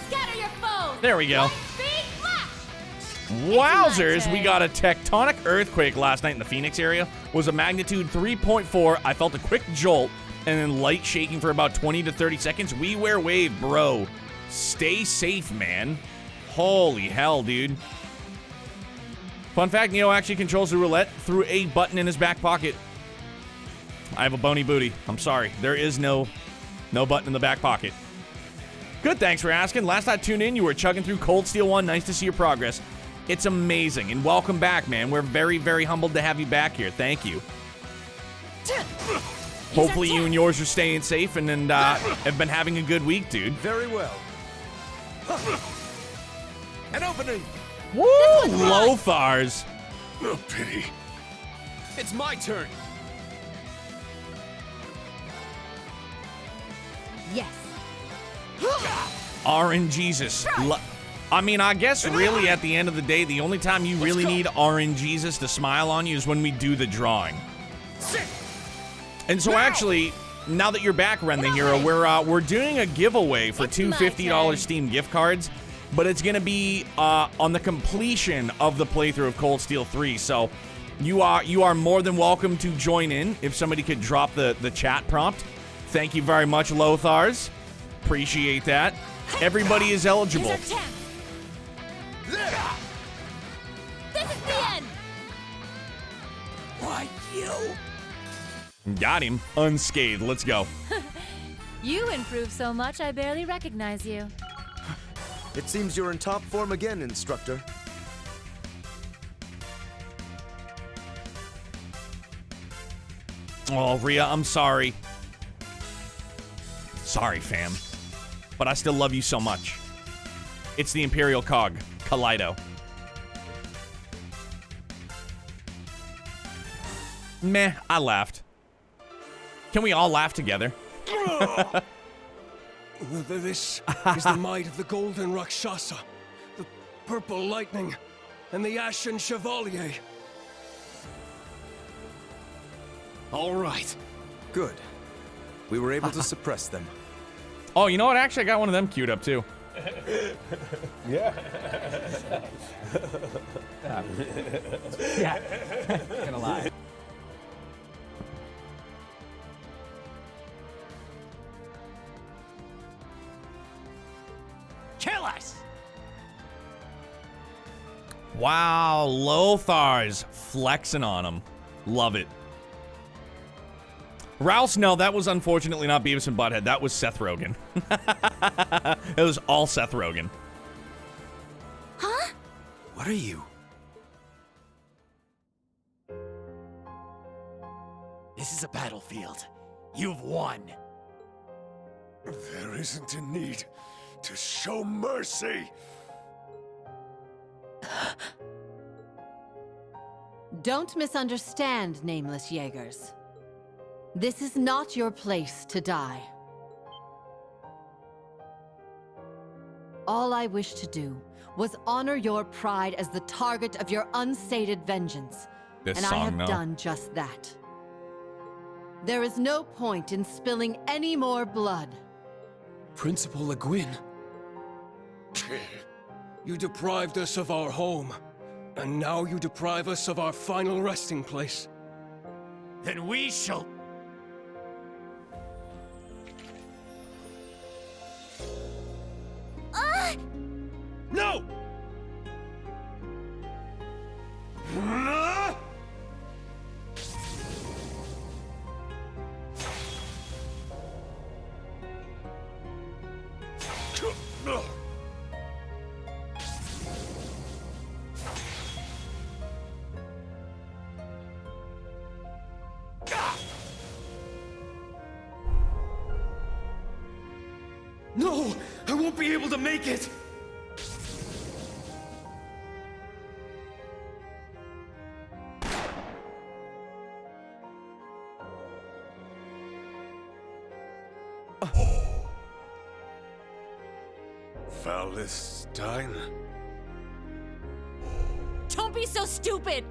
Scatter your foes. There we go. Light speed flash. Wowzers, we got a tectonic earthquake last night in the Phoenix area. Was a magnitude 3.4. I felt a quick jolt and then light shaking for about 20 to 30 seconds. We wear wave, bro. Stay safe, man. Holy hell, dude. Fun fact, Neo actually controls the roulette through a button in his back pocket. I have a bony booty. I'm sorry. There is no button in the back pocket. Good, thanks for asking. Last I tuned in, you were chugging through Cold Steel 1. Nice to see your progress. It's amazing. And welcome back, man. We're very, very humbled to have you back here. Thank you. Hopefully you and yours are staying safe and have been having a good week, dude. Very well. An opening! Woo! Lothars. No pity. It's my turn. Yes. RNGesus. I mean, I guess really at the end of the day, the only time you really need RNGesus to smile on you is when we do the drawing. And so actually, now that you're back, Ren the Hero, we're doing a giveaway for two $50 Steam gift cards, but it's gonna be on the completion of the playthrough of Cold Steel 3. So you are more than welcome to join in if somebody could drop the chat prompt. Thank you very much, Lothars. Appreciate that. Everybody is eligible. This is the end. Why you? Got him. Unscathed. Let's go. You improve so much, I barely recognize you. It seems you're in top form again, Instructor. Oh, Rhea, I'm sorry. Sorry, fam. But I still love you so much. It's the Imperial Cog, Kaleido. Meh, I laughed. Can we all laugh together? This is the might of the Golden Rakshasa, the Purple Lightning, and the Ashen Chevalier. All right. Good. We were able to suppress them. Oh, you know what? Actually, I got one of them queued up, too. Yeah. Yeah. Gonna lie. Kill us! Wow, Lothars flexing on him. Love it. Rouse, no, that was unfortunately not Beavis and Butthead. That was Seth Rogen. It was all Seth Rogen. Huh? What are you? This is a battlefield. You've won. There isn't a need to show mercy. Don't misunderstand, nameless Jaegers. This is not your place to die. All I wish to do was honor your pride as the target of your unsated vengeance. This and song, I have though. done just that. There is no point in spilling any more blood. Principal Le Guin, you deprived us of our home, and now you deprive us of our final resting place. Then we shall... No! No! I won't be able to make it! Valentine? Don't be so stupid!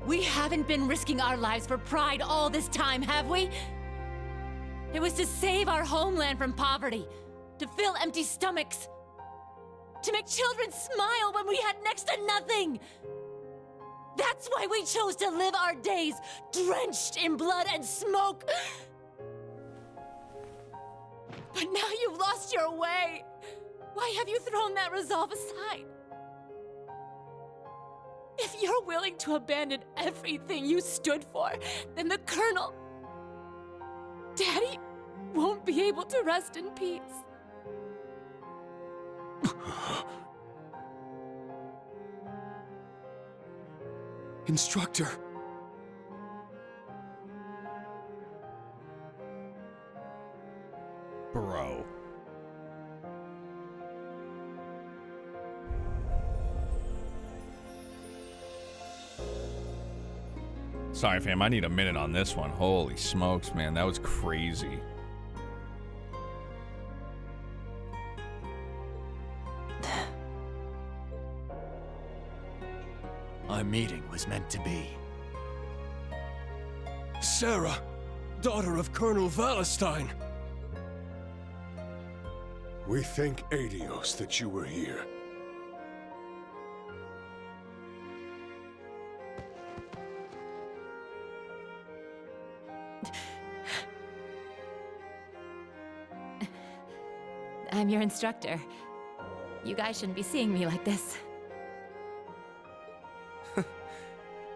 We haven't been risking our lives for pride all this time, have we? It was to save our homeland from poverty, to fill empty stomachs, to make children smile when we had next to nothing. That's why we chose to live our days drenched in blood and smoke. But now you've lost your way. Why have you thrown that resolve aside? If you're willing to abandon everything you stood for, then the Colonel, Daddy, won't be able to rest in peace. Instructor. Bro. Sorry, fam. I need a minute on this one. Holy smokes, man. That was crazy. Our meeting was meant to be. Sarah, daughter of Colonel Valentine. We thank Adios that you were here. I'm your instructor. You guys shouldn't be seeing me like this.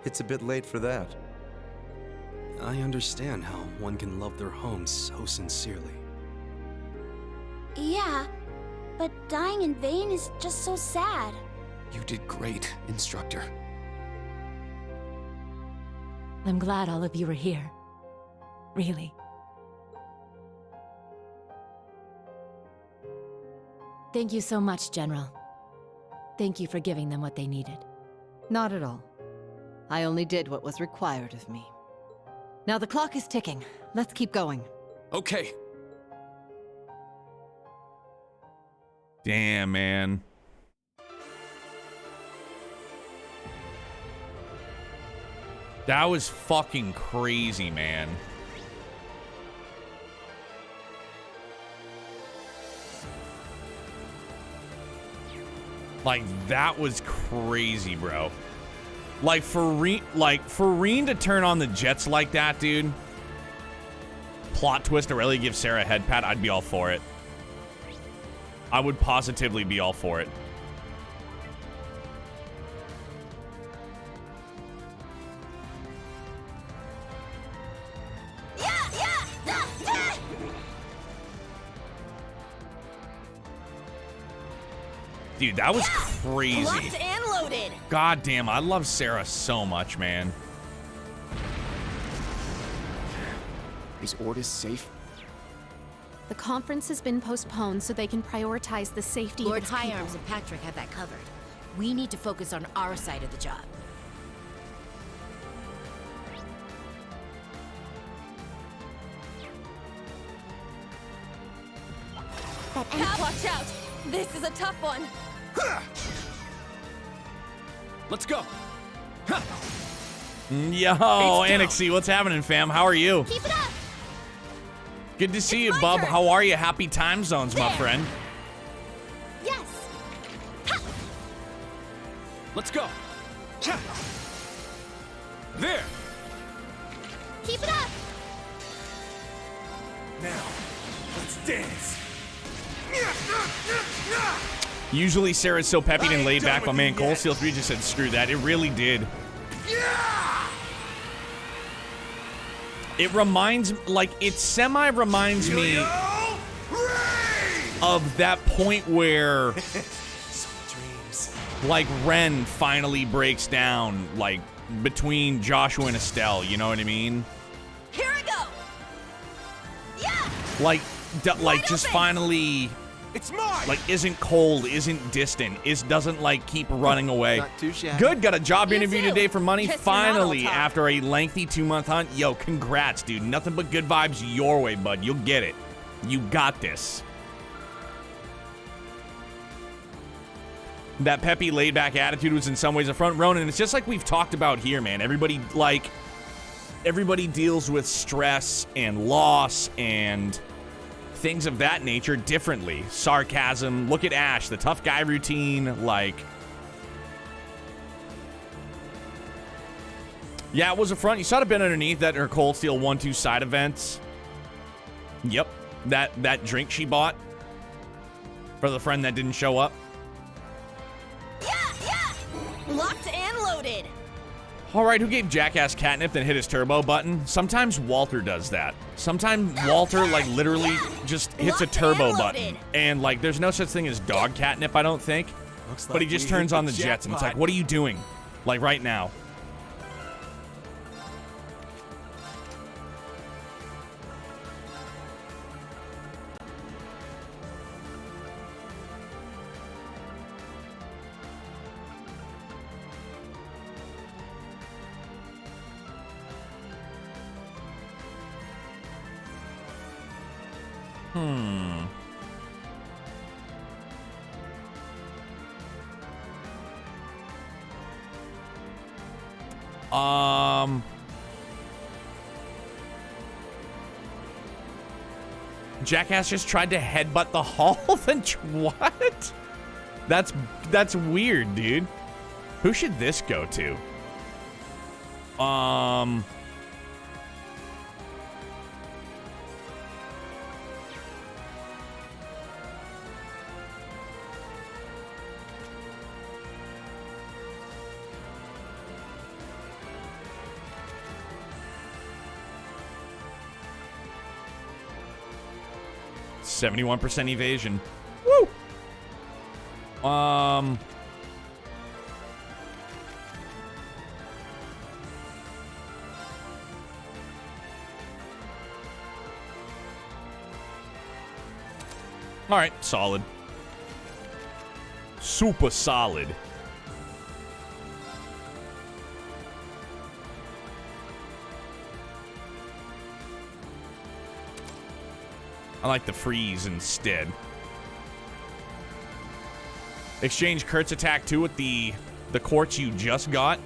It's a bit late for that. I understand how one can love their home so sincerely. Yeah, but dying in vain is just so sad. You did great, Instructor. I'm glad all of you are here. Really. Thank you so much, General. Thank you for giving them what they needed. Not at all. I only did what was required of me. Now the clock is ticking. Let's keep going. Okay. Damn, man. That was fucking crazy, man. Like, that was crazy, bro. Like, for Reen to turn on the jets like that, dude. Plot twist to really give Sarah a head pat, I'd be all for it. I would positively be all for it. Dude, that was crazy. Locked and loaded. God damn, I love Sarah so much, man. Is Ordis safe? The conference has been postponed so they can prioritize the safety Lord of its High people. Arms and Patrick have that covered. We need to focus on our side of the job. Cap, watch out! This is a tough one. Let's go. Yo, Annexy, what's happening, fam? How are you? Keep it up! Good to see you, bub. turn. How are you? Happy time zones, my friend. Yes! Let's go. There. Keep it up! Now, let's dance. Usually Sarah's so peppy and laid back, but man, Cold Steel 3 just said screw that. It really did. It reminds, like, it semi-reminds me of that point where, like, Ren finally breaks down, like, between Joshua and Estelle, you know what I mean? Here I go. Yeah. Like, just finally... It's mine! Like, isn't cold, isn't distant, doesn't, like, keep running away. Not too shabby. Good, got a job interview too. today for money, Guess you're not all finally, talk. after a lengthy 2-month hunt. Yo, congrats, dude. Nothing but good vibes your way, bud. You'll get it. You got this. That peppy, laid-back attitude was in some ways a front, Ronan. It's just like we've talked about here, man. Everybody deals with stress and loss and things of that nature differently. Sarcasm. Look at Ash, the tough guy routine. Like, yeah, it was a front. You saw it been underneath that her Cold Steel 1-2 side events. Yep, that drink she bought for the friend that didn't show up. Locked and loaded. All right, who gave Jackass catnip then hit his turbo button? Sometimes Walter does that. Sometimes Walter, like, literally just hits a turbo button. And, like, there's no such thing as dog catnip, I don't think. But he just turns on the jets, and it's like, what are you doing? Like, right now. Jackass just tried to headbutt the hall. Then what? That's weird, dude. Who should this go to? %71 evasion. Woo! All right, solid. Super solid. I like the freeze instead. Exchange Kurt's attack 2 with the quartz you just got.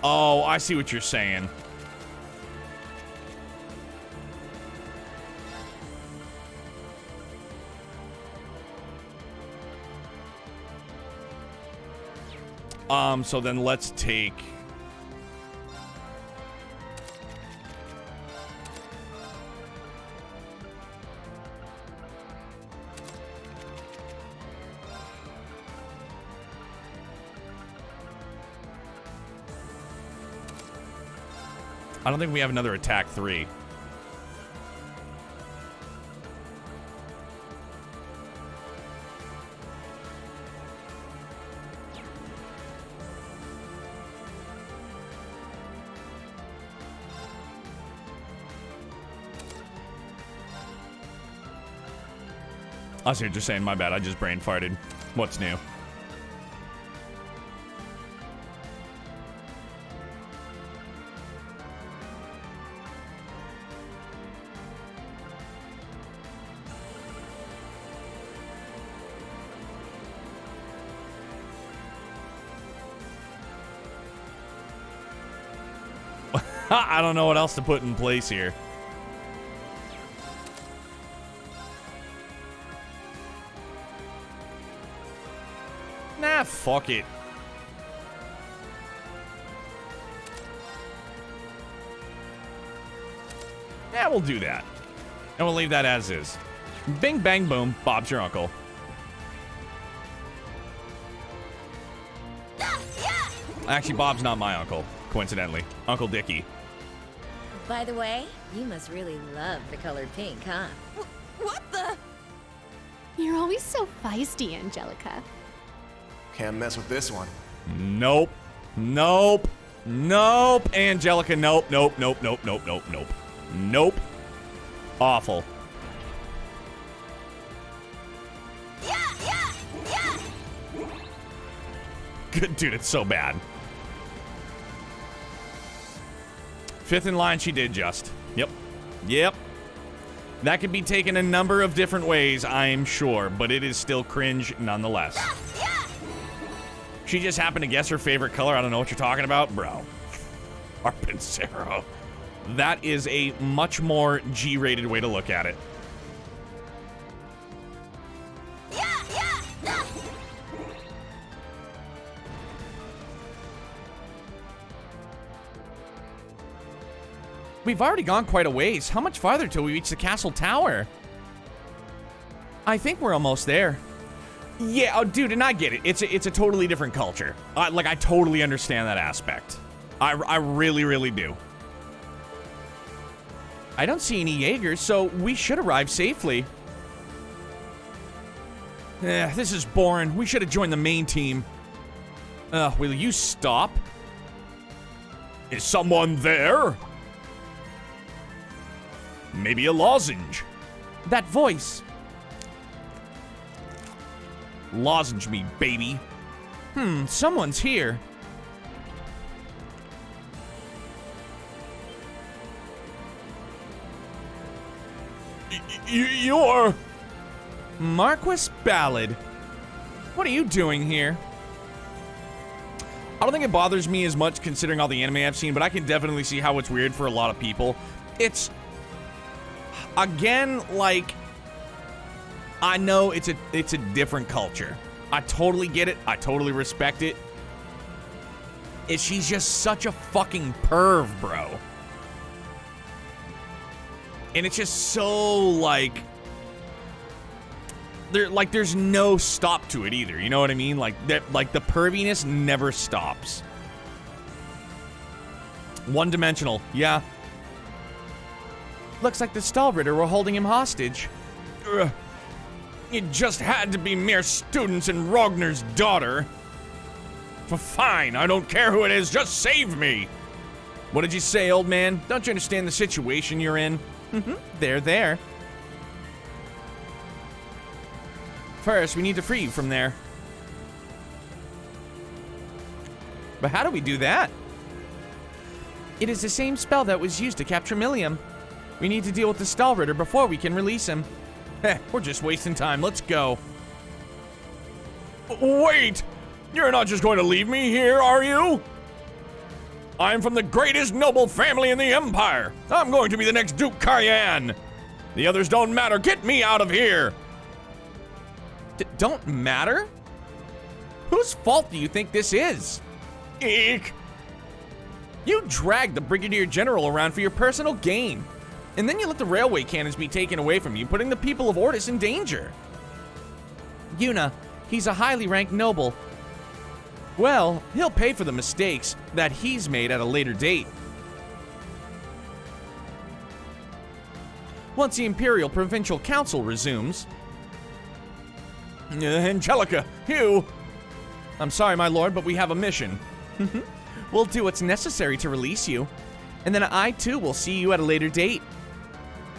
Oh, I see what you're saying. So then let's take... I don't think we have another attack 3. I see what you're saying. My bad. I just brain farted. What's new? I don't know what else to put in place here. Nah, fuck it. Yeah, we'll do that. And we'll leave that as is. Bing, bang, boom. Bob's your uncle. Actually, Bob's not my uncle, coincidentally. Uncle Dickie. By the way, you must really love the color pink, huh? What the? You're always so feisty, Angelica. Can't mess with this one. Nope. Nope. Nope. Angelica, nope, nope, nope, nope, nope, nope, nope. Nope. Awful. Good dude, it's so bad. Fifth in line, she did just. Yep. Yep. That could be taken a number of different ways, I'm sure, but it is still cringe nonetheless. She just happened to guess her favorite color. I don't know what you're talking about, bro. Arpensero. That is a much more G-rated way to look at it. We've already gone quite a ways. How much farther till we reach the castle tower? I think we're almost there. Yeah, oh, dude, and I get it. It's a totally different culture. Like, I totally understand that aspect. I really, really do. I don't see any Jaegers, so we should arrive safely. This is boring. We should have joined the main team. Will you stop? Is someone there? Maybe a lozenge. That voice. Lozenge me, baby. Someone's here. You're... Marquis Ballad. What are you doing here? I don't think it bothers me as much considering all the anime I've seen, but I can definitely see how it's weird for a lot of people. It's... Again, like... I know it's a different culture. I totally get it. I totally respect it. She's just such a fucking perv, bro. And it's just so, like... There's no stop to it either. You know what I mean? Like, the perviness never stops. One-dimensional. Yeah. Looks like the Stahlritter were holding him hostage. Ugh. It just had to be mere students and Rognar's daughter. Fine, I don't care who it is, just save me. What did you say, old man? Don't you understand the situation you're in? There. First, we need to free you from there. But how do we do that? It is the same spell that was used to capture Millium. We need to deal with the Stahlritter before we can release him. We're just wasting time. Let's go. Wait! You're not just going to leave me here, are you? I'm from the greatest noble family in the Empire. I'm going to be the next Duke Karyan. The others don't matter. Get me out of here. Don't matter? Whose fault do you think this is? Eek. You dragged the Brigadier General around for your personal gain. And then you let the railway cannons be taken away from you, putting the people of Ortis in danger. Yuna, he's a highly ranked noble. Well, he'll pay for the mistakes that he's made at a later date. Once the Imperial Provincial Council resumes... Angelica, Hugh! I'm sorry, my lord, but we have a mission. We'll do what's necessary to release you. And then I, too, will see you at a later date.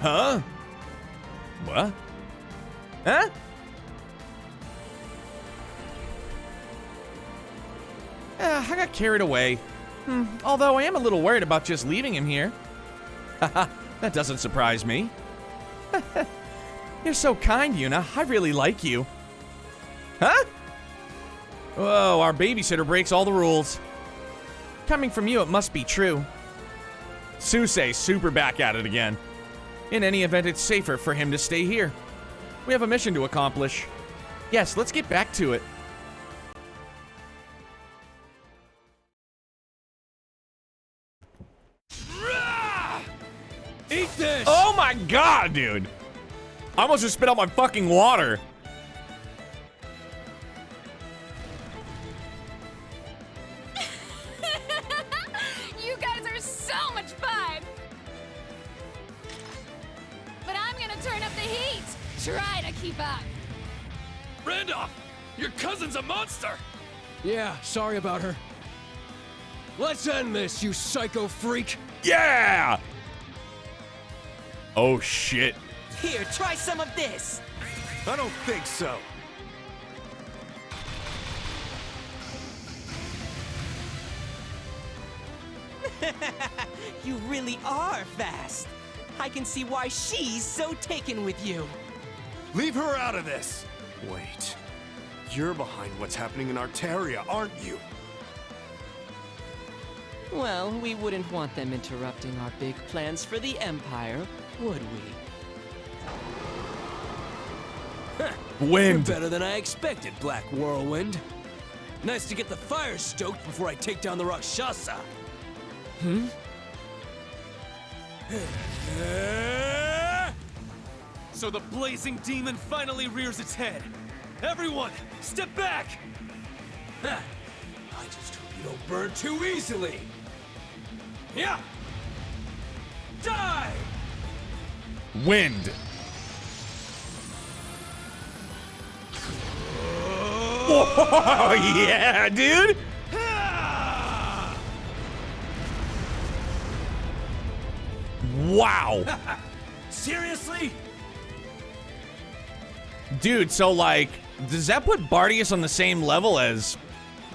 Huh? What? Huh? I got carried away. Although I am a little worried about just leaving him here. Haha, that doesn't surprise me. You're so kind, Yuna. I really like you. Huh? Whoa, our babysitter breaks all the rules. Coming from you, it must be true. Susei, super back at it again. In any event, it's safer for him to stay here. We have a mission to accomplish. Yes, let's get back to it. Eat this! Oh my god, dude! I almost just spit out my fucking water. You guys are so much fun! But I'm gonna turn up the heat! Try to keep up! Randolph! Your cousin's a monster! Yeah, sorry about her. Let's end this, you psycho freak! Yeah! Oh shit. Here, try some of this. I don't think so. You really are fast. I can see why she's so taken with you. Leave her out of this! Wait. You're behind what's happening in Arteria, aren't you? Well, we wouldn't want them interrupting our big plans for the Empire, would we? Wind. You're better than I expected, Black Whirlwind. Nice to get the fire stoked before I take down the Rakshasa. Hmm? So the blazing demon finally rears its head. Everyone, step back! Ha. I just hope you don't burn too easily. Yeah! Die! Wind. Oh, yeah, dude! Wow. Seriously? Dude, so like, does that put Bardius on the same level as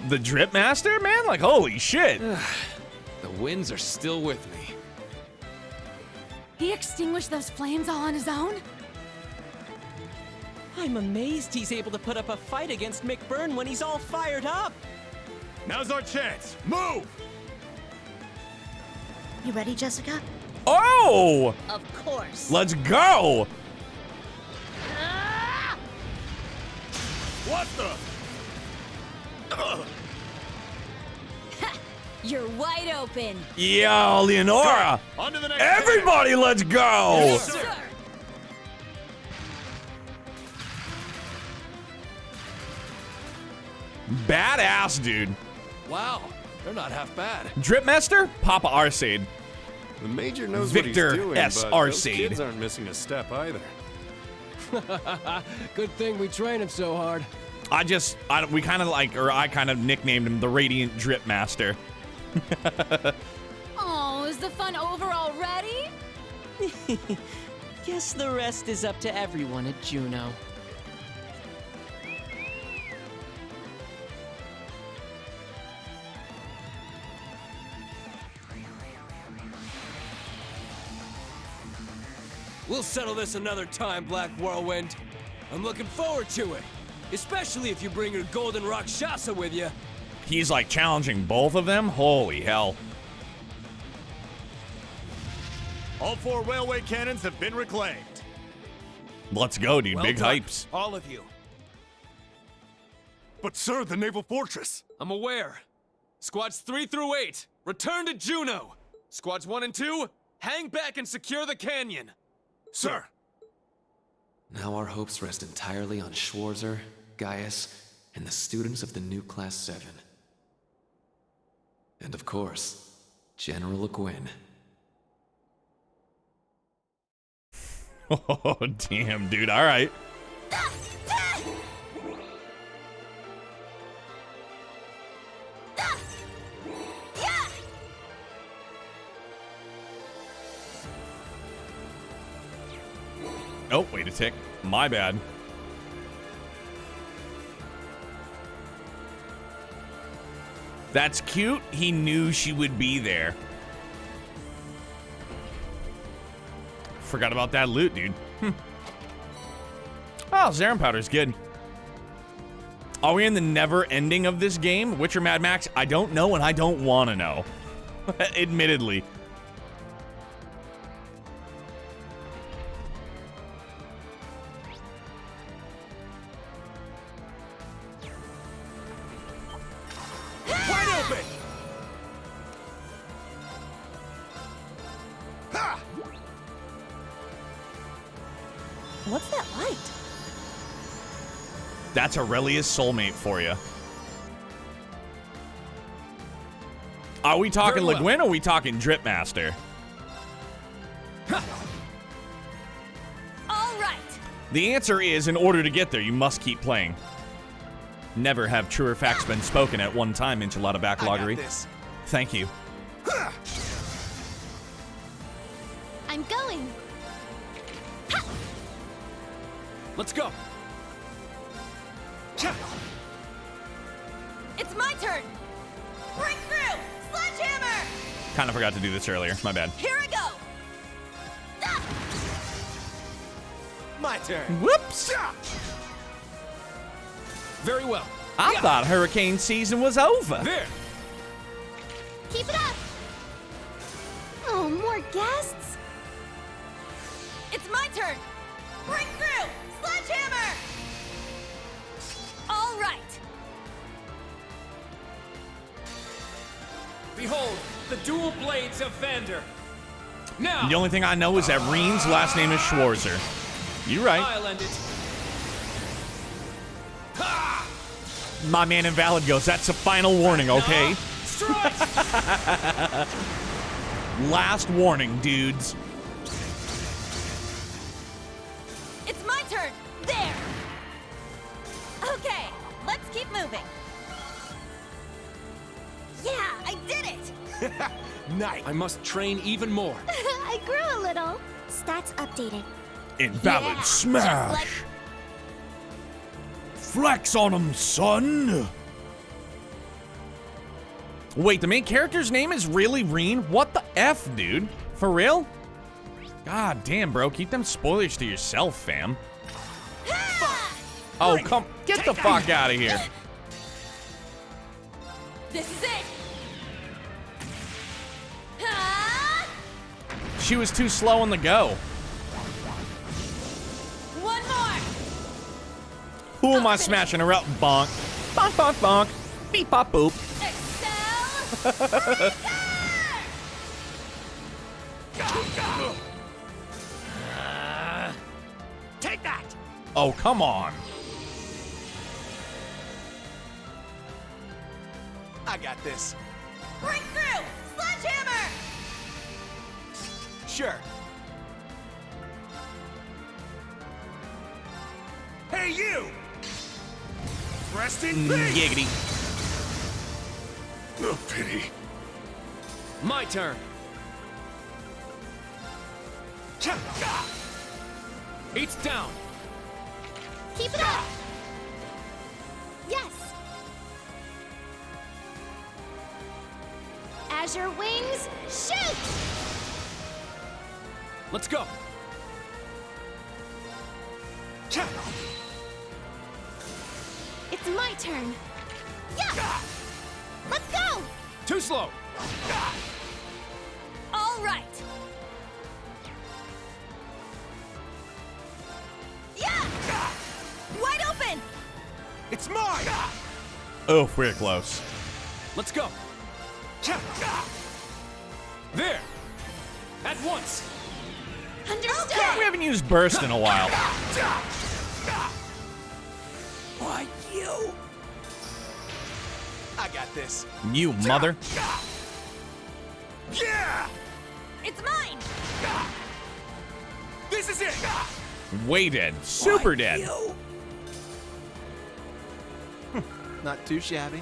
the Drip Master, man? Like, holy shit. The winds are still with me. He extinguished those flames all on his own? I'm amazed he's able to put up a fight against McBurn when he's all fired up. Now's our chance. Move! You ready, Jessica? Oh! Of course. Let's go! What the? You're wide open. Yo, Leonora! On to the next Everybody, let's go! Yes, sir. Badass, dude. Wow, they're not half bad. Drip Master, Papa Arcade. The Major knows Victor what he's doing, S. but Arcade. those kids aren't missing a step either. Good thing we train him so hard. We kind of like, or I kind of nicknamed him the Radiant Drip Master. Oh, is the fun over already? Guess the rest is up to everyone at Juno. We'll settle this another time, Black Whirlwind. I'm looking forward to it. Especially if you bring your golden Rakshasa with you. He's like challenging both of them? Holy hell. All 4 railway cannons have been reclaimed. Let's go, dude. Well Big done, hypes. all of you. But sir, the naval fortress. I'm aware. Squads 3 through 8, return to Juno. Squads 1 and 2, hang back and secure the canyon. Sir. Now our hopes rest entirely on Schwarzer, Gaius, and the students of the new Class 7. And of course, General Gwyn. Oh, damn, dude. All right. Oh, wait a tick. My bad. That's cute. He knew she would be there. Forgot about that loot, dude. Oh, Zarin powder's good. Are we in the never ending of this game? Witcher Mad Max? I don't know and I don't want to know. Admittedly. Wide open! Ha! What's that light? That's Aurelia's soulmate for you. Are we talking Very well. Le Guin or are we talking Drip Master? All right. The answer is, in order to get there, you must keep playing. Never have truer facts been spoken at one time, Enchilada Backloggery. this. Thank you. I'm going. Let's go. It's my turn. Break through. Sledgehammer! Kind of forgot to do this earlier. My bad. Here I go! Ah! My turn. Whoops. Very well. I thought hurricane season was over. There. Keep it up! Oh, more guests? It's my turn! Break through! Sledgehammer! All right! Behold, the dual blades of Vander. Now! The only thing I know is that Reen's last name is Schwarzer. You right. I'll end it. My man Invalid goes, that's a final warning, okay? Last warning, dudes. It's my turn! There! Okay, let's keep moving. Yeah, I did it! Nice. I must train even more. I grew a little. Stats updated. Invalid Yeah, smash. just like- Flex on him, son. Wait, the main character's name is really Reen? What the F, dude? For real? God damn, bro. Keep them spoilers to yourself, fam. Oh, come. Get the fuck out of here. This is it! Ah! She was too slow on the go. One more! Who am I smashing her up? Bonk. Bonk, bonk, bonk. Beep, pop, boop. Take that! Oh, come on. I got this. Break through! Sledgehammer! Sure. Hey, you! Rest in peace! Giggity. No pity. My turn. It's down. Keep it up! Yes! Azure wings, shoot! Let's go. It's my turn. Yeah! Let's go! Too slow. All right! Yeah! Wide open! It's mine! Oh, we're close. Let's go. There. At once. Understood! We haven't used burst in a while. Why, you? I got this. You mother. Yeah! It's mine! This is it! Way dead. Super dead. Not too shabby.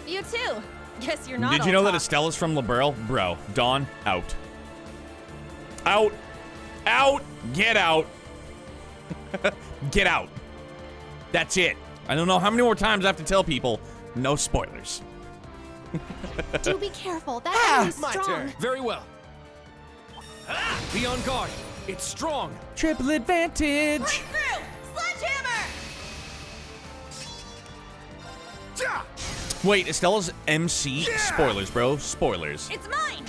You too. Guess you're not. Did you know that Estella's from Liberl? Bro, Dawn, out. Out. Out. Get out. Get out. That's it. I don't know how many more times I have to tell people, no spoilers. Do be careful. That enemy's my strong. turn. Very well. Be on guard. It's strong. Triple advantage. Break through! Sledgehammer! Wait, Estella's MC? Spoilers, bro. Spoilers. It's mine!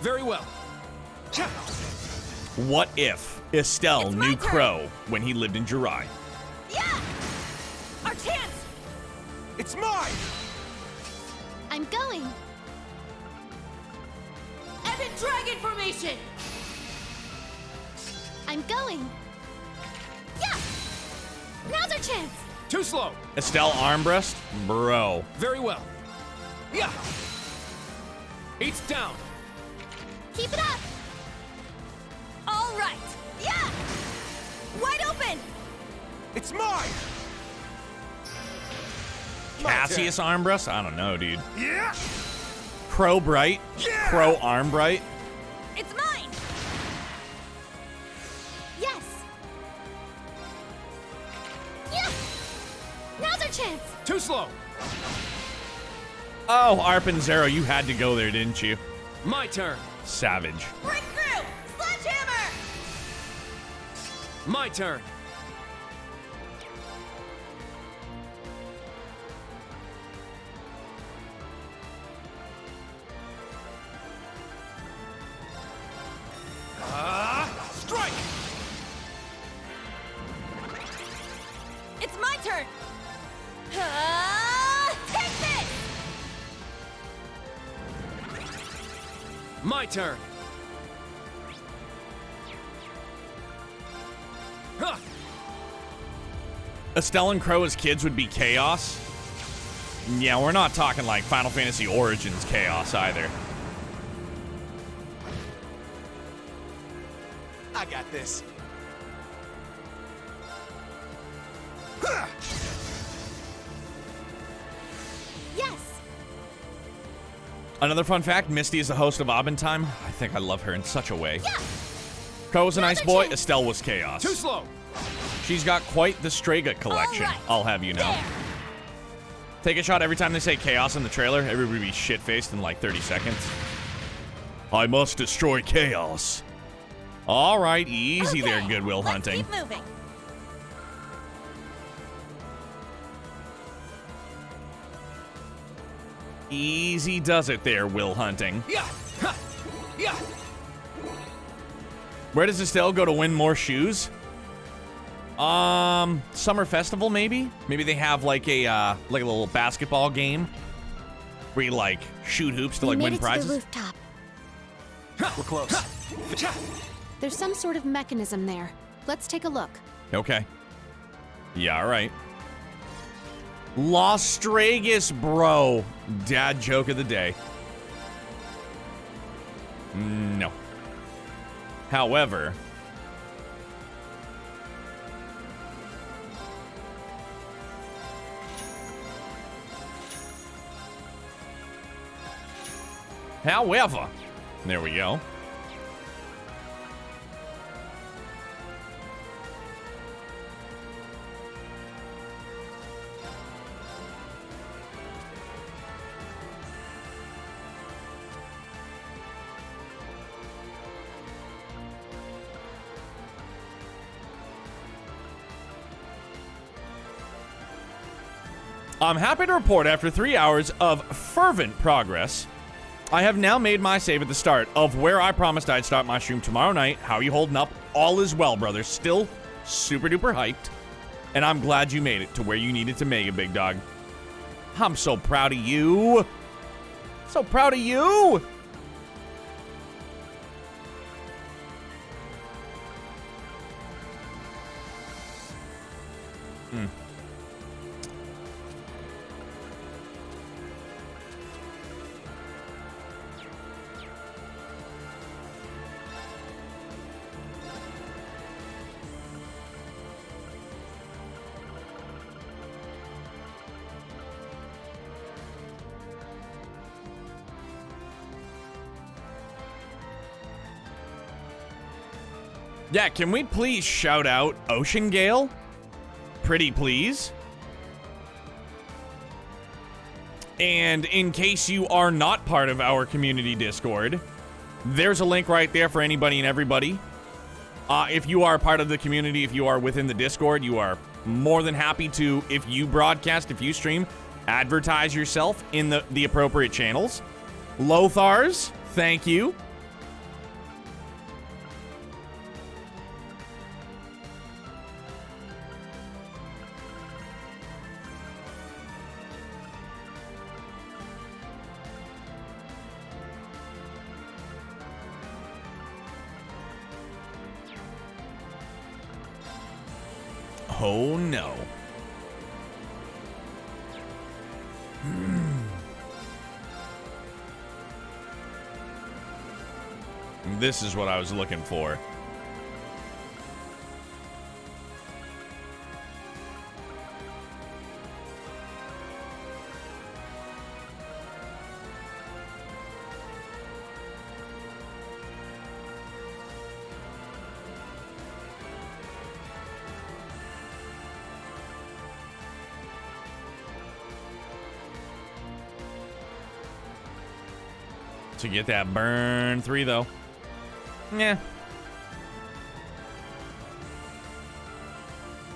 Very well. What if Estelle knew Crow when he lived in Jirai? Yeah! Our chance! It's mine! I'm going. Epic Dragon Formation! I'm going. Yeah! Now's our chance! Too slow. Estelle Armbrust? Bro. Very well. Yeah. It's down. Keep it up! All right! Yeah! Wide open! It's mine! Cassius Armbrust? I don't know, dude. Yeah! Crow Bright? Yeah! Crow Armbright? It's mine! Yes! Yeah! Now's our chance! Too slow. Oh, Arp and Zero, you had to go there, didn't you? My turn. Savage. Breakthrough! Sledgehammer! My turn. Strike! It's my turn! Take this! My turn. Huh. Estelle and Crow as kids would be chaos. Yeah, we're not talking like Final Fantasy Origins chaos either. I got this. Yes! Another fun fact, Misty is the host of Abentime. I think I love her in such a way. Yeah. Crow was a nice boy, Estelle was chaos. Too slow. She's got quite the Strega collection, All right. I'll have you know. There. Take a shot every time they say chaos in the trailer. Everybody be shit-faced in like 30 seconds. I must destroy chaos. All right, easy there, Goodwill Hunting. Keep moving. Easy does it there, Will Hunting. Yeah. Ha. Yeah. Where does Estelle go to win more shoes? Summer Festival maybe? Maybe they have like a little basketball game where you like shoot hoops to like win prizes. The rooftop. We're close. There's some sort of mechanism there. Let's take a look. Okay. Yeah, all right. Las Stragus, bro. Dad joke of the day. No. However, there we go. I'm happy to report after 3 hours of fervent progress, I have now made my save at the start of where I promised I'd start my stream tomorrow night. How are you holding up? All is well, brother. Still super duper hyped. And I'm glad you made it to where you needed to make it, big dog. I'm so proud of you. So proud of you. Yeah, can we please shout out Ocean Gale? Pretty please. And in case you are not part of our community Discord, there's a link right there for anybody and everybody. If you are part of the community, if you are within the Discord, you are more than happy to, if you broadcast, if you stream, advertise yourself in the appropriate channels. Lothars, thank you. Oh no. This is what I was looking for. To get that burn 3, though. Yeah.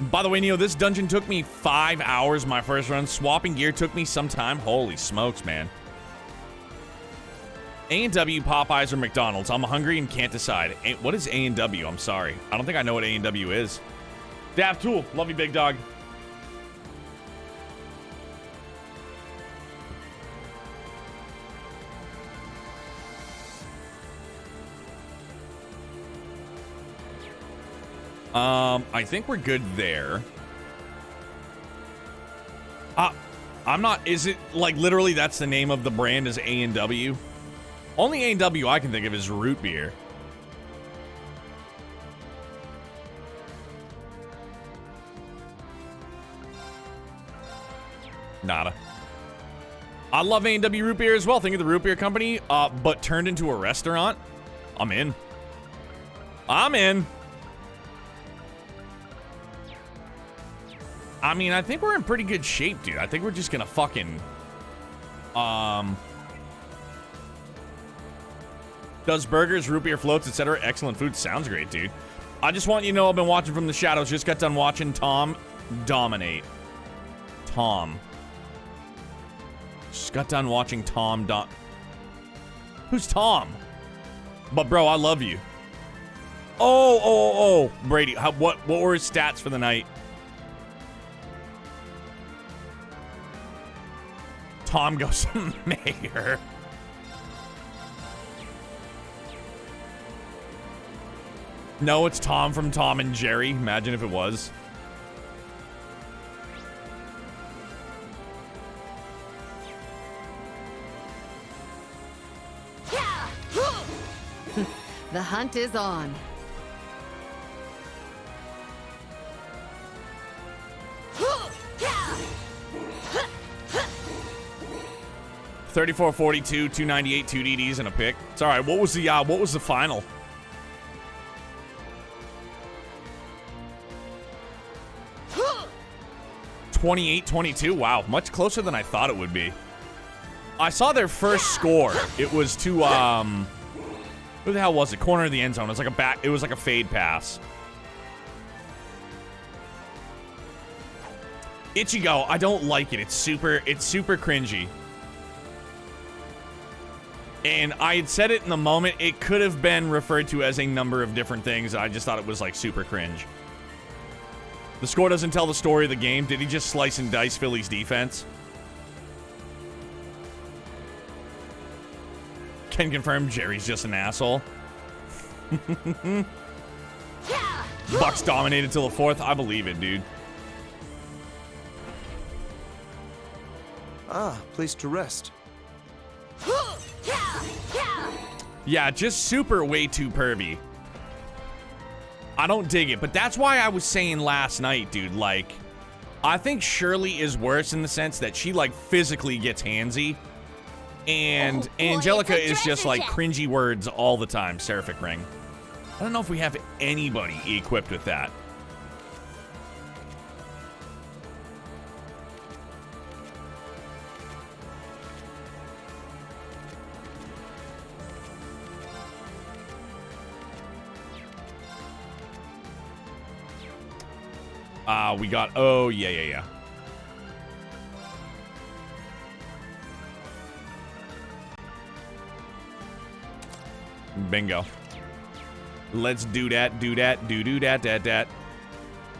By the way, Neo, this dungeon took me 5 hours my first run. Swapping gear took me some time. Holy smokes, man. A&W, Popeyes, or McDonald's? I'm hungry and can't decide. What is A&W? I'm sorry. I don't think I know what A&W is. Dap Tool. Love you, big dog. I think we're good there. I'm not, is it like literally that's the name of the brand is A&W? Only A&W I can think of is root beer. Nada. I love A&W root beer as well. Think of the root beer company, but turned into a restaurant. I'm in. I'm in. I mean, I think we're in pretty good shape, dude. I think we're just gonna fucking, does burgers, root beer floats, etc. Excellent food. Sounds great, dude. I just want you to know I've been watching from the shadows. Just got done watching Tom dominate. Tom. Just got done watching Tom Who's Tom? But bro, I love you. Oh, Brady. What were his stats for the night? Tom goes to mayor. No, it's Tom from Tom and Jerry. Imagine if it was. The hunt is on. $34.42, 298, 2 DDs, and a pick. It's all right. What was the final? $28-22. Wow, much closer than I thought it would be. I saw their first score. It was to who the hell was it? Corner of the end zone. It was like a fade pass. Ichigo, I don't like it. It's super cringy. And I had said it in the moment. It could have been referred to as a number of different things. I just thought it was like super cringe. The score doesn't tell the story of the game. Did he just slice and dice Philly's defense? Can confirm Jerry's just an asshole. Bucks dominated till the fourth. I believe it, dude. Place to rest. Yeah, just super way too pervy. I don't dig it, but that's why I was saying last night, dude, like, I think Shirley is worse in the sense that she, like, physically gets handsy. And Angelica is just, like, cringy words all the time, Seraphic Ring. I don't know if we have anybody equipped with that. We got, oh, yeah. Bingo. Let's do that.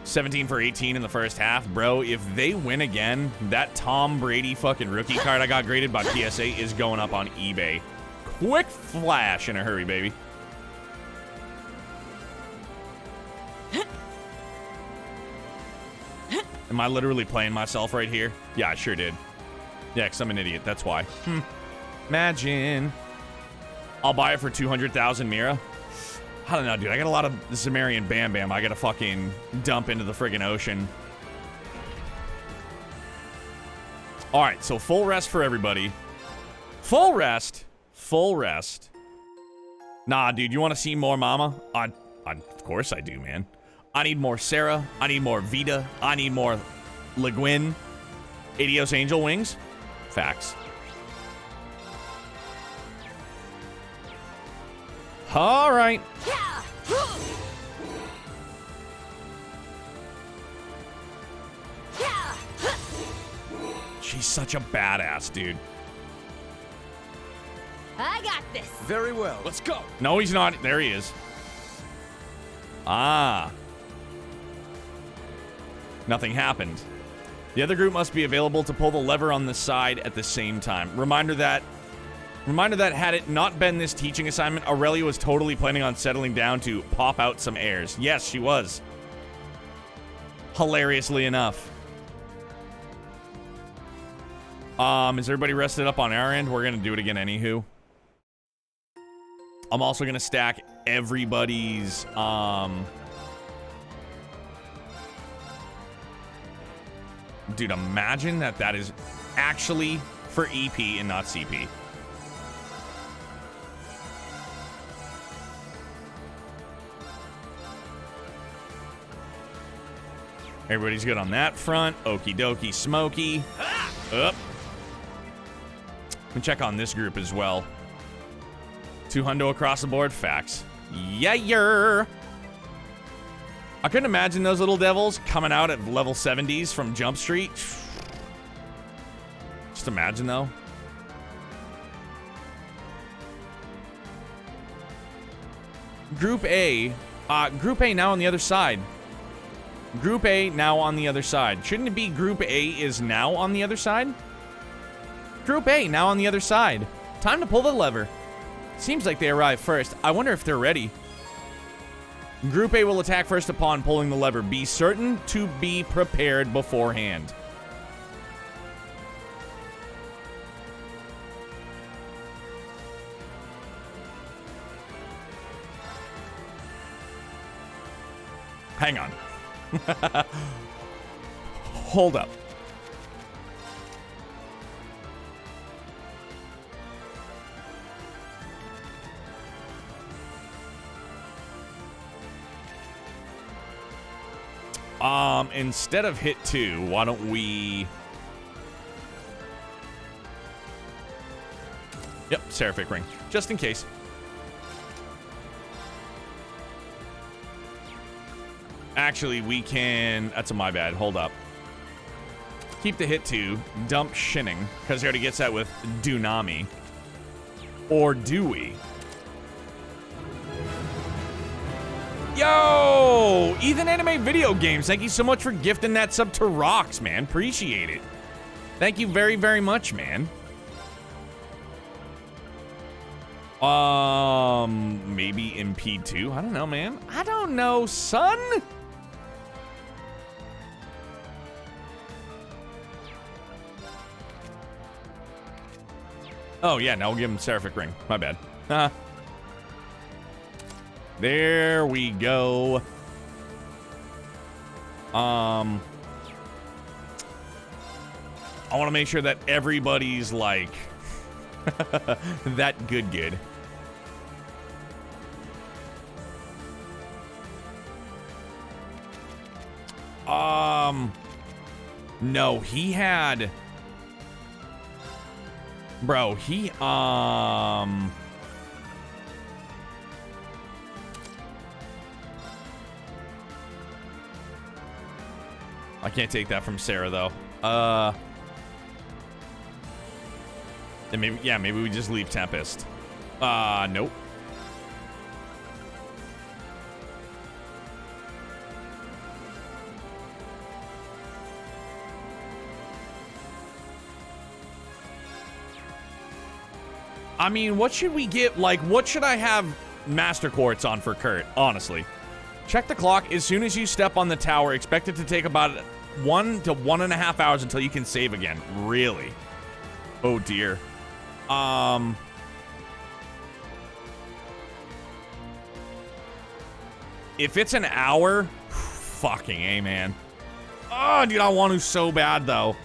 17 for 18 in the first half. Bro, if they win again, that Tom Brady fucking rookie card I got graded by PSA is going up on eBay. Quick flash in a hurry, baby. Am I literally playing myself right here? Yeah, I sure did. Yeah, because I'm an idiot. That's why. Imagine. I'll buy it for 200,000 Mira. I don't know, dude. I got a lot of Zemarian Bam Bam I gotta fucking dump into the friggin' ocean. Alright, so full rest for everybody. Full rest. Nah, dude, you want to see more Mama? Of course I do, man. I need more Sarah. I need more Vita. I need more Le Guin. Adios Angel Wings. Facts. All right. She's such a badass, dude. I got this. Very well. Let's go. No, he's not. There he is. Ah. Nothing happened. The other group must be available to pull the lever on the side at the same time. Reminder that had it not been this teaching assignment, Aurelia was totally planning on settling down to pop out some airs. Yes, she was. Hilariously enough. Is everybody rested up on our end? We're gonna do it again anywho. I'm also gonna stack everybody's dude, imagine that is actually for EP and not CP. Everybody's good on that front. Okie dokie smoky. Up. Let me check on this group as well. 200 across the board. Facts. Yeah. I couldn't imagine those little devils coming out at level 70s from Jump Street. Just imagine, though. Group A now on the other side. Group A now on the other side. Shouldn't it be Group A is now on the other side? Group A now on the other side. Time to pull the lever. Seems like they arrived first. I wonder if they're ready. Group A will attack first upon pulling the lever. Be certain to be prepared beforehand. Hang on. Hold up. Instead of hit 2, why don't we... Yep, Seraphic Ring. Just in case. Actually, we can... That's my bad. Hold up. Keep the hit 2. Dump Shinning, because he already gets that with Dunami. Or do we? Yo! Ethan Anime Video Games, thank you so much for gifting that sub to Rocks, man. Appreciate it. Thank you very, very much, man. Maybe MP2? I don't know, man. I don't know, son. Oh, yeah, now we'll give him Seraphic Ring. My bad. There we go. I want to make sure that everybody's like that good. No, he had... Bro, he, I can't take that from Sarah, though. And maybe, yeah, maybe we just leave Tempest. Nope. I mean, what should we get? Like, what should I have Master Quartz on for Kurt, honestly? Check the clock. As soon as you step on the tower, expect it to take about 1 to 1.5 hours until you can save again. Really? Oh, dear. If it's an hour, fucking A, man. Oh, dude, I want to so bad, though.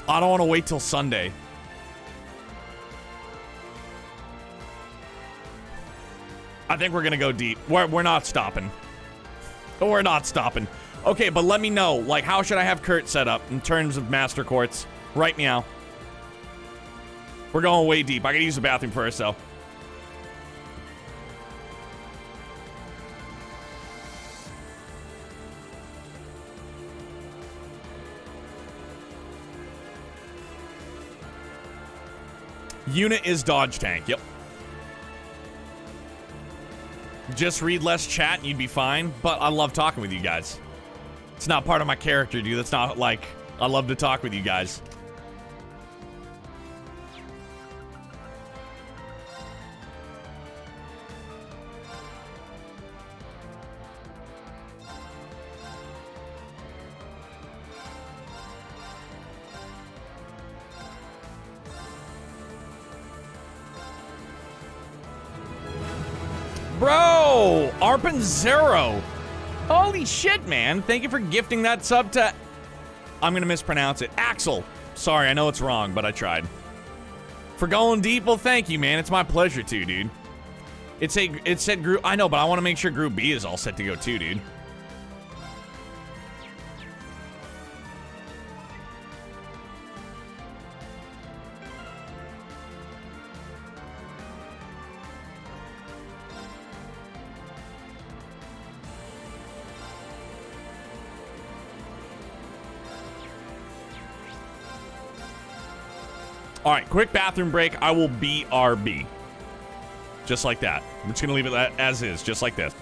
I don't want to wait till Sunday. I think we're going to go deep. We're not stopping. We're not stopping. Okay, but let me know. Like, how should I have Kurt set up in terms of Master Quartz? Right now. We're going way deep. I got to use the bathroom first, though. Unit is dodge tank. Yep. Just read less chat and you'd be fine. But I love talking with you guys. It's not part of my character, dude. That's not like, I love to talk with you guys. Bro, Arpin Zero. Holy shit, man. Thank you for gifting that sub to... I'm going to mispronounce it. Axel. Sorry, I know it's wrong, but I tried. For going deep, well, thank you, man. It's my pleasure too, dude. It said group... I know, but I want to make sure Group B is all set to go too, dude. All right, quick bathroom break. I will BRB. Just like that. I'm just going to leave it as is, just like this.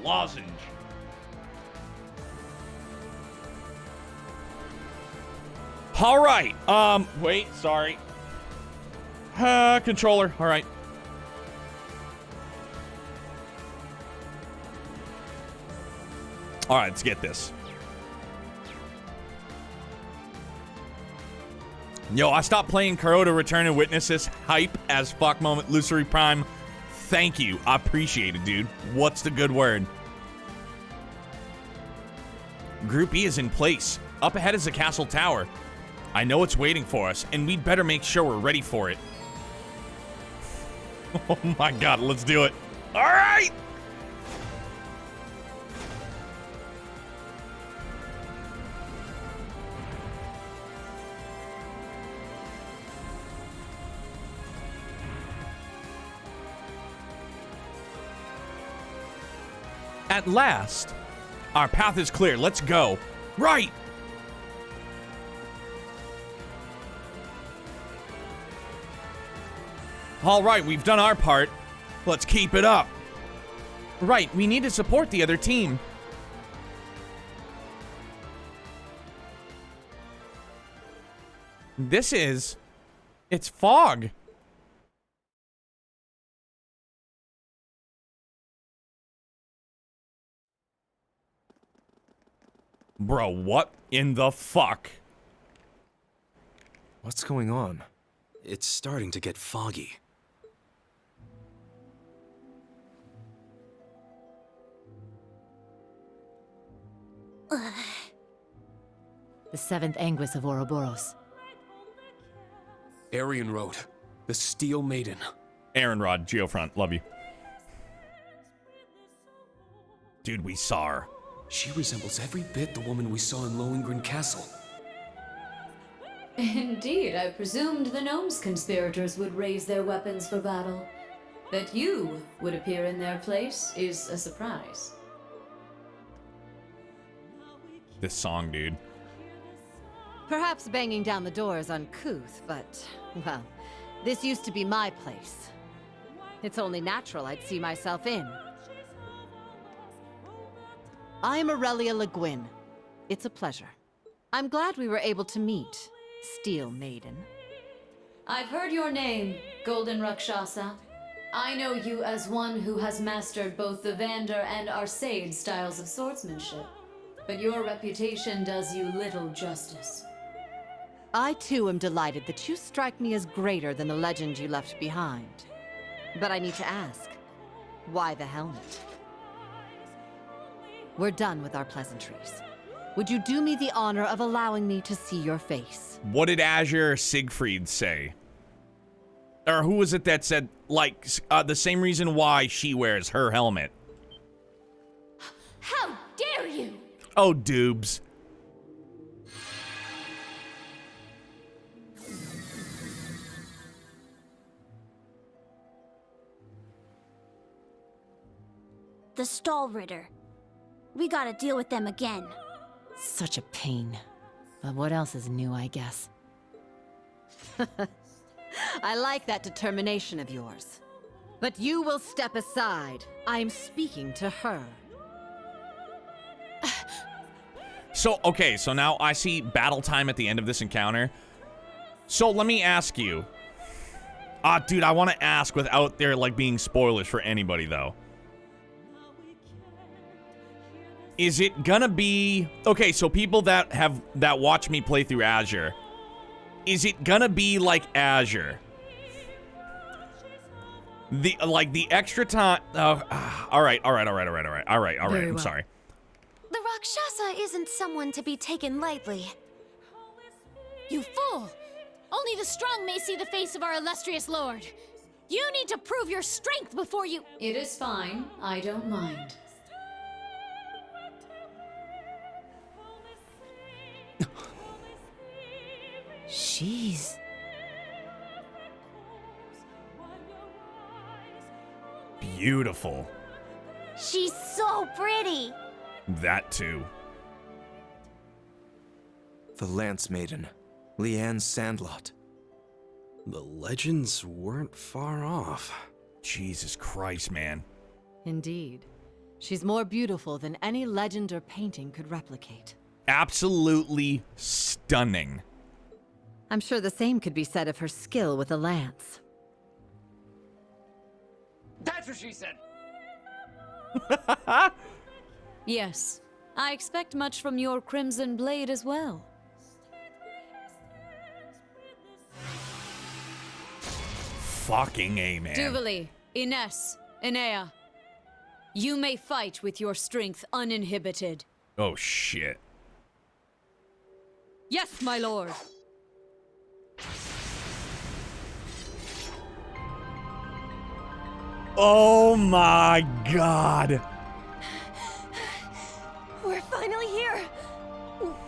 Lozenge. All right. Wait, sorry. Controller. All right. All right, let's get this. Yo, I stopped playing Kuro to return and witness this hype as fuck moment. Lucery Prime, thank you. I appreciate it, dude. What's the good word? Group E is in place. Up ahead is the castle tower. I know it's waiting for us, and we'd better make sure we're ready for it. Oh my god, let's do it. All right! At last, our path is clear. Let's go. Right! All right, we've done our part. Let's keep it up. Right, we need to support the other team. It's fog. Bro, what in the fuck? What's going on? It's starting to get foggy. The seventh Anguis of Ouroboros. Aryan Road. The Steel Maiden. Aaron Rod, Geofront, love you. Dude, we saw her. She resembles every bit the woman we saw in Lohengrin Castle. Indeed, I presumed the gnomes' conspirators would raise their weapons for battle. That you would appear in their place is a surprise. This song, dude. Perhaps banging down the door is uncouth, but, well, this used to be my place. It's only natural I'd see myself in. I'm Aurelia Le Guin. It's a pleasure. I'm glad we were able to meet, Steel Maiden. I've heard your name, Golden Rakshasa. I know you as one who has mastered both the Vander and Arcade styles of swordsmanship. But your reputation does you little justice. I too am delighted that you strike me as greater than the legend you left behind. But I need to ask, why the helmet? We're done with our pleasantries. Would you do me the honor of allowing me to see your face? What did Azure Siegfried say? Or who was it that said, like, the same reason why she wears her helmet? How dare you! Oh, doobs. The Stall Ritter. We gotta deal with them again. Such a pain. But what else is new, I guess? I like that determination of yours. But you will step aside. I'm speaking to her. So, okay, so now I see battle time at the end of this encounter. So let me ask you. Dude, I want to ask without there, like, being spoilers for anybody, though. Is it gonna be... Okay, so people that watch me play through Azure, is it gonna be like Azure? The extra time... all right, I'm sorry. The Rakshasa isn't someone to be taken lightly. You fool! Only the strong may see the face of our illustrious lord. You need to prove your strength before you... It is fine. I don't mind. She's... Beautiful. She's so pretty. That too. The Lance Maiden, Leanne Sandlot. The legends weren't far off. Jesus Christ, man. Indeed. She's more beautiful than any legend or painting could replicate. Absolutely stunning. I'm sure the same could be said of her skill with a lance. That's what she said! Yes, I expect much from your Crimson Blade as well. Fucking A, man. Duvali, Ines, Enea. You may fight with your strength uninhibited. Oh, shit. Yes, my lord. Oh my god. We're finally here.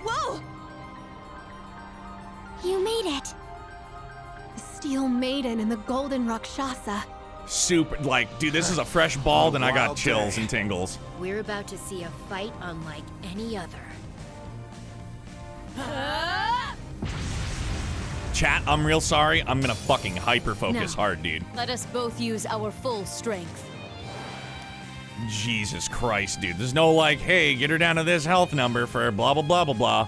Whoa! You made it. The Steel Maiden and the Golden Rakshasa. Super, like, dude, this is a fresh bald and I got chills and tingles. We're about to see a fight unlike any other. Chat, I'm real sorry. I'm gonna fucking hyper-focus No. hard, dude. Let us both use our full strength. Jesus Christ, dude. There's no like, hey, get her down to this health number for blah, blah, blah, blah, blah.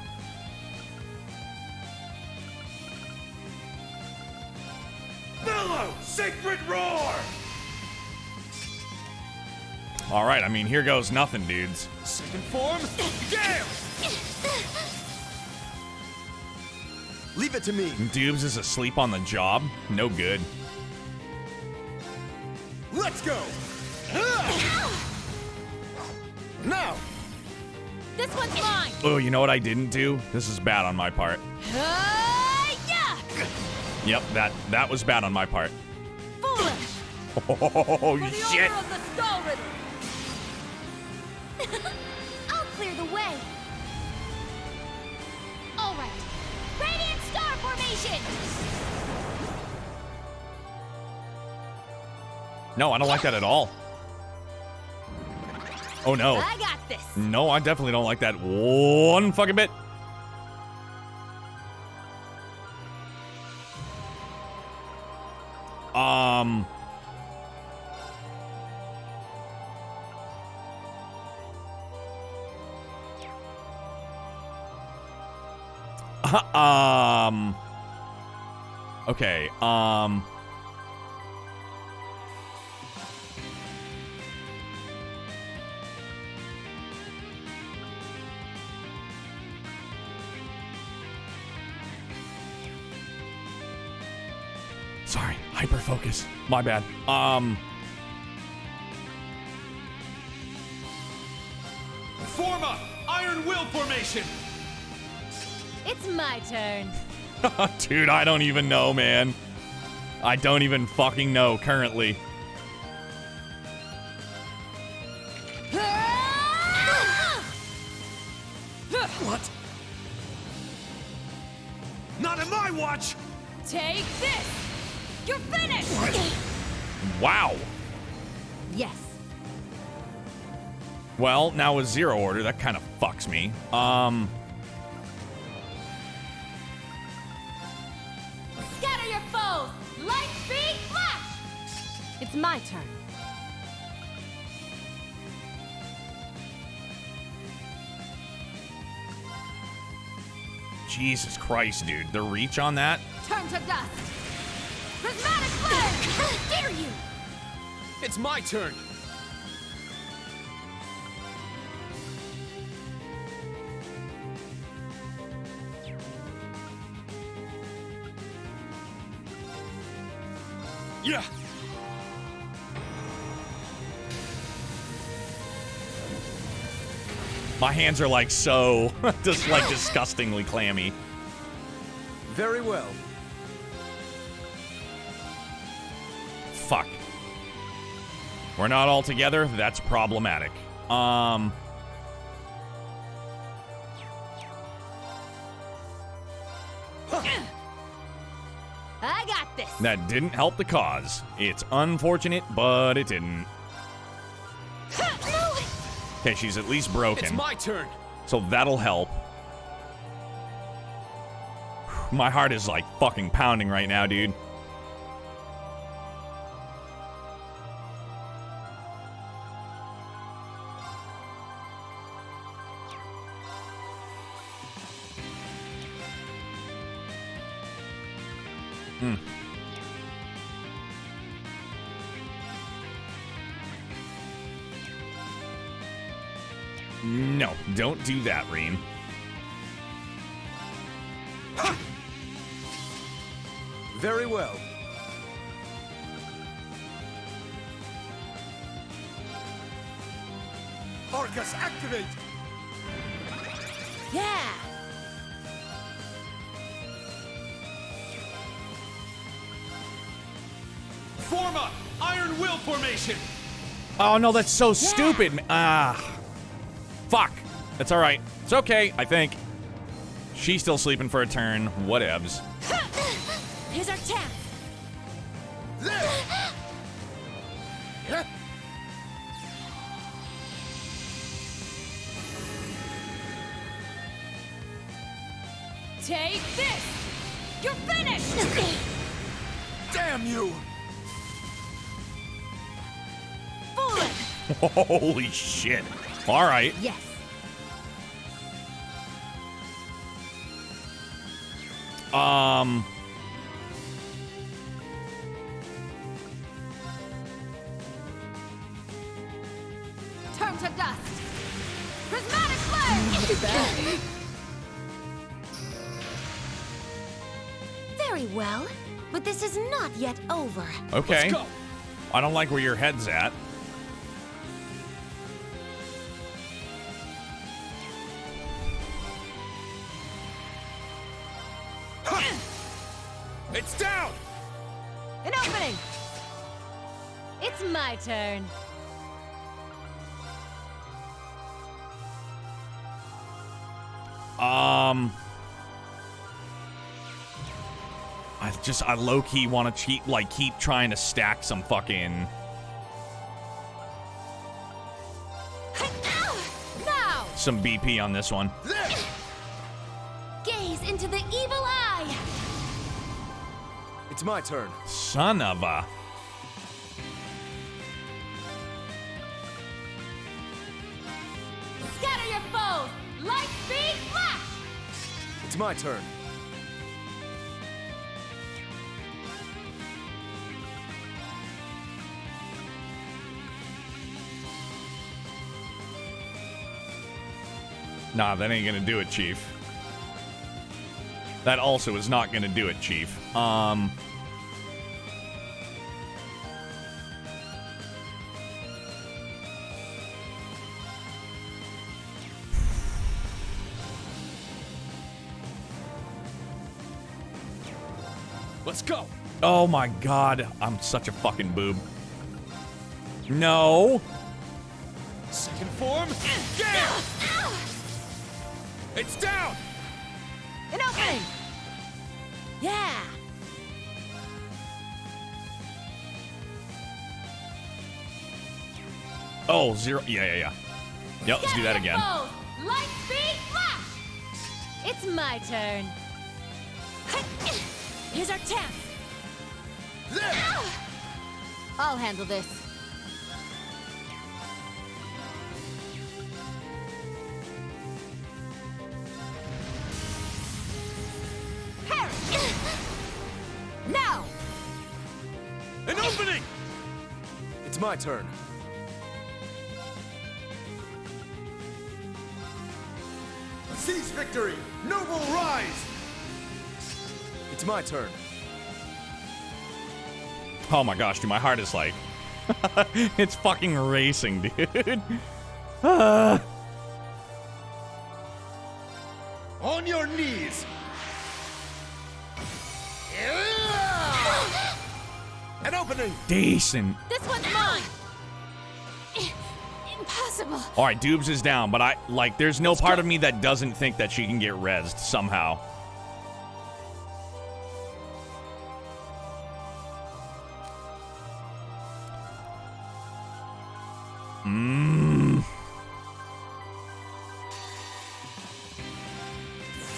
Bellow! Sacred roar! All right, I mean, here goes nothing, dudes. Second form, Gale! Leave it to me. Dubes is asleep on the job. No good. Let's go! Now! This one's mine! Oh, you know what I didn't do? This is bad on my part. Yep, that was bad on my part. Foolish! Oh, shit. Of the Stall Ritter. I'll clear the way. All right. Radiant Star Formation! invasion! No, I don't like that at all. Oh no. I got this. No, I definitely don't like that one fucking bit. Okay, sorry, hyperfocus. My bad. Form up! Iron Will formation! It's my turn. Dude, I don't even know, man. I don't even fucking know currently. What? Not on my watch! Take this! You're finished! Wow. Yes. Well, now with zero order, that kind of fucks me. Scatter your foes! Light speed flash! It's my turn. Jesus Christ, dude. The reach on that? Turn to dust! Prismatic flare! How dare you! It's my turn! Yeah! My hands are like so, just like disgustingly clammy. Very well. Fuck. We're not all together. That's problematic. I got this! That didn't help the cause. It's unfortunate, but it didn't. Okay, she's at least broken. It's my turn! So that'll help. My heart is like fucking pounding right now, dude. No, don't do that, Reem. Very well. Arcus, activate! Yeah! Form up! Iron Will formation! Oh no, that's so stupid. Fuck. That's all right. It's okay, I think. She's still sleeping for a turn. Whatevs. Here's our chance! Take this! You're finished! Damn you! Holy shit. All right. Yes. Turn to dust! Prismatic flare! Very well, but this is not yet over. Okay. I don't like where your head's at. It's down! An opening! It's my turn. I low-key want to keep trying to stack some fucking... Now! some BP on this one. Gaze into the evil eye! It's my turn. Son of a... Scatter your foes! Light speed flash! It's my turn. Nah, that ain't gonna do it, Chief. That also is not gonna do it, Chief. Let's go. Oh my god, I'm such a fucking boob. No. Second form. Gale! It's down. An opening! Yeah! Oh, zero. Yeah. Yep, let's do that again. Light speed flash! It's my turn. Here's our chance! I'll handle this. Now! An opening! It's my turn. Seize victory! Noble rise! It's my turn. Oh my gosh, dude, my heart is like... it's fucking racing, dude. On your knees! An opening! Decent. This one's mine! Impossible! Alright, Doobs is down, but there's no part of me that doesn't think that she can get rezzed somehow.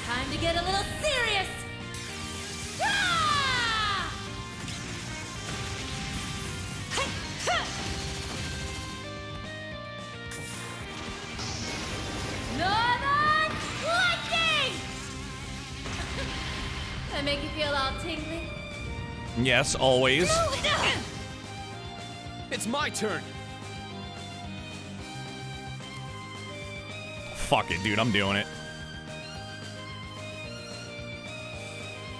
Time to get a little serious! Ah! Northern Lightning! I make you feel all tingly? Yes, always. It's my turn. Fuck it, dude, I'm doing it.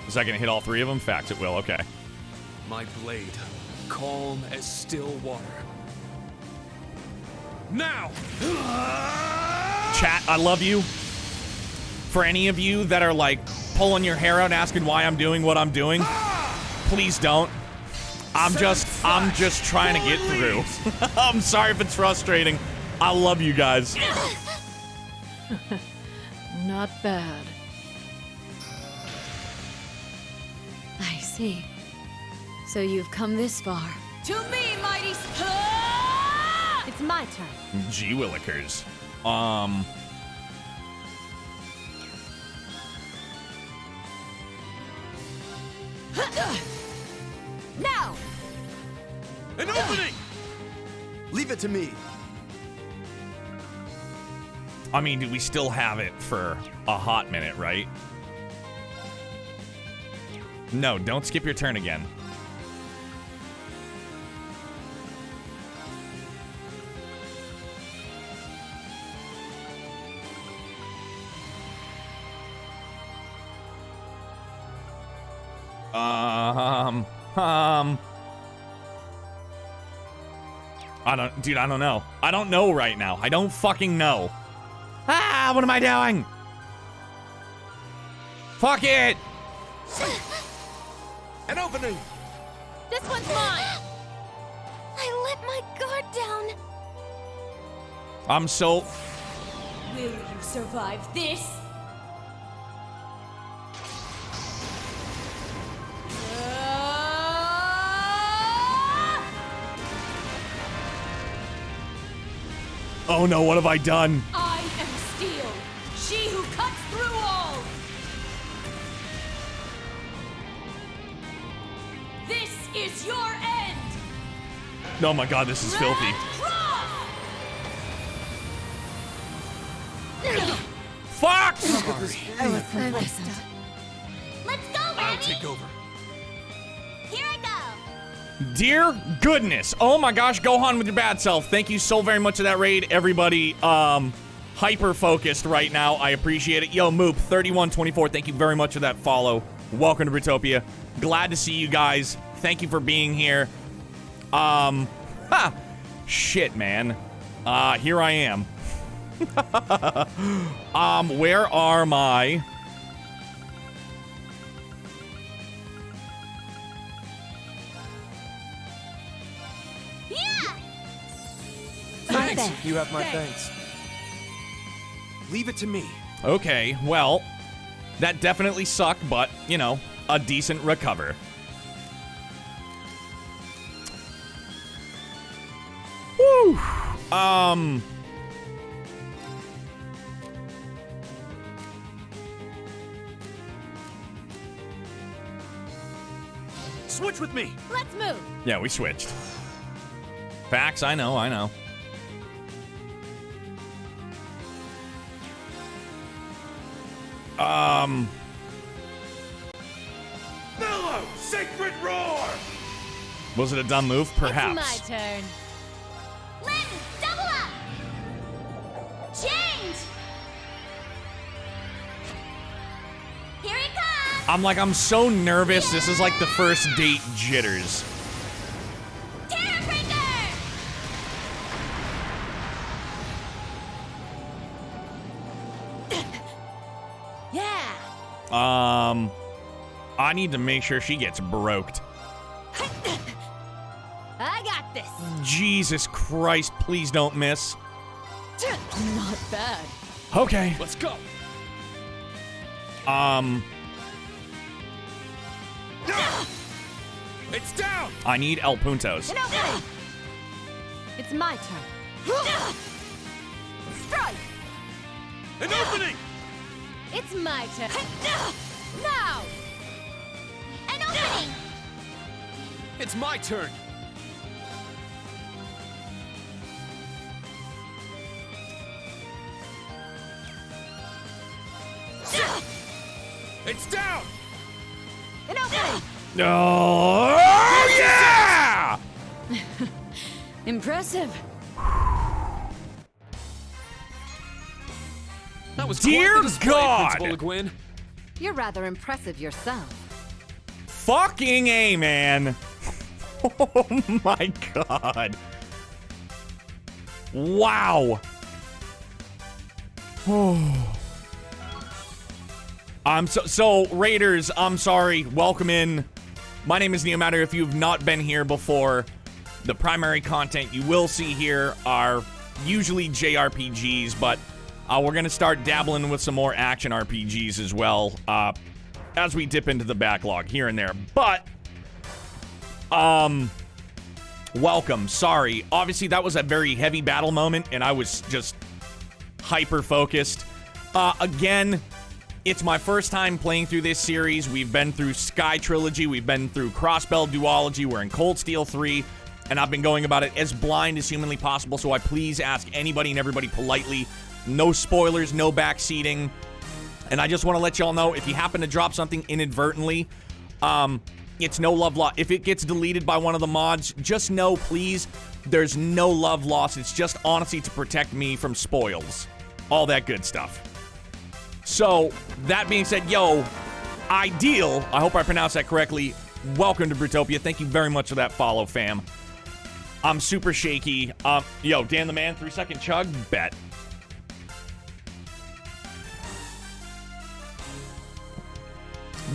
Is that gonna hit all three of them? Facts, it will, okay. My blade, calm as still water. Now! Chat, I love you. For any of you that are like pulling your hair out asking why I'm doing what I'm doing, please don't. I'm just trying to get through. I'm sorry if it's frustrating. I love you guys. Not bad. I see. So you've come this far. To me, mighty It's my turn. Gee willikers. Now! An opening! Leave it to me. I mean, do we still have it for a hot minute, right? No, don't skip your turn again. I don't know. I don't know right now. I don't fucking know. Ah, what am I doing? Fuck it! An opening! This one's mine! I let my guard down. I'm so... Will you survive this? Oh no, what have I done? I am steel, she who cuts through all. This is your end. Oh my god, this is filthy. Fuck! I was complacent. Let's go, Randy! I'll take over. Here I go! Dear goodness. Oh my gosh, Gohan with your bad self. Thank you so very much for that raid. Everybody, hyper focused right now. I appreciate it. Yo, Moop, 3124, thank you very much for that follow. Welcome to Britopia. Glad to see you guys. Thank you for being here. Shit, man. Here I am. Where are my... Yeah! Thanks. You have my thanks. Leave it to me. Okay, well, that definitely sucked, but, you know, a decent recover. Whew. Switch with me. Let's move. Yeah, we switched. Facts, I know. Mellow! Sacred roar! Was it a dumb move? Perhaps. It's my turn. Lynn, double up! Change! Here it comes! I'm so nervous. This is like the first date jitters. Yeah. I need to make sure she gets broked. I got this. Jesus Christ, please don't miss. Not bad. Okay. Let's go. It's down! I need El Puntos. It's my turn. Strike. An opening! It's my turn. Now. An opening! It's my turn. It's down! An opening. Oh, yeah! Impressive. That was Dear quite the display, God! Principal Le Guin. You're rather impressive yourself. Fucking A, man. Oh my god. Wow. Oh. So Raiders, I'm sorry. Welcome in. My name is Neomatter. If you've not been here before, the primary content you will see here are usually JRPGs, but we're going to start dabbling with some more action RPGs as well as we dip into the backlog here and there. But, welcome. Sorry. Obviously, that was a very heavy battle moment, and I was just hyper-focused. Again, it's my first time playing through this series. We've been through Sky Trilogy. We've been through Crossbell Duology. We're in Cold Steel 3. And I've been going about it as blind as humanly possible, so I please ask anybody and everybody politely. No spoilers, no backseating. And I just want to let y'all know, if you happen to drop something inadvertently, it's no love lost. If it gets deleted by one of the mods, just know, please, there's no love lost. It's just honestly to protect me from spoils. All that good stuff. So, that being said, yo, Ideal, I hope I pronounced that correctly. Welcome to Britopia. Thank you very much for that follow, fam. I'm super shaky. Yo, Dan the Man, 3-second chug, bet.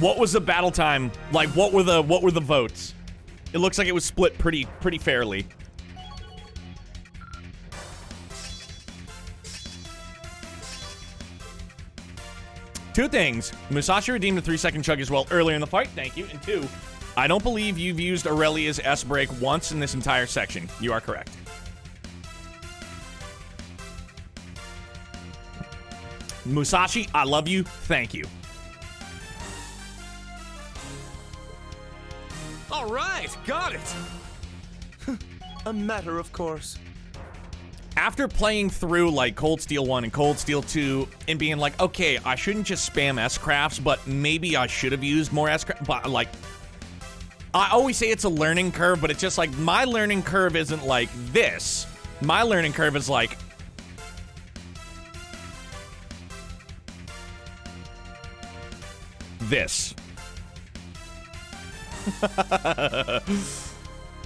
What was the battle time? Like, what were the votes? It looks like it was split pretty fairly. Two things. Musashi redeemed a 3-second chug as well earlier in the fight. Thank you. And two, I don't believe you've used Aurelia's S-break once in this entire section. You are correct. Musashi, I love you. Thank you. All right, got it. A matter of course. After playing through like Cold Steel 1 and Cold Steel 2 and being like, okay, I shouldn't just spam S-crafts, but maybe I should have used more S-crafts. But like, I always say it's a learning curve, but it's just like my learning curve isn't like this. My learning curve is like this.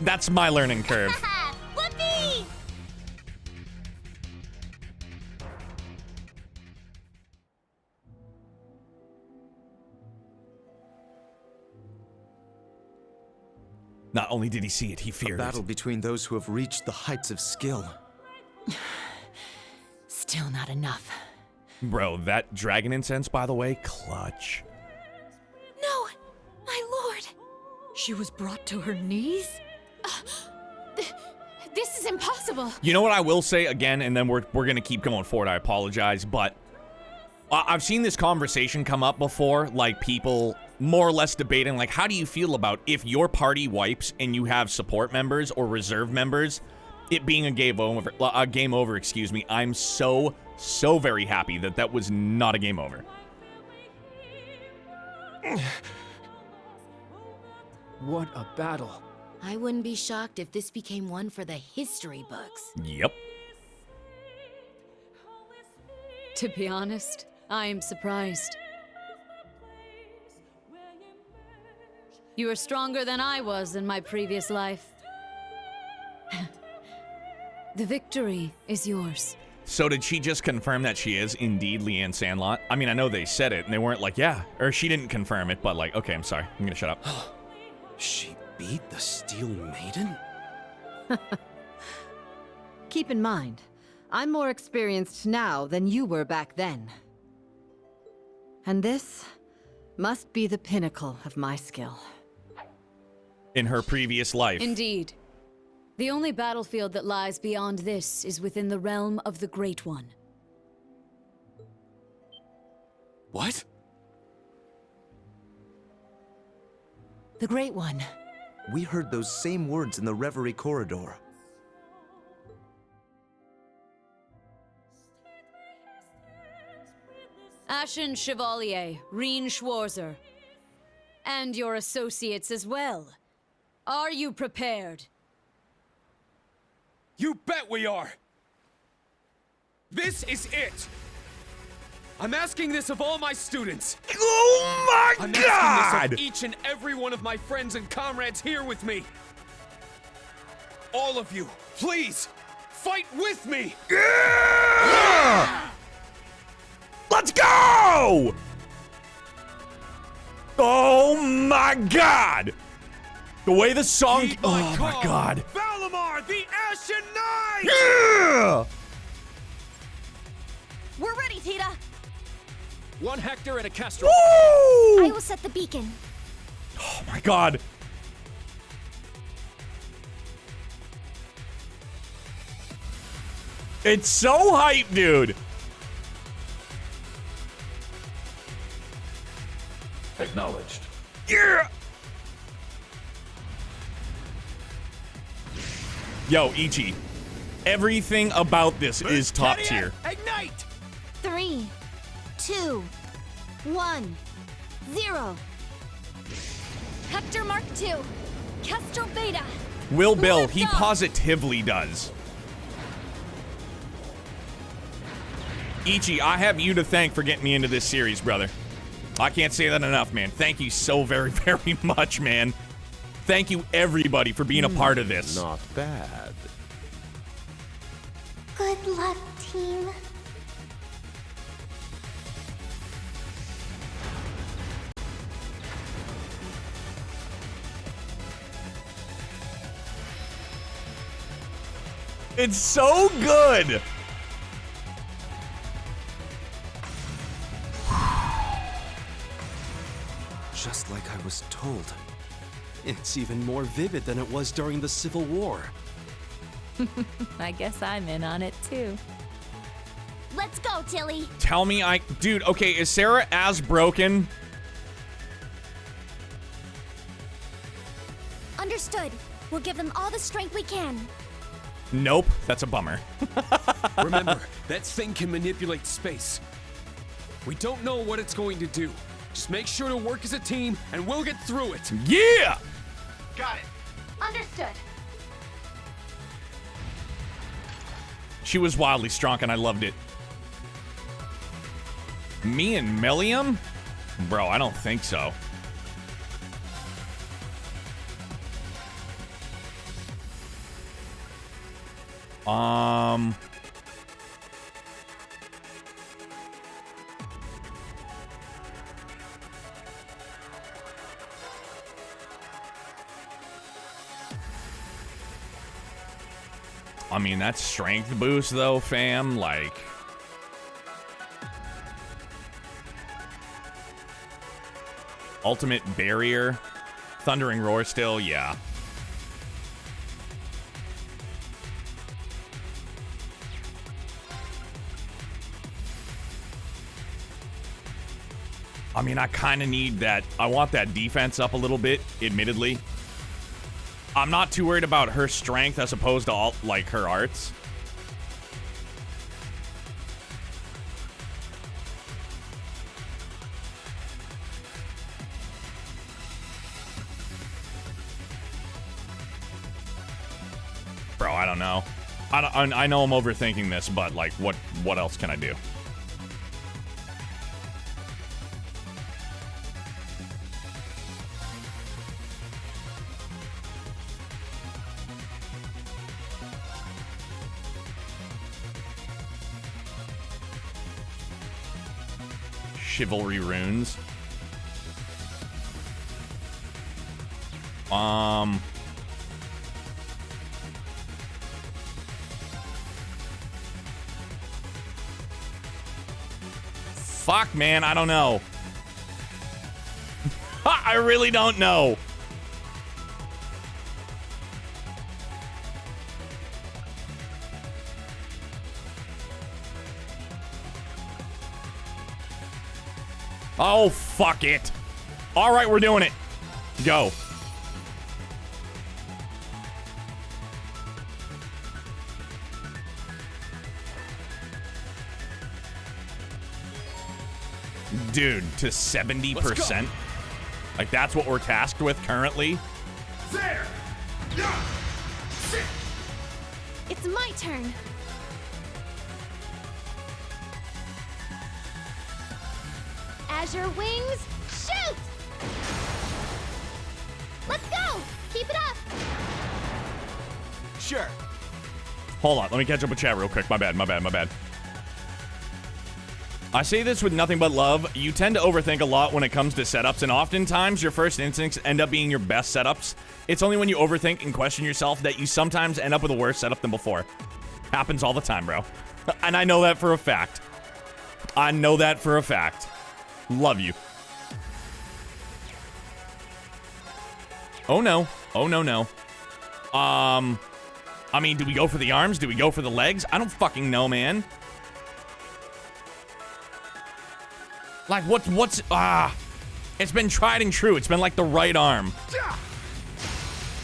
That's my learning curve. Whoopee! Not only did he see it, he feared A battle it. between those who have reached the heights of skill. Still not enough. Bro, that dragon incense, by the way, clutch. No, my lord. She was brought to her knees? This is impossible. You know what I will say again, and then we're gonna keep going forward. I apologize, but I've seen this conversation come up before, like people more or less debating, like, how do you feel about if your party wipes and you have support members or reserve members, it being a game over, excuse me. I'm so very happy that that was not a game over. What a battle. I wouldn't be shocked if this became one for the history books. Yep. To be honest, I am surprised. You are stronger than I was in my previous life. The victory is yours. So did she just confirm that she is indeed Leanne Sandlot? I mean, I know they said it and they weren't like, yeah, or she didn't confirm it, but like, okay, I'm sorry. I'm gonna shut up. She beat the Steel Maiden? Keep in mind, I'm more experienced now than you were back then. And this must be the pinnacle of my skill. In her previous life. Indeed. The only battlefield that lies beyond this is within the realm of the Great One. What? The Great One. We heard those same words in the Reverie corridor. Ashen Chevalier, Reen Schwarzer. And your associates as well. Are you prepared? You bet we are! This is it! I'm asking this of all my students. Oh my I'm God! asking this of each and every one of my friends and comrades here with me. All of you, please, fight with me! Yeah! Let's go! Oh my God! The way the song... Oh my God. Valimar, the Ashen Knight! Yeah! We're ready, Tita. 1 Hector and a Kestrel. I will set the beacon. Oh my God. It's so hype, dude. Acknowledged. Yeah. Yo, Ichi. Everything about this is top tier. Ignite! 3, 2, 1, 0. Hector Mark II. Kestrel Beta. Will Bill, he Lift off. positively does. Ichi, I have you to thank for getting me into this series, brother. I can't say that enough, man. Thank you so very, very much, man. Thank you, everybody, for being a part of this. Not bad. Good luck, team. It's so good. Just like I was told. It's even more vivid than it was during the Civil War. I guess I'm in on it too. Let's go, Tilly. Tell me Dude, okay, is Sarah as broken? Understood. We'll give them all the strength we can. Nope, that's a bummer. Remember, that thing can manipulate space. We don't know what it's going to do. Just make sure to work as a team, and we'll get through it. Yeah! Got it. Understood. She was wildly strong, and I loved it. Me and Milliam? Bro, I don't think so. I mean, that's strength boost, though, fam. Like... Ultimate barrier. Thundering roar still, yeah. I mean, I kind of need that. I want that defense up a little bit, admittedly. I'm not too worried about her strength as opposed to all, like, her arts. Bro, I don't know. I know I'm overthinking this, but, like, what else can I do? Chivalry runes. Fuck, man, I don't know. I really don't know. Oh, fuck it. All right, we're doing it. Go. Dude, to 70%? Like, that's what we're tasked with currently? There! It's my turn. Azure wings, shoot! Let's go! Keep it up! Sure. Hold on, let me catch up with chat real quick. My bad. I say this with nothing but love. You tend to overthink a lot when it comes to setups, and oftentimes your first instincts end up being your best setups. It's only when you overthink and question yourself that you sometimes end up with a worse setup than before. Happens all the time, bro. And I know that for a fact. Love you. Oh no. I mean, do we go for the arms? Do we go for the legs? I don't fucking know, man. Like, what's it's been tried and true. It's been like the right arm.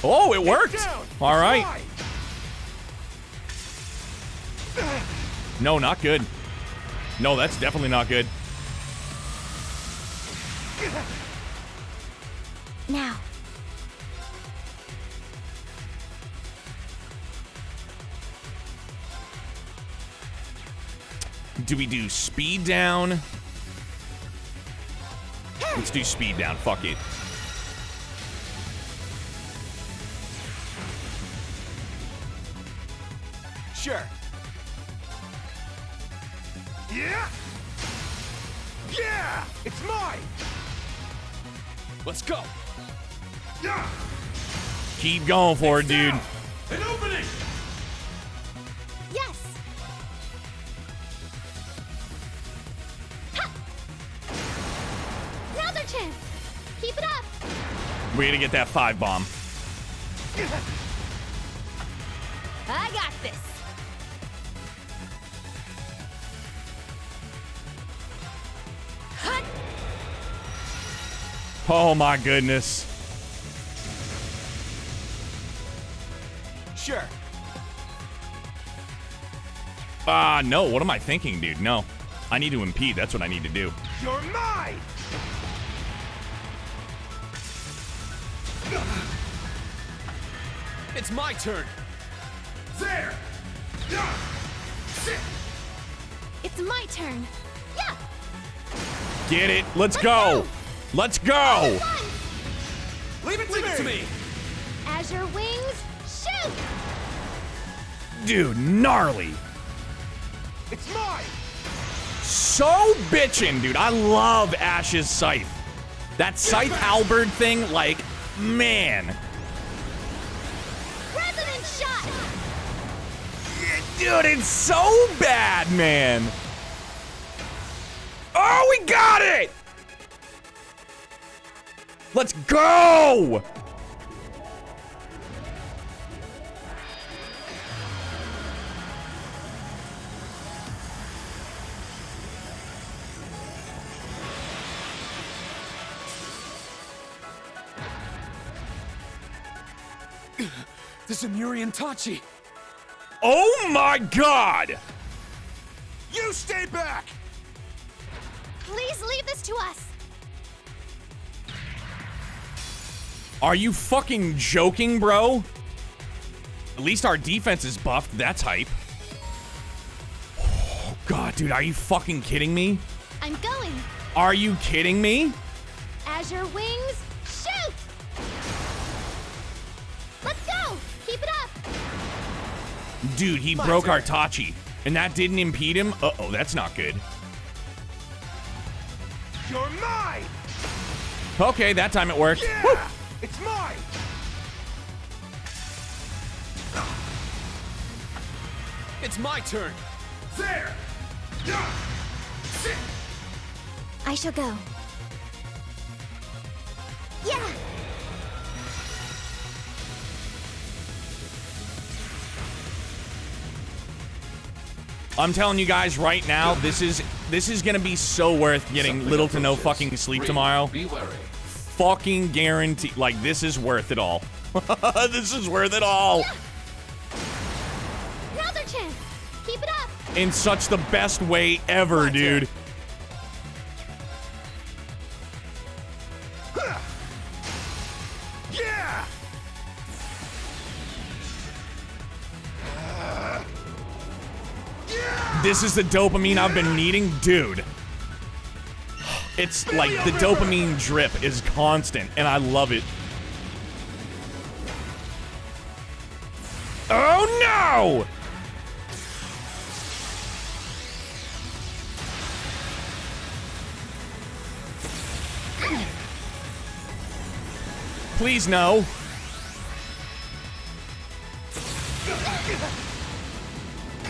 Oh, it worked. All right. No, not good. No, that's definitely not good. Now. Do we do speed down? Let's do speed down. Fuck it. Sure. Yeah! Yeah! It's mine! Let's go! Yeah! Keep going for it, dude. An opening! Yes! Ha! Now's our chance! Keep it up! We're gonna get that 5 bomb. I got this! Oh my goodness. Sure. No, what am I thinking, dude? No. I need to impede, that's what I need to do. You're mine! It's my turn. There! Sit! It's my turn. Yeah! Get it, let's go! Let's go! Leave it to me! Azure wings, shoot! Dude, gnarly. It's mine! So bitchin', dude. I love Ash's scythe. That scythe halberd thing, like, man. Resonant shot! Dude, it's so bad, man. Oh, we got it! Let's go! The Zemurian Tachi. Oh my god! You stay back! Please leave this to us. Are you fucking joking, bro? At least our defense is buffed. That's hype. Oh god, dude, are you fucking kidding me? I'm going. Are you kidding me? Azure wings, shoot! Let's go! Keep it up! Dude, he broke our Tachi, and that didn't impede him? Uh-oh, that's not good. You're mine! Okay, that time it worked. Yeah! Woo! It's mine! It's my turn. There! Sit! I shall go. Yeah! I'm telling you guys right now, this is gonna be so worth getting little to no fucking sleep tomorrow. Be wary. Fucking guarantee. Like, this is worth it all. This is worth it all. Another chance! Keep it up! In such the best way ever, dude. Yeah! This is the dopamine I've been needing, dude. It's like the dopamine drip is constant, and I love it. Oh no! Please no.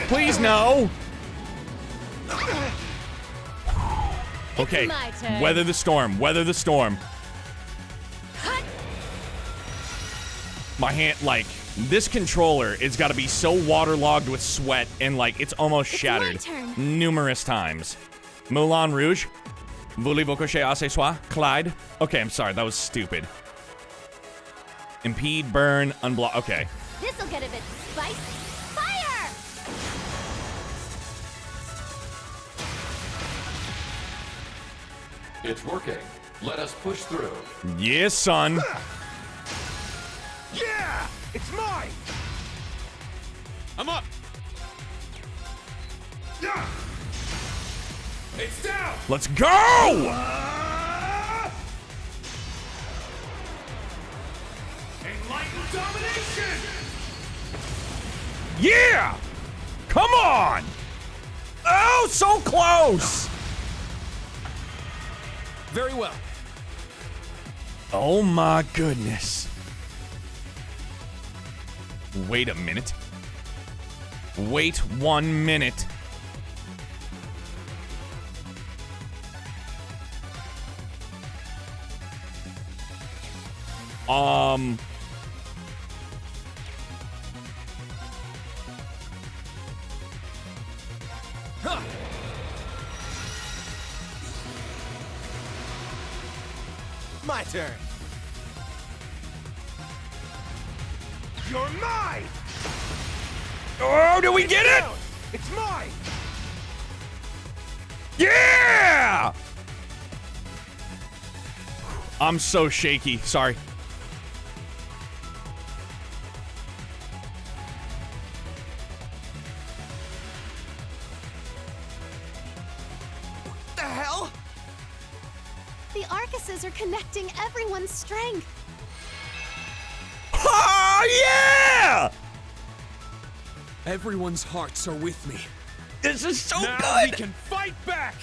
Please no. Okay, my turn. weather the storm, weather the storm. My hand, like, this controller is gotta be so waterlogged with sweat and, like, it's almost shattered numerous times. Moulin Rouge. Voulez-vous coucher à ce soir? Clyde. Okay, I'm sorry, that was stupid. Impede, burn, unblock. Okay. This'll get a bit spicy. Fire! It's working. Let us push through. Yes, son. Yeah! It's mine! I'm up. Yeah! It's down! Let's go! Enlightened domination! Yeah! Come on! Oh, so close! Very well. Oh my goodness. Wait a minute. Wait 1 minute. Huh. My My turn. You're mine! Oh, do we get it? It's mine! Yeah! I'm so shaky. Sorry. The hell? The Arcuses are connecting everyone's strength. Oh, yeah! Everyone's hearts are with me. This is so now good! we can fight back!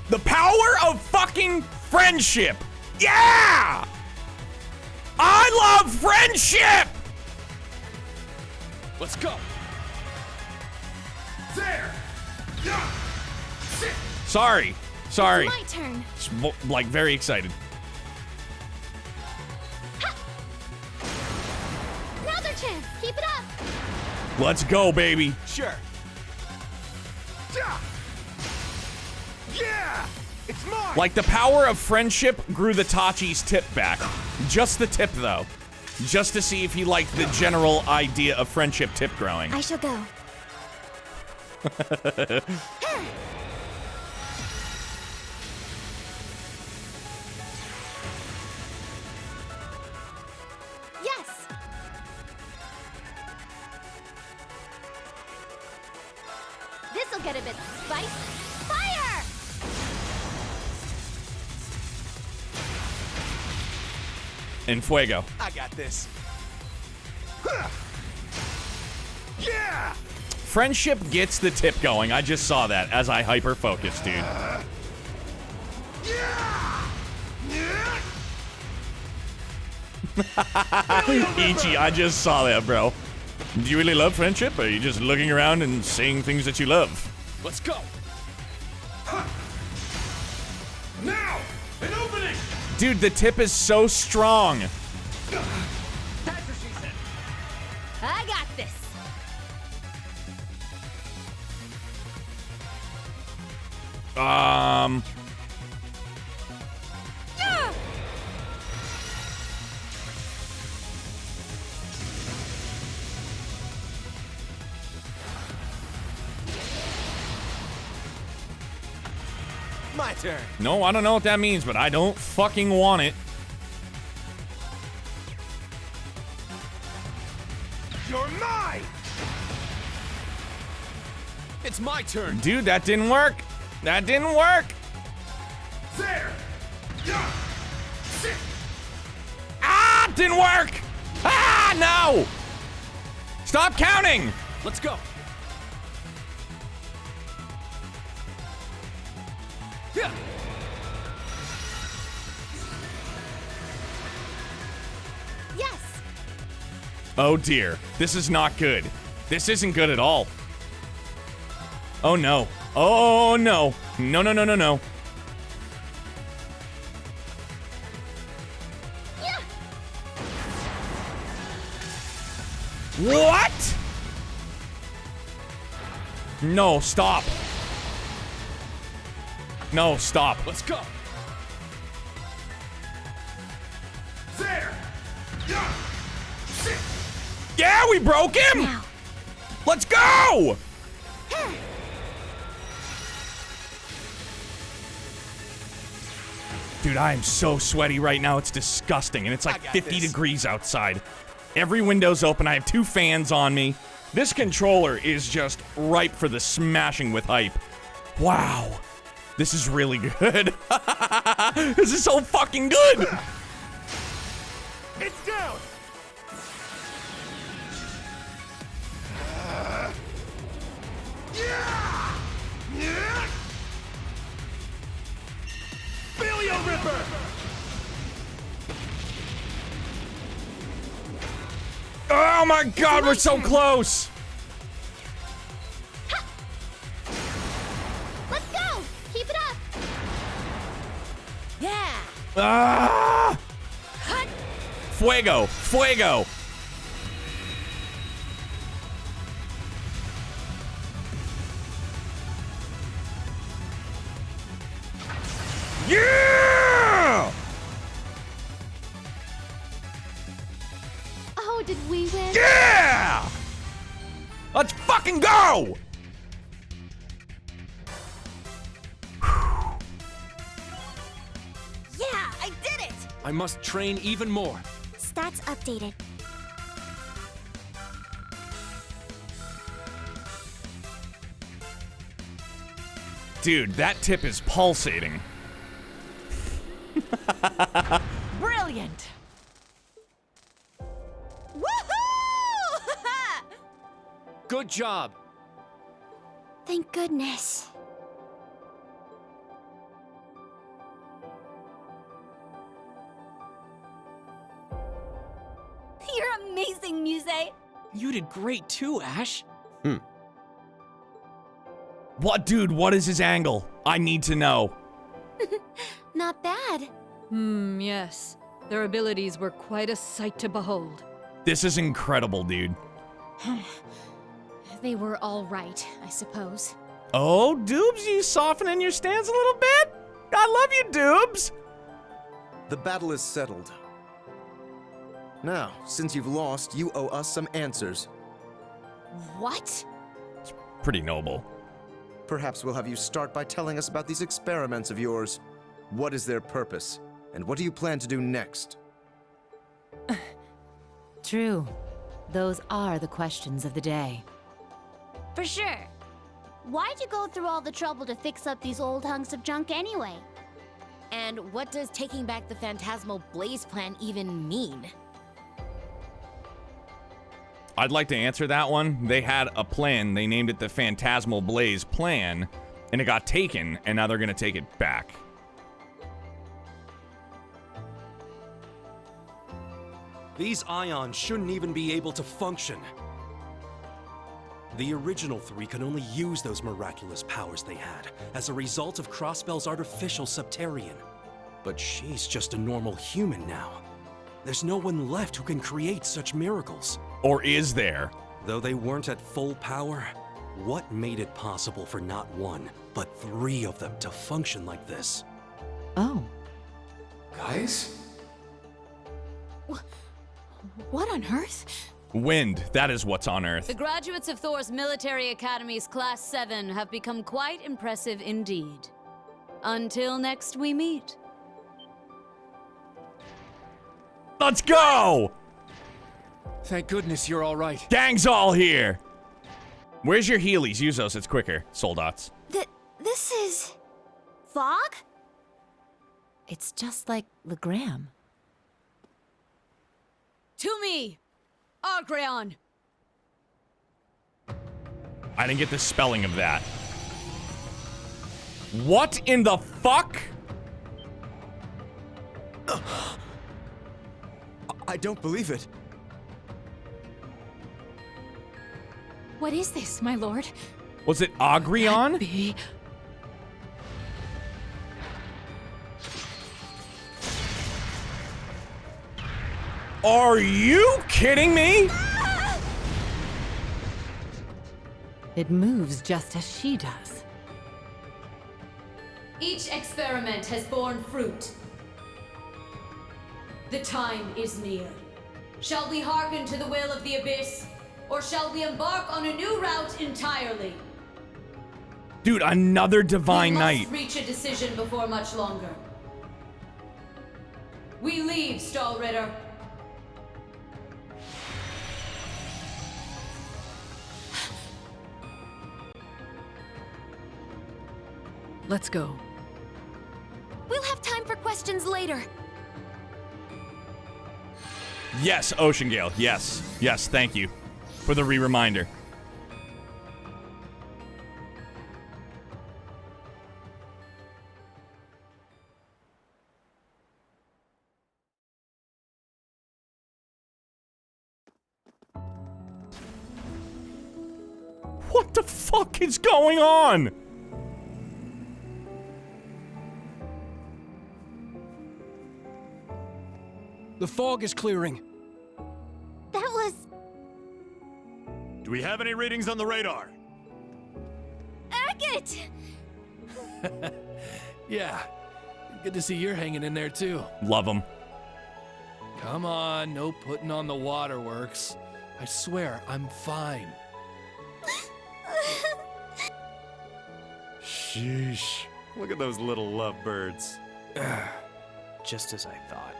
The power of fucking friendship! Yeah! I love friendship! Let's go! There! Yeah! Sit! Sorry. Sorry. It's my turn. Like, very excited. Another chance. Keep it up. Let's go, baby. Sure. Yeah! It's mine! Like, the power of friendship grew the Tachi's tip back. Just the tip, though. Just to see if he liked the general idea of friendship tip growing. I shall go. Yes. This'll get a bit spicy. Fire! In Fuego. I got this. Yeah! Friendship gets the tip going. I just saw that as I hyper-focused, dude. Ichi, I just saw that, bro. Do you really love friendship, or are you just looking around and saying things that you love? Let's go! Now! An opening! Dude, the tip is so strong. That's what she said. I got this. My turn. No, I don't know what that means, but I don't fucking want it. You're mine! It's my turn. Dude, that didn't work. That didn't work. There! Yeah! Sit! Ah, didn't work. Ah, no. Stop counting. Let's go. Yeah. Yes. Oh dear, this is not good. This isn't good at all. Oh no. Oh no. No, no, no, no, no. Yeah. What? No, stop. No, stop. Let's go. There! Yeah! Sit! Yeah, we broke him. Now. Let's go. Dude, I am so sweaty right now. It's disgusting. And it's like 50 degrees outside. Every window's open. I have 2 fans on me. This controller is just ripe for the smashing with hype. Wow. This is really good. This is so fucking good. It's down! Yeah! Yeah! Bilio Ripper! Oh my god, we're so close. Let's go. Keep it up. Yeah. Ah! Fuego! Fuego! Yeah! Oh, did we win? Yeah! Let's fucking go! Yeah, I did it! I must train even more. Stats updated. Dude, that tip is pulsating. Brilliant! Woohoo! Good job. Thank goodness. You're amazing, Muse. You did great too, Ash. What, dude? What is his angle? I need to know. Not bad. Yes. Their abilities were quite a sight to behold. This is incredible, dude. They were all right, I suppose. Oh, Doobs, you softening your stance a little bit? I love you, Doobs. The battle is settled. Now, since you've lost, you owe us some answers. What? Pretty noble. Perhaps we'll have you start by telling us about these experiments of yours. What is their purpose? And what do you plan to do next? True. Those are the questions of the day. For sure. Why'd you go through all the trouble to fix up these old hunks of junk anyway? And what does taking back the Phantasmal Blaze plan even mean? I'd like to answer that one. They had a plan. They named it the Phantasmal Blaze Plan, and it got taken, and now they're going to take it back. These ions shouldn't even be able to function. The original three could only use those miraculous powers they had as a result of Crossbell's artificial Septarian. But she's just a normal human now. There's no one left who can create such miracles. Or is there? Though they weren't at full power, what made it possible for not one, but three of them to function like this? Oh. Guys? What on earth? Wind. That is what's on Earth. The graduates of Thor's Military Academy's Class 7 have become quite impressive indeed. Until next we meet. Let's go! Thank goodness you're all right. Gang's all here. Where's your Heelys? Use those. It's quicker. Soldots. This is... fog? It's just like Legram. To me, Argreon. I didn't get the spelling of that. What in the fuck? I don't believe it. What is this, my lord? Was it Agrion? Are you kidding me? It moves just as she does. Each experiment has borne fruit. The time is near. Shall we hearken to the will of the Abyss, or shall we embark on a new route entirely? Dude, another Divine We Knight. must reach a decision before much longer. We leave, Stahlritter. Let's go. We'll have time for questions later. Yes, Ocean Gale. Yes. Yes, thank you for the re-reminder. What the fuck is going on? The fog is clearing. That was... Do we have any readings on the radar? Agate! Yeah. Good to see you're hanging in there, too. Love him. Come on, no putting on the waterworks. I swear, I'm fine. Sheesh. Look at those little lovebirds. Just as I thought.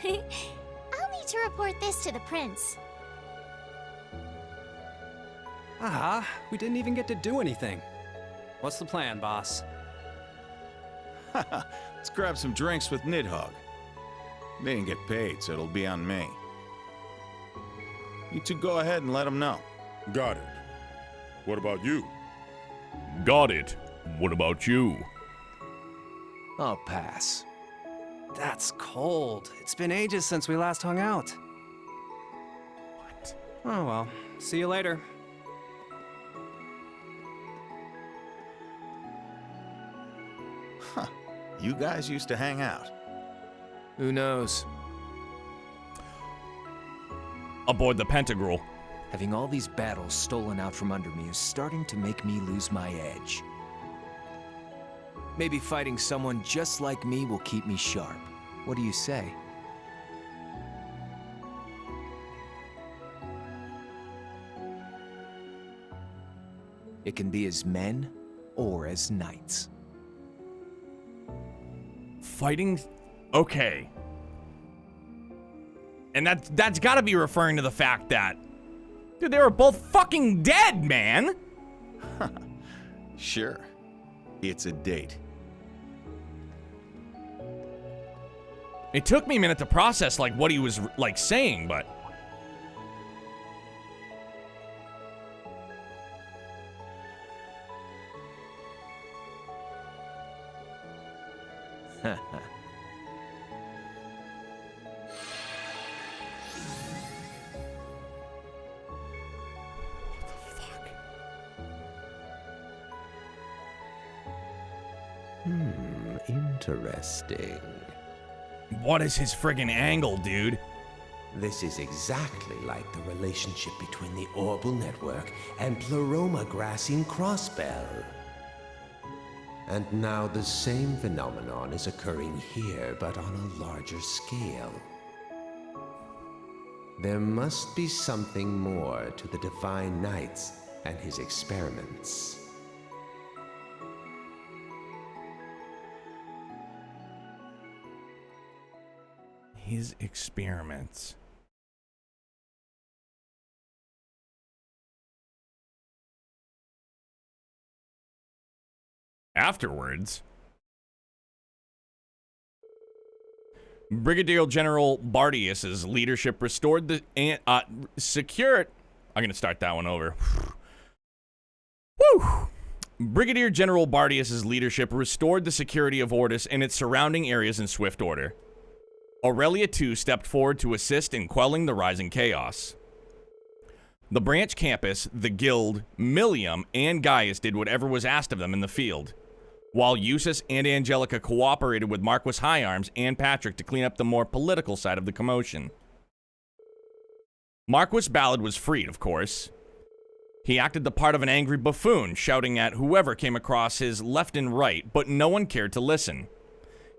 I'll need to report this to the prince. Ah, we didn't even get to do anything. What's the plan, boss? Let's grab some drinks with Nidhogg. They didn't get paid, so it'll be on me. You two go ahead and let them know. Got it. What about you? Got it. What about you? I'll pass. That's cold. It's been ages since we last hung out. What? Oh well. See you later. Huh. You guys used to hang out. Who knows? Aboard the Pentagrel. Having all these battles stolen out from under me is starting to make me lose my edge. Maybe fighting someone just like me will keep me sharp. What do you say? It can be as men or as knights. Fighting? Okay. And that's gotta be referring to the fact that, dude, they were both fucking dead, man! Sure. It's a date. It took me a minute to process, like, what he was, like, saying, but... Interesting. What is his friggin' angle, dude? This is exactly like the relationship between the Orbital Network and Pleroma Grassine Crossbell. And now the same phenomenon is occurring here, but on a larger scale. There must be something more to the Divine Knights and his experiments. His experiments. Afterwards, Brigadier General Bardius's leadership restored the secured. I'm gonna start that one over. Woo! Brigadier General Bardius's leadership restored the security of Ordis and its surrounding areas in swift order. Aurelia too stepped forward to assist in quelling the rising chaos. The branch campus, the guild, Millium, and Gaius did whatever was asked of them in the field, while Eustace and Angelica cooperated with Marquis Higharms and Patrick to clean up the more political side of the commotion. Marquis Ballard was freed, of course. He acted the part of an angry buffoon, shouting at whoever came across his left and right, but no one cared to listen.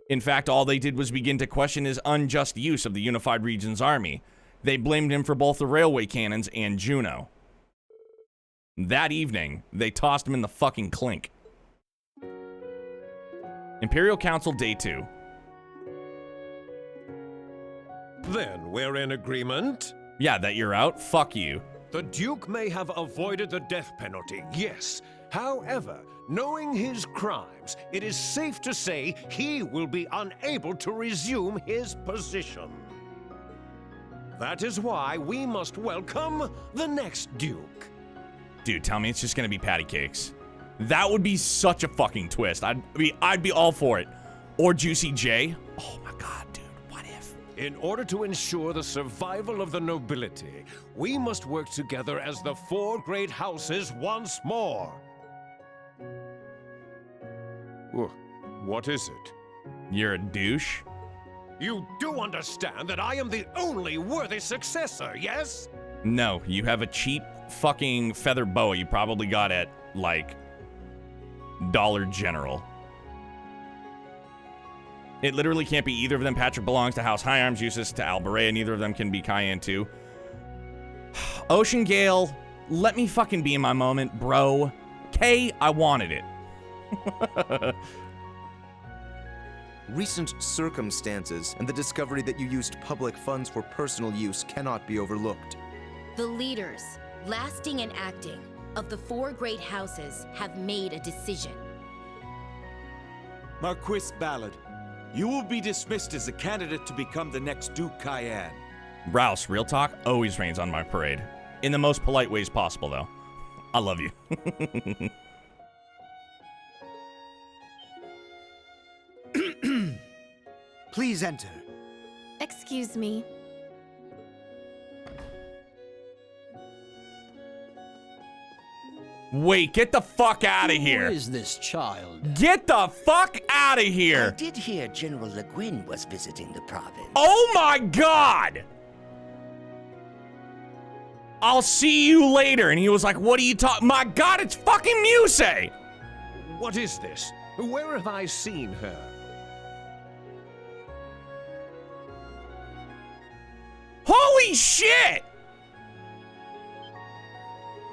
In fact, all they did was begin to question his unjust use of the Unified Region's army. They blamed him for both the railway cannons and Juno. That evening, they tossed him in the fucking clink. Imperial Council Day 2. Then we're in agreement? Yeah, that you're out? Fuck you. The Duke may have avoided the death penalty, yes. However, knowing his crimes, it is safe to say he will be unable to resume his position. That is why we must welcome the next Duke. Dude, tell me it's just gonna be patty cakes. That would be such a fucking twist. I'd be all for it. Or Juicy J. Oh my god, dude, what if? In order to ensure the survival of the nobility, we must work together as the four great houses once more. What is it? You're a douche? You do understand that I am the only worthy successor, yes? No, you have a cheap fucking feather boa you probably got at, like, Dollar General. It literally can't be either of them. Patrick belongs to House High Arms, Eustace to Alberea. Neither of them can be Cayenne too. Ocean Gale, let me fucking be in my moment, bro. Kay, I wanted it. Recent circumstances and the discovery that you used public funds for personal use cannot be overlooked. The leaders, lasting and acting, of the 4 great houses have made a decision. Marquis Ballard, you will be dismissed as a candidate to become the next Duke Cayenne. Rouse, real talk, always rains on my parade. In the most polite ways possible, though. I love you. Please enter. Excuse me. Wait, get the fuck out of here. Who is this child? Get the fuck out of here. I did hear General Le Guin was visiting the province. Oh my god! I'll see you later. And he was like, what are you talking? My god, it's fucking Muse! What is this? Where have I seen her? Holy shit!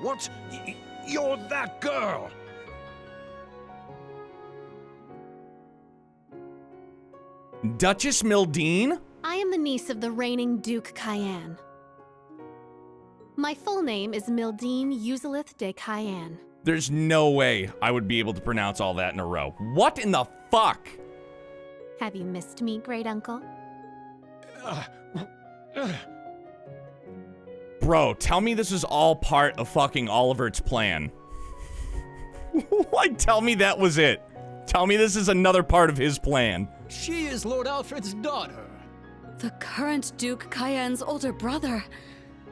What? You're that girl! Duchess Mildine? I am the niece of the reigning Duke Cayenne. My full name is Mildine Euselith de Cayenne. There's no way I would be able to pronounce all that in a row. What in the fuck? Have you missed me, great uncle? Bro, tell me this is all part of fucking Oliver's plan. Like, tell me that was it. Tell me this is another part of his plan. She is Lord Alfred's daughter. The current Duke Cayenne's older brother.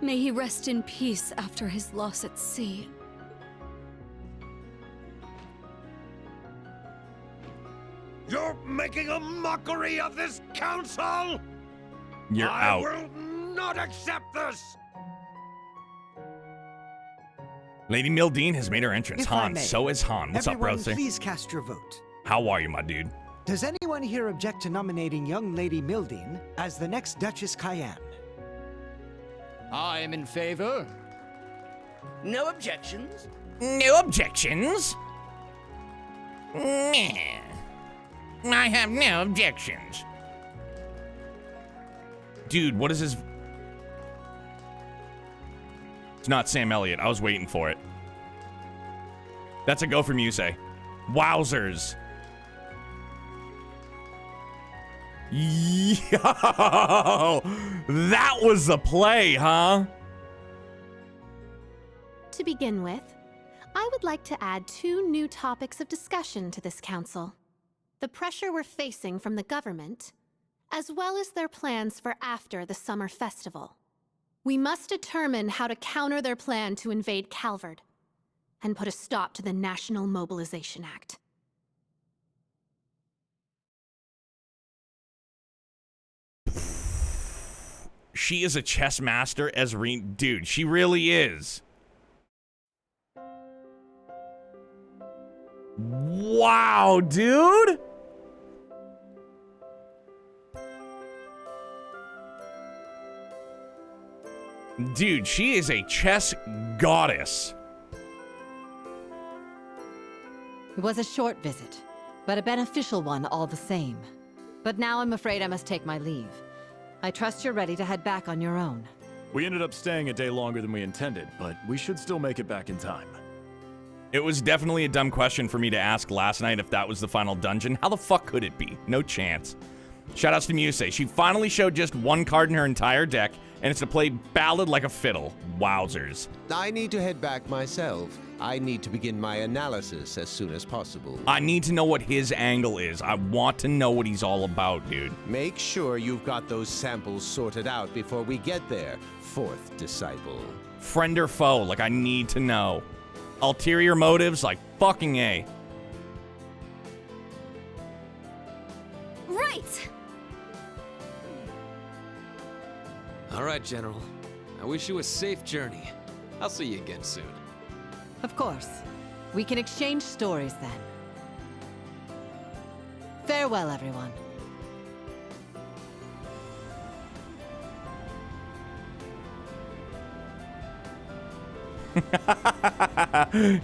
May he rest in peace after his loss at sea. You're making a mockery of this council? You're out. I will not accept this! Lady Mildine has made her entrance. If I Han, may, so is Han. What's up, bro? everyone, please cast your vote. How are you, my dude? Does anyone here object to nominating young Lady Mildine as the next Duchess Cayenne? I am in favor. No objections? No objections? Meh. I have no objections. Dude, what is his... It's not Sam Elliott. I was waiting for it. That's a go from Yusei. Wowzers. Yo! That was the play, huh? To begin with, I would like to add 2 new topics of discussion to this council. The pressure we're facing from the government, as well as their plans for after the summer festival. We must determine how to counter their plan to invade Calvard and put a stop to the National Mobilization Act. She is a chess master, dude, she really is. Wow, dude! Dude, she is a chess goddess. It was a short visit, but a beneficial one all the same. But now I'm afraid I must take my leave. I trust you're ready to head back on your own. We ended up staying a day longer than we intended, but we should still make it back in time. It was definitely a dumb question for me to ask last night if that was the final dungeon. How the fuck could it be? No chance. Shoutouts to Muse. She finally showed just 1 card in her entire deck, and it's to play Ballad like a fiddle. Wowzers. I need to head back myself. I need to begin my analysis as soon as possible. I need to know what his angle is. I want to know what he's all about, dude. Make sure you've got those samples sorted out before we get there, 4th disciple. Friend or foe, like I need to know. Ulterior motives, like fucking A. Right! All right, General. I wish you a safe journey. I'll see you again soon. Of course. We can exchange stories then. Farewell, everyone.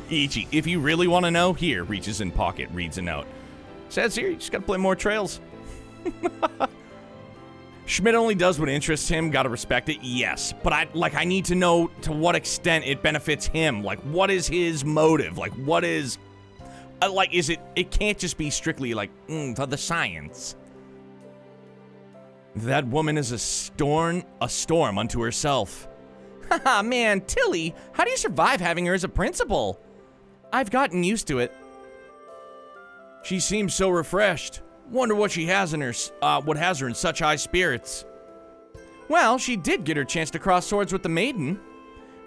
Ichi, if you really want to know, here, reaches in pocket, reads a note. Says here, you just gotta play more trails. Schmidt only does what interests him, gotta respect it, yes. But I need to know to what extent it benefits him. Like, what is his motive? Like, what is... it can't just be strictly, for the science. That woman is a storm unto herself. Haha, man, Tilly, how do you survive having her as a principal? I've gotten used to it. She seems so refreshed. Wonder what she has in her, what has her in such high spirits. Well, she did get her chance to cross swords with the maiden,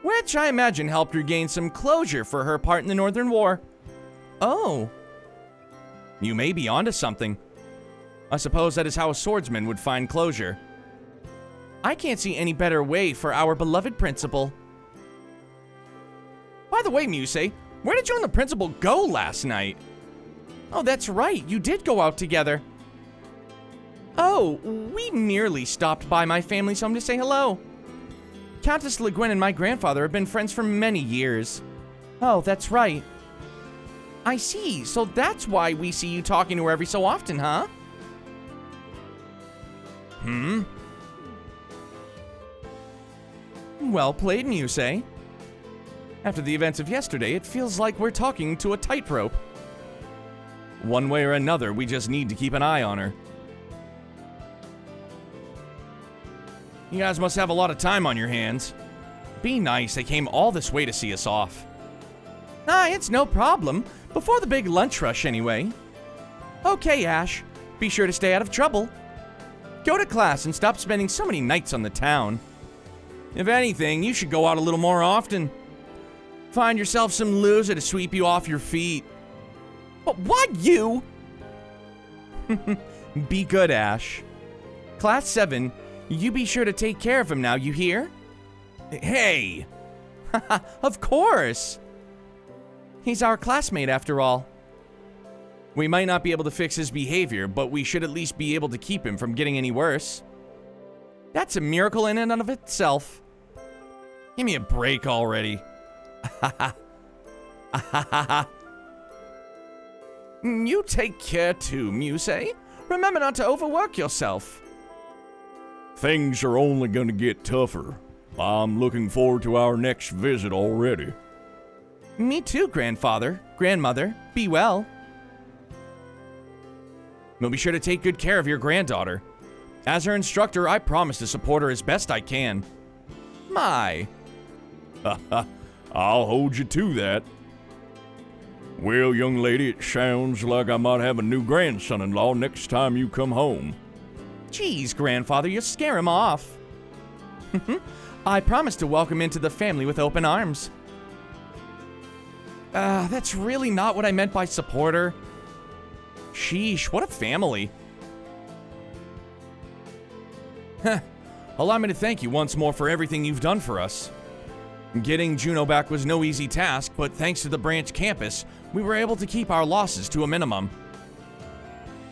which I imagine helped her gain some closure for her part in the Northern War. Oh. You may be onto something. I suppose that is how a swordsman would find closure. I can't see any better way for our beloved principal. By the way, Musei, where did you and the principal go last night? Oh, that's right, you did go out together. Oh, we merely stopped by my family's home to say hello. Countess Le Guin and my grandfather have been friends for many years. Oh, that's right. I see, so that's why we see you talking to her every so often, huh? Well played, Musei. After the events of yesterday, it feels like we're talking to a tightrope. One way or another, we just need to keep an eye on her. You guys must have a lot of time on your hands. Be nice, they came all this way to see us off. Ah, it's no problem. Before the big lunch rush, anyway. Okay, Ash. Be sure to stay out of trouble. Go to class and stop spending so many nights on the town. If anything, you should go out a little more often. Find yourself some loser to sweep you off your feet. But what, you? Be good, Ash. Class 7, you be sure to take care of him now, you hear? Hey! Of course! He's our classmate after all. We might not be able to fix his behavior, but we should at least be able to keep him from getting any worse. That's a miracle in and of itself. Give me a break already. You take care too, Musei. Remember not to overwork yourself. Things are only gonna get tougher. I'm looking forward to our next visit already. Me too, grandfather, grandmother. Be well. We'll be sure to take good care of your granddaughter. As her instructor, I promise to support her as best I can. My. I'll hold you to that. Well, young lady, it sounds like I might have a new grandson-in-law next time you come home. Geez, grandfather, you scare him off. I promise to welcome into the family with open arms. That's really not what I meant by supporter. Sheesh, what a family. Allow me to thank you once more for everything you've done for us. Getting Juno back was no easy task, but thanks to the branch campus, we were able to keep our losses to a minimum.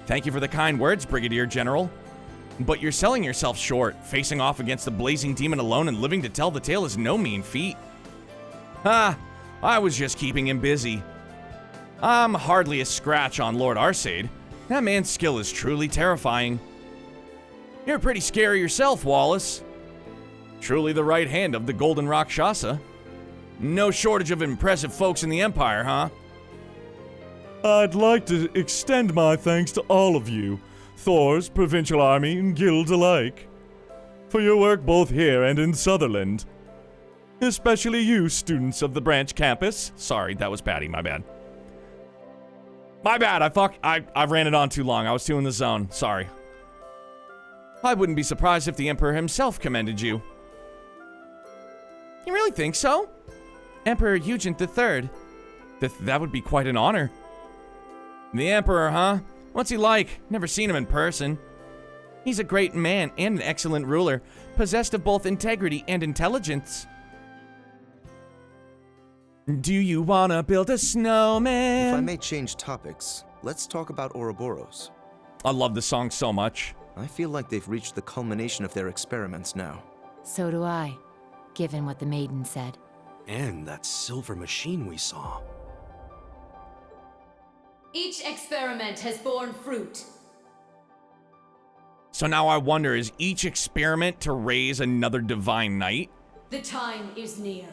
Thank you for the kind words, Brigadier General. But you're selling yourself short. Facing off against the blazing demon alone and living to tell the tale is no mean feat. I was just keeping him busy. I'm hardly a scratch on Lord Arcade. That man's skill is truly terrifying. You're pretty scary yourself, Wallace. Truly the right hand of the Golden Rakshasa. No shortage of impressive folks in the Empire, huh? I'd like to extend my thanks to all of you, Thor's, Provincial Army, and Guild alike, for your work both here and in Sutherland. Especially you, students of the branch campus. Sorry, that was Patty, my bad. My bad, I ran it on too long. I was too in the zone, sorry. I wouldn't be surprised if the Emperor himself commended you. You really think so? Emperor Eugent III. That would be quite an honor. The Emperor, huh? What's he like? Never seen him in person. He's a great man and an excellent ruler, possessed of both integrity and intelligence. Do you wanna build a snowman? If I may change topics, let's talk about Ouroboros. I love the song so much. I feel like they've reached the culmination of their experiments now. So do I, given what the maiden said. And that silver machine we saw. Each experiment has borne fruit. So now I wonder, is each experiment to raise another divine knight? The time is near.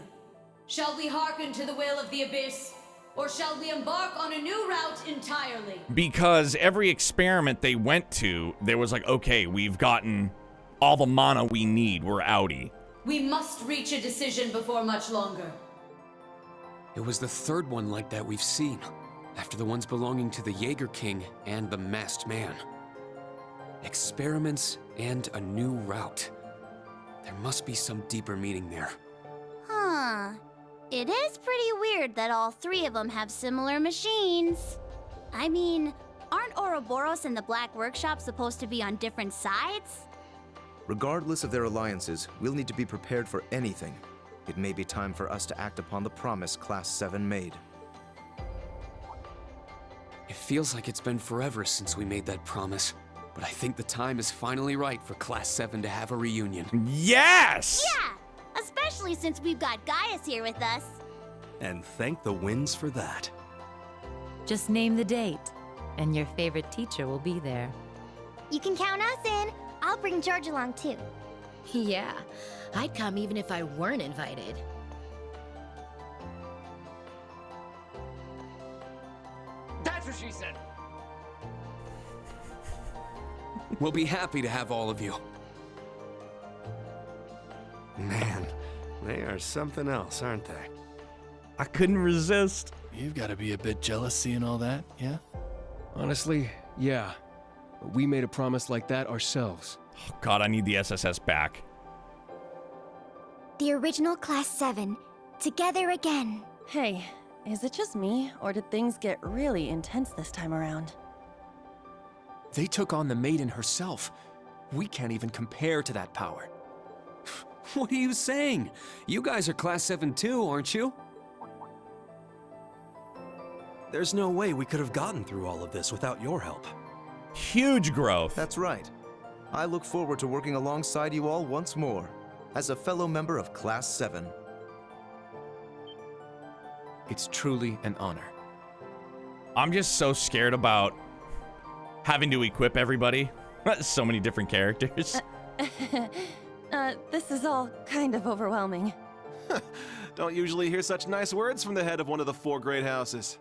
Shall we hearken to the will of the Abyss, or shall we embark on a new route entirely? Because every experiment they went to, there was like, okay, we've gotten all the mana we need, we're outie. We must reach a decision before much longer. It was the third one like that we've seen, after the ones belonging to the Jaeger King and the Masked Man. Experiments and a new route. There must be some deeper meaning there. Huh. It is pretty weird that all three of them have similar machines. I mean, aren't Ouroboros and the Black Workshop supposed to be on different sides? Regardless of their alliances, we'll need to be prepared for anything. It may be time for us to act upon the promise Class 7 made. It feels like it's been forever since we made that promise, but I think the time is finally right for Class 7 to have a reunion. Yes! Yeah! Especially since we've got Gaius here with us. And thank the winds for that. Just name the date, and your favorite teacher will be there. You can count us in. I'll bring George along too. Yeah, I'd come even if I weren't invited. That's what she said. We'll be happy to have all of you. Man, they are something else, aren't they? I couldn't resist. You've got to be a bit jealous seeing all that, yeah? Honestly, yeah. We made a promise like that ourselves. Oh, God, I need the SSS back. The original Class 7. Together again. Hey, is it just me, or did things get really intense this time around? They took on the maiden herself. We can't even compare to that power. What are you saying? You guys are Class 7 too, aren't you? There's no way we could have gotten through all of this without your help. Huge growth. That's right. I look forward to working alongside you all once more, as a fellow member of Class 7. It's truly an honor. I'm just so scared about having to equip everybody. So many different characters. This is all kind of overwhelming. Don't usually hear such nice words from the head of one of the 4 great houses.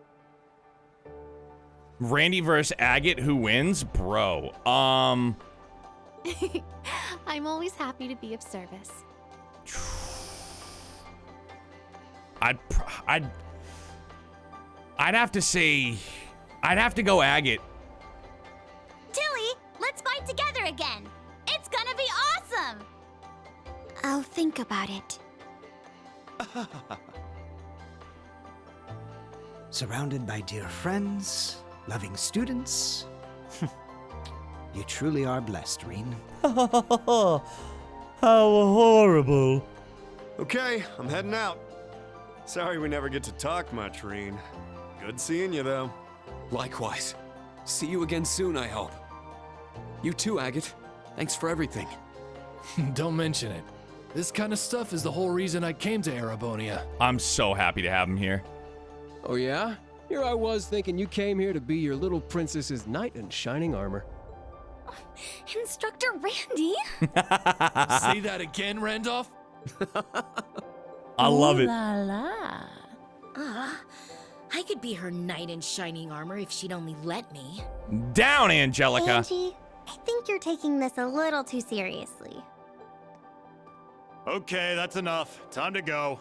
Randy versus Agate, who wins? Bro, I'm always happy to be of service. I'd have to say, I'd have to go Agate. Tilly, let's fight together again. It's gonna be awesome. I'll think about it. Surrounded by dear friends, loving students. You truly are blessed, Reen. How horrible. Okay, I'm heading out. Sorry we never get to talk much, Reen. Good seeing you, though. Likewise. See you again soon, I hope. You too, Agate. Thanks for everything. Don't mention it. This kind of stuff is the whole reason I came to Erebonia. I'm so happy to have him here. Oh yeah? Here I was thinking you came here to be your little princess's knight in shining armor. Instructor Randy? Say that again, Randolph? I love it. La la. I could be her knight in shining armor if she'd only let me. Down, Angelica. Angie, I think you're taking this a little too seriously. Okay, that's enough. Time to go.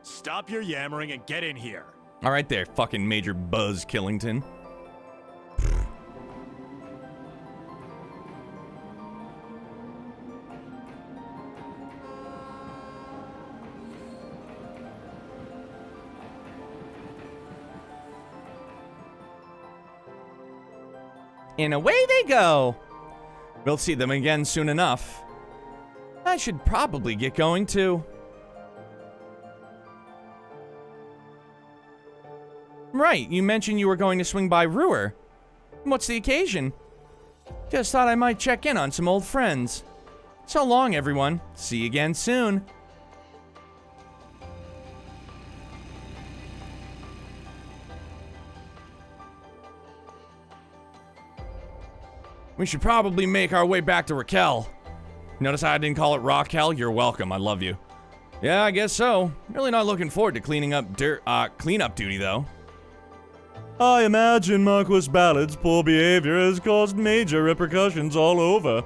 Stop your yammering and get in here. All right there, fucking Major Buzz Killington. And away they go. We'll see them again soon enough. I should probably get going too. Right, you mentioned you were going to swing by Ruhr. What's the occasion? Just thought I might check in on some old friends. So long, everyone. See you again soon. We should probably make our way back to Raquel. Notice how I didn't call it Raquel? You're welcome, I love you. Yeah, I guess so. Really not looking forward to cleanup duty, though. I imagine Marquis Ballard's poor behavior has caused major repercussions all over.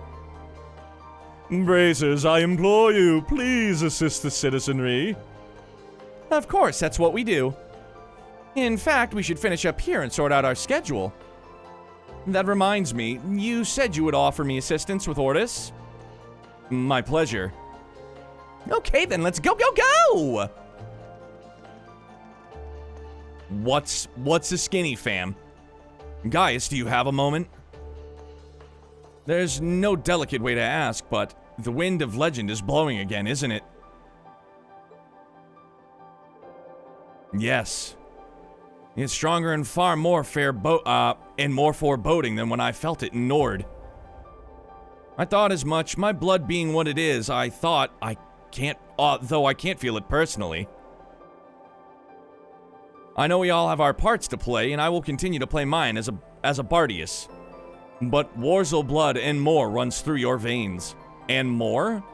Bracers, I implore you, please assist the citizenry. Of course, that's what we do. In fact, we should finish up here and sort out our schedule. That reminds me, you said you would offer me assistance with Ortis? My pleasure. Okay then, let's go, go, go! What's a skinny, fam? Gaius, do you have a moment? There's no delicate way to ask, but the wind of legend is blowing again, isn't it? Yes. It's stronger and far more more foreboding than when I felt it in Nord. I thought as much, my blood being what it is, I thought I can't, though I can't feel it personally. I know we all have our parts to play, and I will continue to play mine as a Bardius. But Warzel blood and more runs through your veins. And more?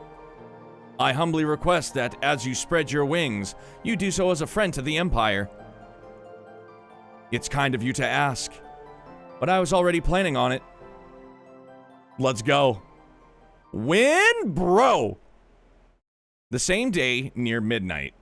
I humbly request that, as you spread your wings, you do so as a friend to the Empire. It's kind of you to ask, but I was already planning on it. Let's go. Win, bro! The same day, near midnight.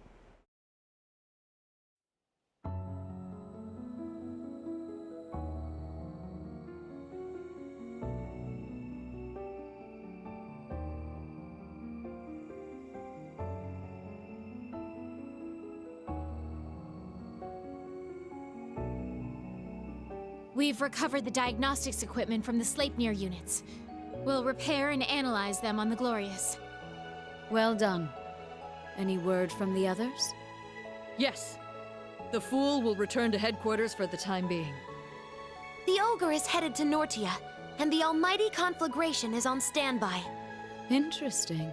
We've recovered the diagnostics equipment from the Sleipnir units. We'll repair and analyze them on the Glorious. Well done. Any word from the others? Yes. The Fool will return to headquarters for the time being. The Ogre is headed to Nortia, and the Almighty Conflagration is on standby. Interesting.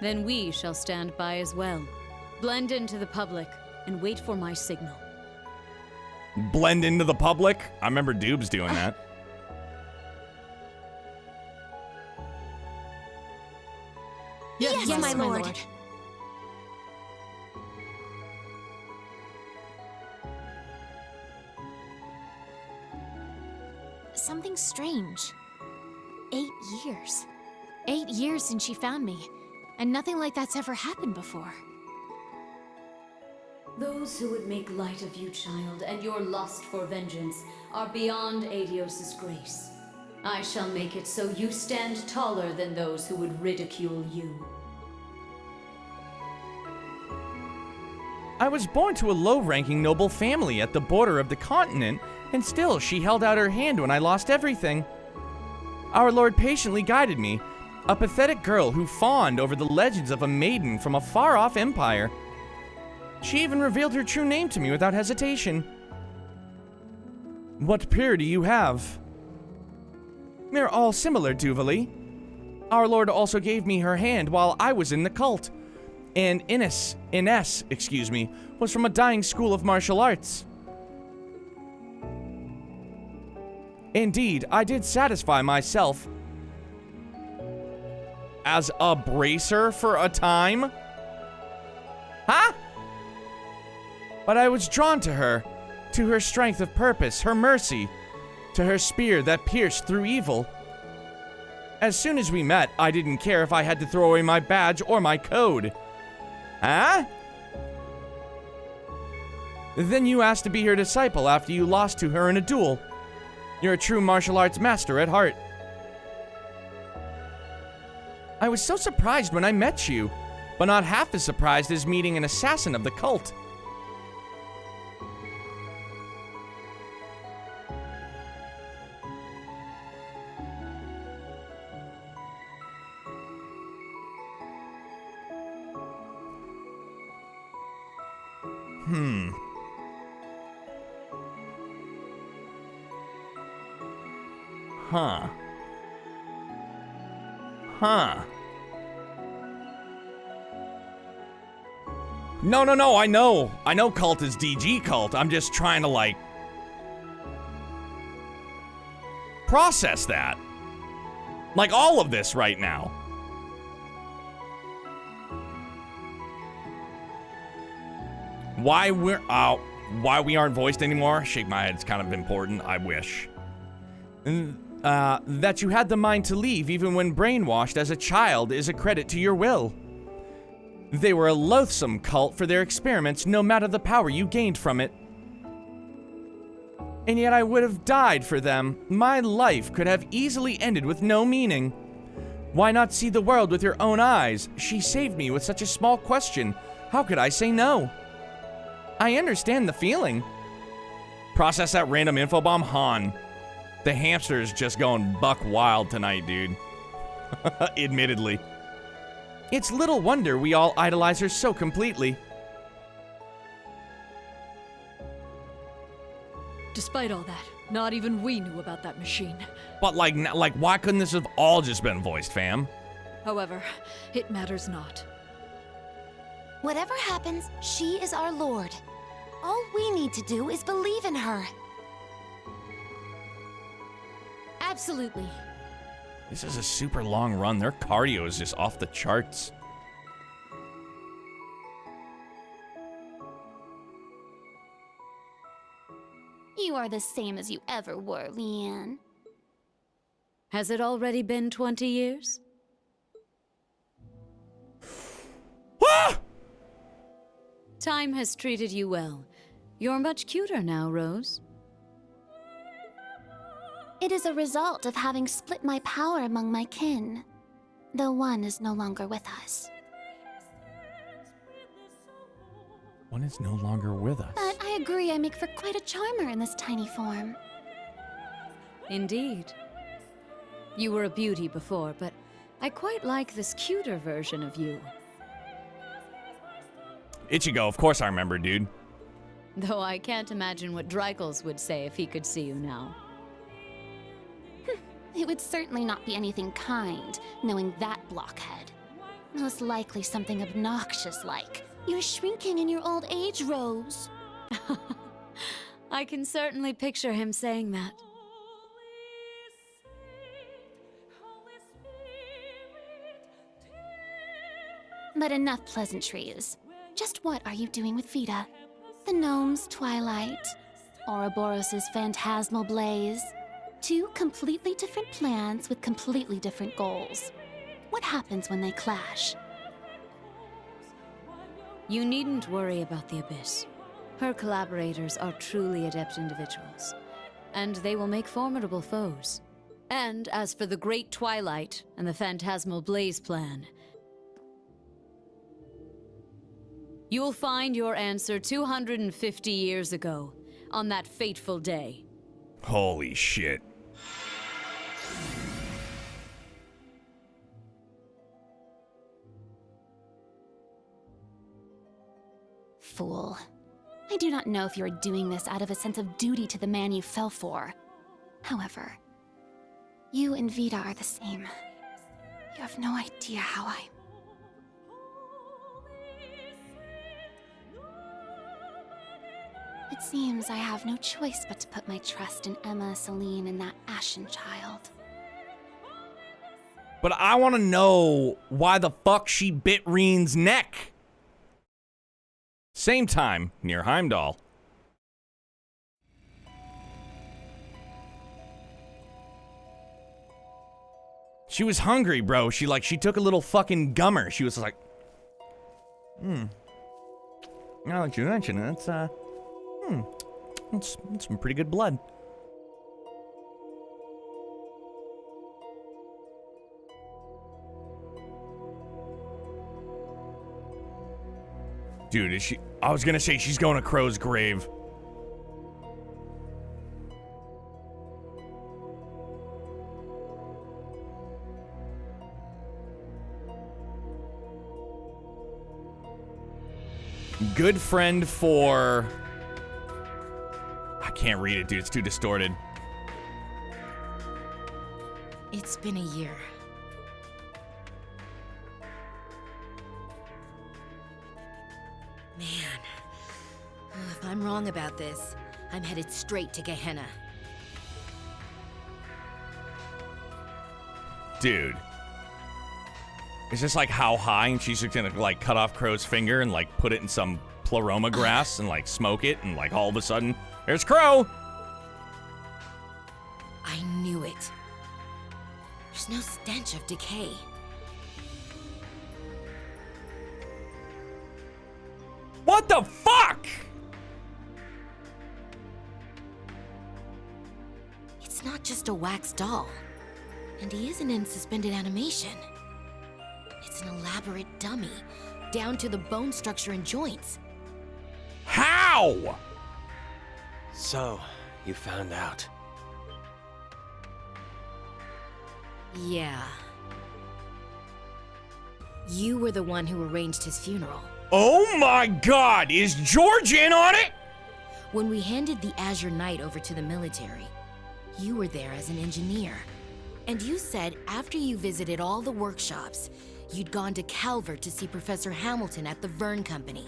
Then we shall stand by as well. Blend into the public, and wait for my signal. Blend into the public? I remember Doobs doing that. Yes, my lord. Something strange. 8 years. 8 years since she found me, and nothing like that's ever happened before. Those who would make light of you, child, and your lust for vengeance are beyond Adios' grace. I shall make it so you stand taller than those who would ridicule you. I was born to a low-ranking noble family at the border of the continent, and still she held out her hand when I lost everything. Our Lord patiently guided me, a pathetic girl who fawned over the legends of a maiden from a far-off empire. She even revealed her true name to me without hesitation. What purity you have? They're all similar, Duvali. Our Lord also gave me her hand while I was in the cult. And Ines, was from a dying school of martial arts. Indeed, I did satisfy myself as a bracer for a time. Huh? But I was drawn to her strength of purpose, her mercy, to her spear that pierced through evil. As soon as we met, I didn't care if I had to throw away my badge or my code. Huh? Then you asked to be her disciple after you lost to her in a duel. You're a true martial arts master at heart. I was so surprised when I met you, but not half as surprised as meeting an assassin of the cult. No, I know cult is DG cult. I'm just trying to, like... process that. Like all of this right now. Why we aren't voiced anymore? Shake my head, it's kind of important. I wish. That you had the mind to leave even when brainwashed as a child is a credit to your will. They were a loathsome cult for their experiments, no matter the power you gained from it. And yet I would have died for them. My life could have easily ended with no meaning. Why not see the world with your own eyes? She saved me with such a small question. How could I say no? I understand the feeling. Process that random info bomb, Han. The hamster's just going buck wild tonight, dude. Admittedly. It's little wonder we all idolize her so completely. Despite all that, not even we knew about that machine. But like, why couldn't this have all just been voiced, fam? However, it matters not. Whatever happens, she is our lord. All we need to do is believe in her. Absolutely. This is a super long run. Their cardio is just off the charts. You are the same as you ever were, Leanne. Has it already been 20 years? Time has treated you well. You're much cuter now, Rose. It is a result of having split my power among my kin, though one is no longer with us. One is no longer with us. But I agree I make for quite a charmer in this tiny form. Indeed. You were a beauty before, but I quite like this cuter version of you. Ichigo, of course I remember, dude. Though I can't imagine what Dreikels would say if he could see you now. It would certainly not be anything kind, knowing that blockhead. Most likely something obnoxious like, "You're shrinking in your old age, Rose." I can certainly picture him saying that. But enough pleasantries. Just what are you doing with Vita? The gnome's twilight, Ouroboros' phantasmal blaze. Two completely different plans with completely different goals. What happens when they clash? You needn't worry about the Abyss. Her collaborators are truly adept individuals, and they will make formidable foes. And as for the Great Twilight and the Phantasmal Blaze plan, you will find your answer 250 years ago, on that fateful day. Holy shit. Fool. I do not know if you are doing this out of a sense of duty to the man you fell for. However, you and Vita are the same. You have no idea how I... It seems I have no choice but to put my trust in Emma, Celine, and that Ashen child. But I want to know why the fuck she bit Reen's neck. Same time, near Heimdall. She was hungry, bro. She took a little fucking gummer. She was like, now that you mention it, it's some pretty good blood. Dude, is she... I was gonna say she's going to Crow's grave. Good friend for... I can't read it, dude. It's too distorted. It's been a year. Man, if I'm wrong about this, I'm headed straight to Gehenna. Dude. Is this like how high and she's just gonna like cut off Crow's finger and like put it in some pleroma grass and like smoke it and like all of a sudden, there's Crow! I knew it. There's no stench of decay. What the fuck? It's not just a wax doll. And he isn't in suspended animation. It's an elaborate dummy, down to the bone structure and joints. How? So, you found out. Yeah. You were the one who arranged his funeral. Oh my god, is George in on it? When we handed the Azure Knight over to the military, you were there as an engineer. And you said after you visited all the workshops, you'd gone to Calvert to see Professor Hamilton at the Vern Company.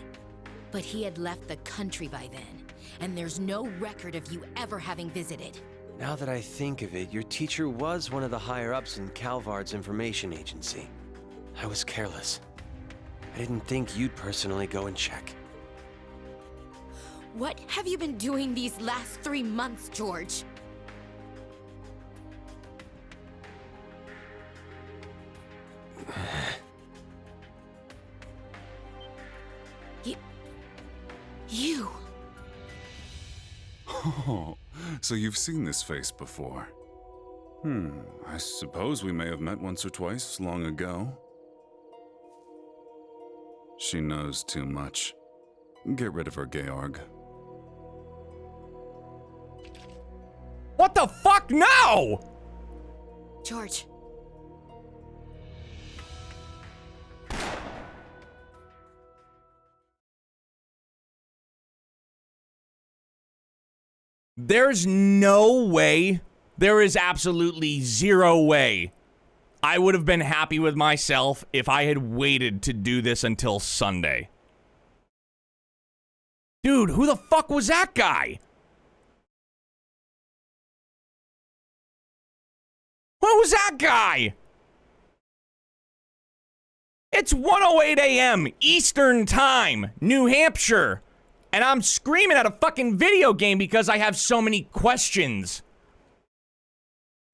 But he had left the country by then, and there's no record of you ever having visited. Now that I think of it, your teacher was one of the higher-ups in Calvard's information agency. I was careless. I didn't think you'd personally go and check. What have you been doing these last 3 months, George? You... Oh, so you've seen this face before. I suppose we may have met once or twice long ago. She knows too much. Get rid of her, Georg. What the fuck? No! George. There's no way, there is absolutely zero way I would have been happy with myself if I had waited to do this until Sunday. Dude, who the fuck was that guy? What was that guy? It's 1:08 a.m. Eastern Time, New Hampshire. And I'm screaming at a fucking video game because I have so many questions.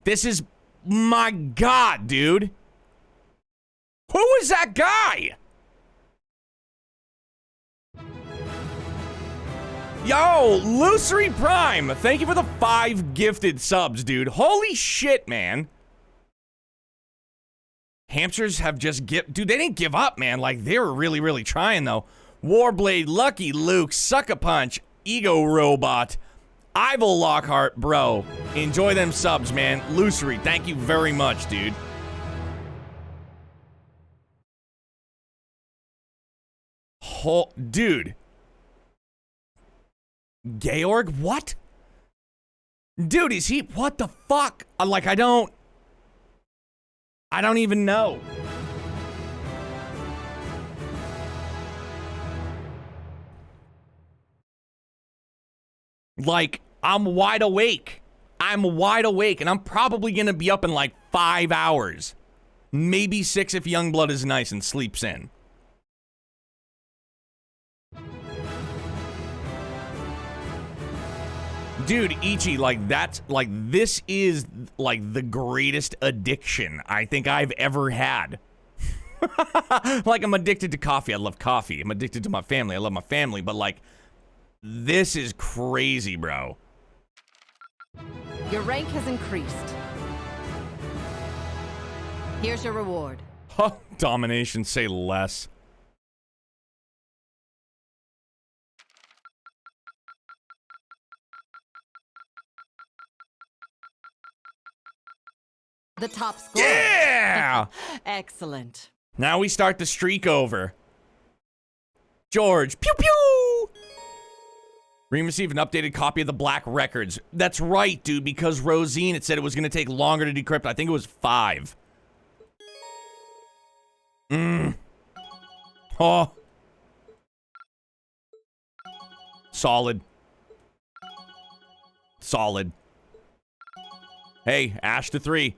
This is... my god, dude. Who was that guy? Yo, Lucery Prime, thank you for the 5 gifted subs, dude. Holy shit, man. Hamsters have just dude, they didn't give up, man. Like, they were really, really trying, though. Warblade, Lucky Luke, Suck-a-Punch, Ego Robot, Ival Lockhart, bro. Enjoy them subs, man. Lucery, thank you very much, dude. Dude. Georg, what? Dude, is he... what the fuck? Like, I don't even know. Like, I'm wide awake. I'm wide awake, and I'm probably gonna be up in like 5 hours. Maybe 6 if Youngblood is nice and sleeps in. Dude, Ichi, like, that's, like, this is, like, the greatest addiction I think I've ever had. Like, I'm addicted to coffee. I love coffee. I'm addicted to my family. I love my family, but, like, this is crazy, bro. Your rank has increased. Here's your reward. Huh, domination, say less. The top score. Yeah! Excellent. Now we start the streak over. George, pew pew! Received an updated copy of the Black Records. That's right, dude, because Rosine, it said it was going to take longer to decrypt. I think it was 5. Oh. Solid. Solid. Hey, Ash to 3.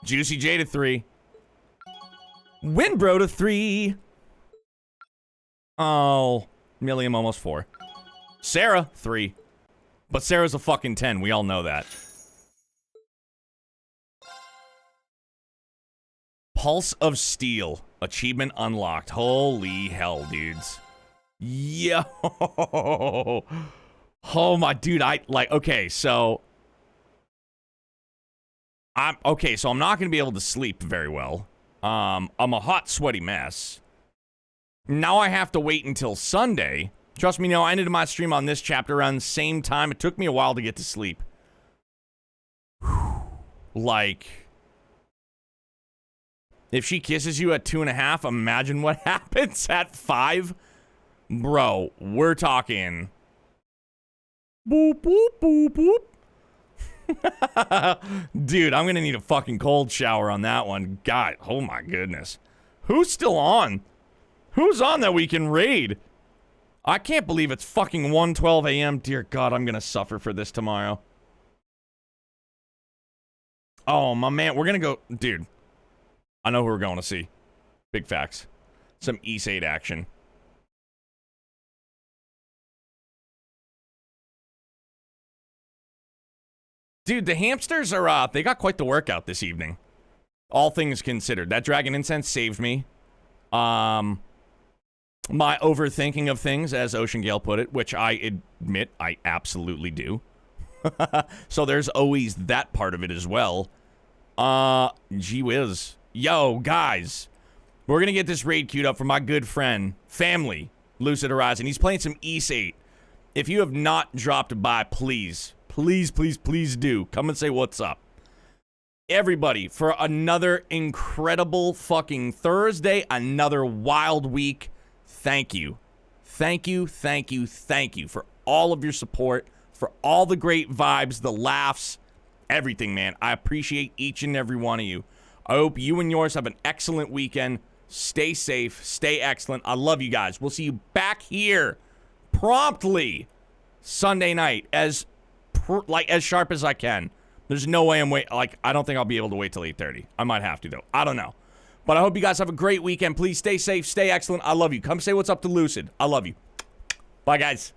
Juicy J to 3. Winbro to 3. Oh, Milliam almost 4. Sarah, 3. But Sarah's a fucking 10. We all know that. Pulse of Steel. Achievement unlocked. Holy hell, dudes. Yo. Oh, my dude. Okay, so... I'm not going to be able to sleep very well. I'm a hot, sweaty mess. Now I have to wait until Sunday. Trust me, I ended my stream on this chapter around the same time. It took me a while to get to sleep. Like, if she kisses you at 2.5, imagine what happens at 5. Bro, we're talking. Boop, boop, boop, boop. Dude, I'm gonna need a fucking cold shower on that one. God, oh my goodness. Who's still on? Who's on that we can raid? I can't believe it's fucking 1:12 a.m. Dear God, I'm gonna suffer for this tomorrow. Oh, my man, we're gonna go... Dude, I know who we're going to see. Big facts. Some East 8 action. Dude, the hamsters are, they got quite the workout this evening. All things considered. That dragon incense saved me. My overthinking of things, as Ocean Gale put it, which I admit I absolutely do. So there's always that part of it as well. Gee whiz. Yo, guys. We're gonna get this raid queued up for my good friend, family, Lucid Horizon. He's playing some East 8. If you have not dropped by, please do. Come and say what's up. Everybody, for another incredible fucking Thursday, another wild week, thank you. Thank you for all of your support, for all the great vibes, the laughs, everything, man. I appreciate each and every one of you. I hope you and yours have an excellent weekend. Stay safe, stay excellent. I love you guys. We'll see you back here promptly Sunday night as sharp as I can. There's no way I don't think I'll be able to wait till 8:30. I might have to, though. I don't know. But I hope you guys have a great weekend. Please stay safe, stay excellent. I love you. Come say what's up to Lucid. I love you. Bye, guys.